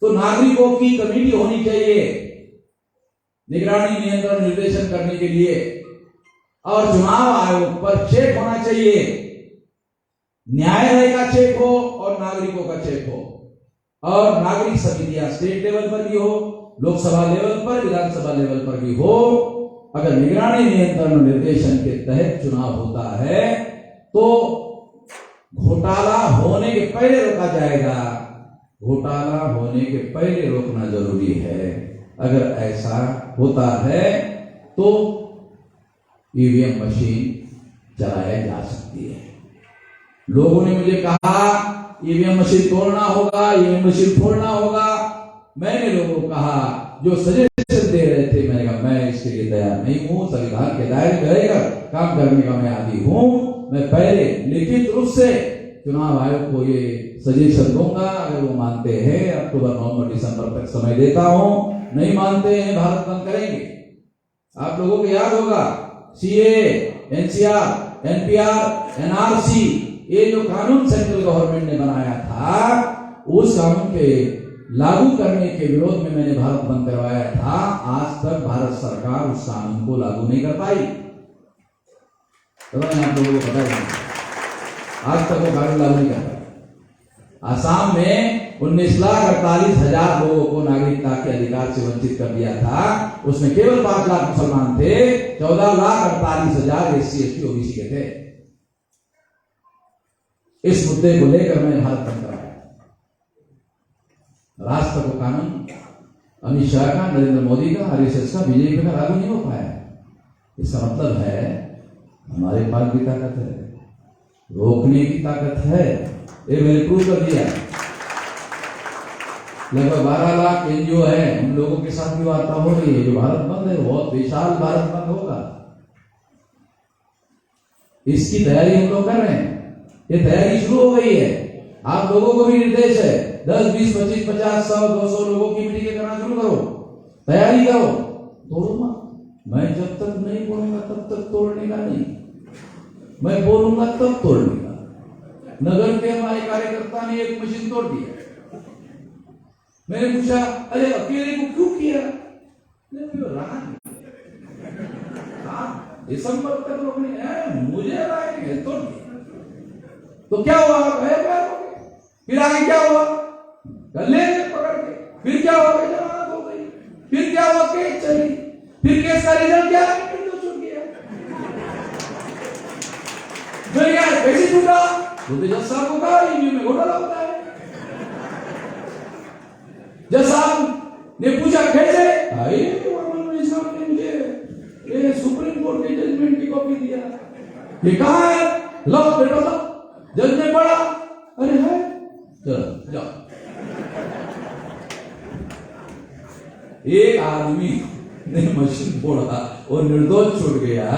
तो नागरिकों की कमेटी होनी चाहिए निगरानी, नियंत्रण, निर्देशन करने के लिए, और चुनाव आयोग पर चेक होना चाहिए, न्यायालय का चेक हो और नागरिकों का चेक हो। और नागरिक समितियां स्टेट लेवल पर भी हो, लोकसभा लेवल पर, विधानसभा लेवल पर भी हो। अगर निगरानी, नियंत्रण और निर्देशन के तहत चुनाव होता है तो घोटाला होने के पहले रोका जाएगा। घोटाला होने के पहले रोकना जरूरी है। अगर ऐसा होता है तो ईवीएम मशीन चलाया जा सकती है। लोगों ने मुझे कहा ईवीएम मशीन तोड़ना होगा, ईवीएम मशीन फोड़ना होगा। मैंने लोगों को कहा, जो सजेशन दे रहे थे, मैंने कहा मैं इसके लिए तैयार नहीं हूं। संविधान के दायरे में रहकर काम करने का मैं आदी हूं। मैं पहले लिखित रूप से चुनाव आयोग को ये सजेशन दूंगा, अगर वो मानते हैं अक्टूबर, नवंबर, दिसंबर तक समय देता हूं। नहीं मानते हैं, भारत बंद करेंगे। आप लोगों को याद होगा सीए, एनसीआर, एनपीआर, एनआरसी, ये जो कानून सेंट्रल गवर्नमेंट ने बनाया था, उस कानून के लागू करने के विरोध में मैंने भारत बंद करवाया था। आज तक भारत सरकार उस कानून को लागू नहीं कर पाई। तो मैंने आप लोगों को बताया, आज तक वो कानून लागू नहीं कर पाई। आसाम में 19,48,000 लोगों को नागरिकता के अधिकार से वंचित कर दिया था। उसमें केवल 5 लाख मुसलमान थे, 14,48,000 SC, ST, OBC के थे। इस मुद्दे को लेकर मैंने भारत बंद कराया। राष्ट्र को कानून अमित शाह का, नरेंद्र मोदी का, RSS का, बीजेपी का लागू नहीं हो पाया। इसका मतलब है हमारे पास भी ताकत है, रोकने की ताकत है। ये मैंने प्रूव कर दिया। लगभग 12 लाख NGO है, उन लोगों के साथ भी वार्ता हो रही है। जो भारत बंद है, बहुत विशाल भारत बंद होगा। इसकी तैयारी हम लोग कर रहे हैं। ये तैयारी शुरू हो गई है। आप लोगों को भी निर्देश है, 10, 20, 25, 50, 100, 200 लोगों की मीटिंग करना शुरू करो, तैयारी करो। तोड़ो मत। मैं जब तक नहीं बोलूंगा तब तक तोड़ने का नहीं, मैं बोलूंगा तब तोड़ने का। नगर के हमारे कार्यकर्ता ने एक मशीन तोड़ दिया। मैंने पूछा, अरे अकेले को क्यों किया? दिसंबर तक रोकने, मुझे तोड़ दिया। तो क्या हुआ? फिर आगे क्या हुआ? गले पकड़ के, फिर क्या हुआ? जमानत हो गई। फिर क्या हुआ? केस चली। फिर केस का रिजल्ट क्या है? छूट गया। फिर क्या कैसे छूटा? तो जज साहब को कहा ईवीएम में घोटाला होता है। जज साहब ने पूछा कैसे? मुझे सुप्रीम कोर्ट के जजमेंट की कॉपी दिया। ये कहाँ है? लो बेटा लो। जज ने पढ़ा, अरे है, चलो जाओ। एक आदमी ने मशीन फोड़ा और निर्दोष छूट गया।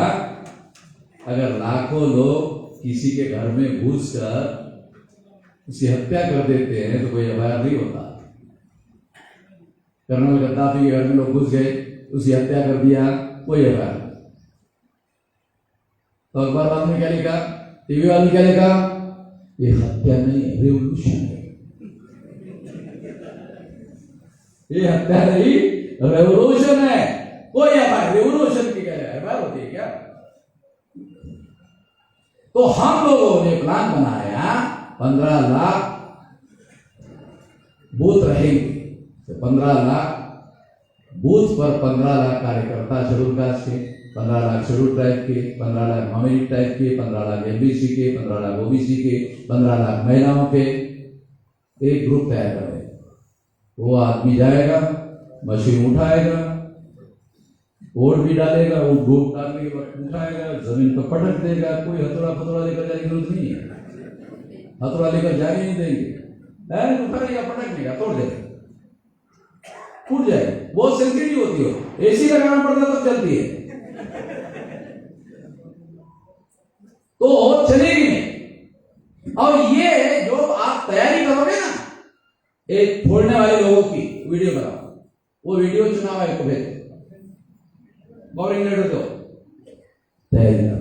अगर लाखों लोग किसी के घर में घुसकर उसकी हत्या कर देते हैं तो कोई एफआईआर नहीं होता। कर्नल गद्दाफी के घर में लोग घुस गए, उसकी हत्या कर दिया, कोई एफआईआर। तो अखबार वाले ने क्या लिखा, टीवी वाले ने क्या लिखा, ये हत्या नहीं है, रेवोल्यूशन है। ये हत्या नहीं, रेवोल्यूशन है। कोई एफआईआर, रेवोल्यूशन की क्या एफआईआर होती है क्या? तो हम लोगों ने प्लान बनाया 15 लाख बूथ रहेंगे, तो 15 लाख बूथ पर 15 लाख कार्यकर्ता शेड्यूल कास्ट के, 15 लाख शेड्यूल ट्राइब के, 15 लाख माइनॉरिटी टाइप के, 15 लाख एमबीसी के, 15 लाख ओबीसी के, 15 लाख महिलाओं के। एक ग्रुप तैयार करें, वो आदमी जाएगा, मशीन उठाएगा, वोट भी डालेगा, वो वोट डालने के बाद उठाएगा, जमीन पर पटक देगा। कोई हथौड़ा लेकर जाने की जरूरत नहीं है, हथौड़ा लेकर जाने नहीं देंगे, उठाएगा, पटकने तोड़ देगा, टूट जाएगी। बहुत सेंसिटिव होती हो, एसी लगाना पड़ता तब चलती है, तो चलेगी नहीं। और ये जो आप तैयारी करोगे ना, एक फोड़ने वाले लोगों की वीडियो बनाओ, वो वीडियो चुनाव आयोग को भेजो, कोऑर्डिनेटर दो, तैयारी करो,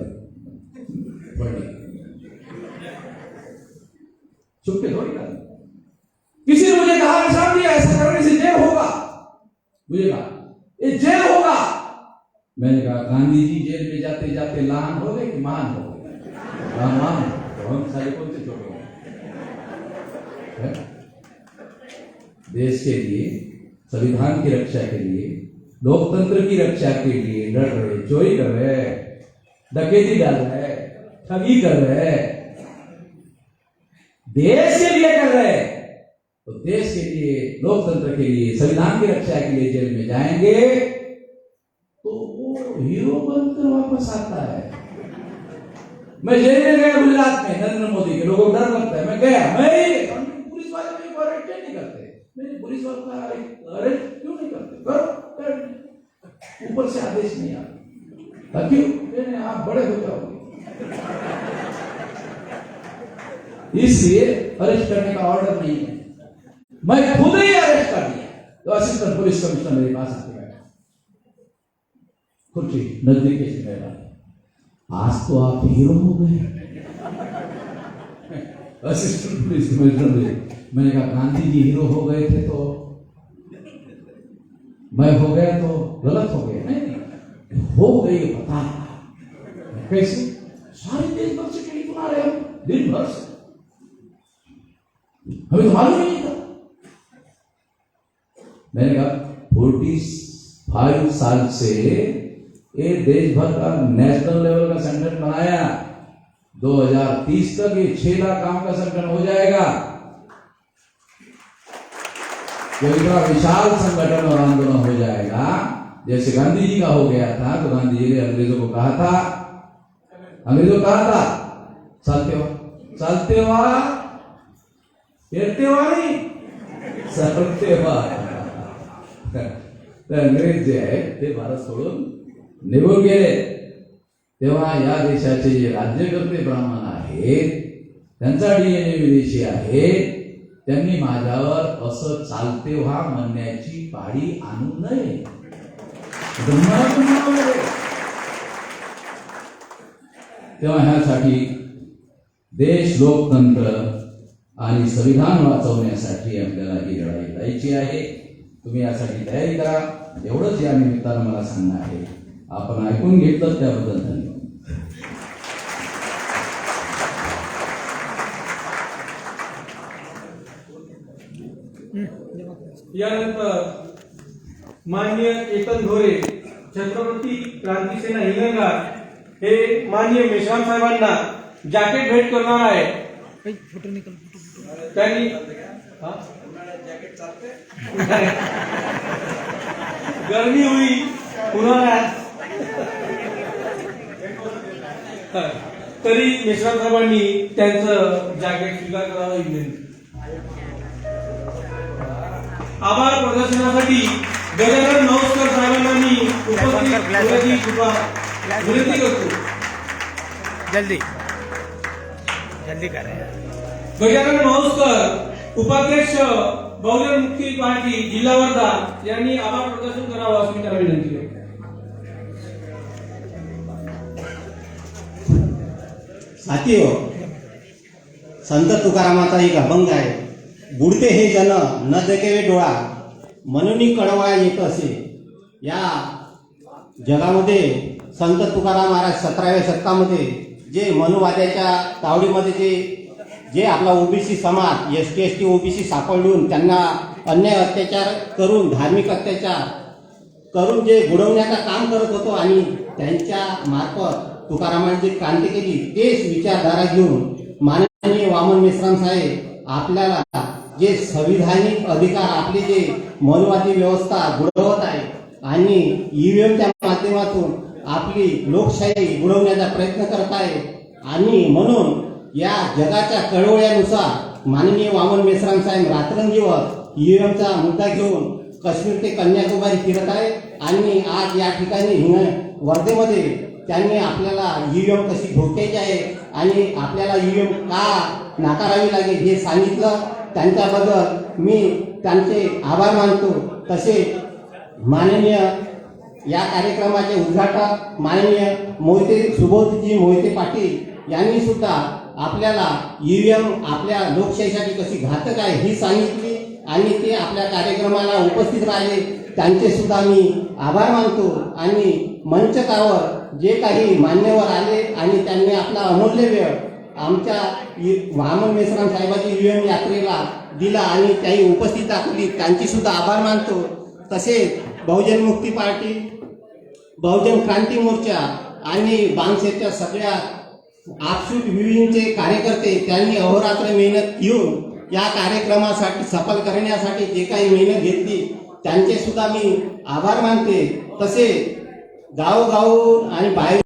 चुप के थोड़ी कर। किसी ने मुझे कहा निशान दिया, ऐसा करने से जेल होगा, मुझे कहा ये जेल होगा। मैंने कहा गांधी जी जेल में जाते जाते लहान हो गए कि महान हो गए? महान, तो हम सारे कौन से छोटे हैं? देश के लिए, संविधान की रक्षा के लिए, लोकतंत्र की रक्षा के लिए लड़ रहे, चोरी कर रहे, डकैती डाल रहे, ठगी कर रहे, देश के लिए कर रहे, तो देश के लिए, लोकतंत्र के लिए, संविधान की रक्षा के लिए जेल में जाएंगे तो वो हीरो बनकर वापस आता है। मैं जेल में गया गुजरात में, नरेंद्र मोदी के, लोगों को डर लगता है, मैं गया, मैं पुलिस वाले मेरे को अरेस्ट नहीं करते, मेरे पुलिस वालों का अरेस्ट क्यों नहीं करते? करो, ऊपर से आदेश नहीं आता, क्यों? आप बड़े हो जाओगे, इसलिए अरेस्ट करने का ऑर्डर नहीं है। मैं खुद ही अरेस्ट कर दिया, तो असिस्टेंट पुलिस कमिश्नर मेरे पास आके बैठा, कुर्सी नजदीक से बैठा, आज तो आप हीरो हो गए। असिस्टेंट पुलिस कमिश्नर, मैंने कहा गांधी जी हीरो हो गए थे तो मैं हो गया तो गलत हो गया? नहीं, हो गई पता कैसे? सारे देश भर से टेलीफोन आ रहे हो, दिन भर से, हमें तो मालूम नहीं था। मैंने कहा 45 साल से ये देश भर का नेशनल लेवल का संगठन बनाया, 2030 तक ये 6 लाख काम का संगठन हो जाएगा। जब इतना विशाल संगठन और आंदोलन हो जाएगा, जैसे गांधी जी का हो गया था, तो गांधी जी ने अंग्रेजों को कहा था चलते हुआ नहीं, चलते हुआ। अंग्रेज जे आहेत ते भारत सोडून निघून गेले, तेव्हा या देशाचे जे राज्यकर्ते ब्राह्मण आहेत, त्यांचा डीएनए विदेशी आहे, त्यांनी माझ्यावर असं चालते व्हा म्हणण्याची पाळी आणू नये। तेव्हा ह्यासाठी देश, लोकतंत्र आणि संविधान वाचवण्यासाठी आपल्याला ही लढाई लढायची आहे। तुम्ही यासाठी तयारी करा, एवढंच या निमित्तानं मला सांगणं आहे। आपण ऐकून घेतलं त्याबद्दल धन्यवाद। यानंतर माननीय केतन ढोरे, छत्रपती क्रांती सेना हिंगणघाट हे माननीय मेश्राम साहेबांना जॅकेट भेट करणार आहे। त्यांनी गर्मी हुई उन्हाळ्यात, तरी मेश्राम साहेबांनी त्यांचं जॅकेट स्वीकार करावा ही विनंती। आभार प्रदर्शनासाठी गजानन नवस्कर साहेबांना मी उपस्थित होण्याची विनंती करतो। जल्दी करें। गजानन माऊसकर उपाध्यक्ष बहुजन मुक्ती पार्टी जिल्हा वर्धा यांनी आभार प्रदर्शन करावं असं मी त्याला विनंती करतो. साथी हो, संत तुकारामाचा एक अभंग आहे, बुडते हे जन न देखेवे डोळा म्हणून कळवा येत असे. या जगामध्ये संत तुकाराम महाराज 17व्या शतकामध्ये जे मनुवाद्याच्या तावडीमध्ये जे आपला ओबीसी समाज ST ST ओबीसी सापडून त्यांना अन्याय अत्याचार करून धार्मिक अत्याचार करून जे बुडवण्याचं काम करत होतो आणि त्यांच्या मार्फत तुकारामांनी जी क्रांती केली तेच विचारधारा घेऊन माननीय वामन मेश्राम साहेब आपल्याला जे संविधानिक अधिकार आपली जे मनुवादी व्यवस्था बुडवत आहे आणि EVMच्या माध्यमातून आपली लोकशाही बुडवण्याचा प्रयत्न करत आहे. आणि म्हणून या जगाच्या कळवळ्यानुसार माननीय वामन मेश्राम साहेब रात्रंदिवस EVMचा मुद्दा घेऊन काश्मीर ते कन्याकुमारी फिरत आहे. आणि आज या ठिकाणी वर्धेमध्ये त्यांनी आपल्याला EVM कशी भोगतायची आहे आणि आपल्याला EVM का नाकारावी लागेल हे सांगितलं. त्यांच्याबद्दल मी त्यांचे आभार मानतो. तसे माननीय या कार्यक्रमाचे उद्घाटक माननीय सुबोधजी मोहिते पाटील यांनी सुद्धा आपल्याला EVM आपल्या लोकशाहीसाठी कशी घातक आहे ही सांगितली आणि ते आपल्या कार्यक्रमाला उपस्थित राहिले. त्यांचे सुद्धा मी आभार मानतो. आणि मंचकावर जे काही मान्यवर आले आणि त्यांनी आपला अमूल्य वेळ आमच्या वामन मेश्राम साहेबांची EVM यात्रेला दिला आणि त्याही उपस्थित दाखवली, त्यांची सुद्धा आभार मानतो. तसेच बहुजन मुक्ती पार्टी, बहुजन क्रांती मोर्चा आणि बांगसेच्या सगळ्या आपसूट विविधचे कार्यकर्ते त्यांनी अहोरात्र मेहनत घेऊन या कार्यक्रमासाठी सफल करण्यासाठी जे काही मेहनत घेतली त्यांचे सुद्धा मी आभार मानते. तसे गावोगाव आणि बाहेर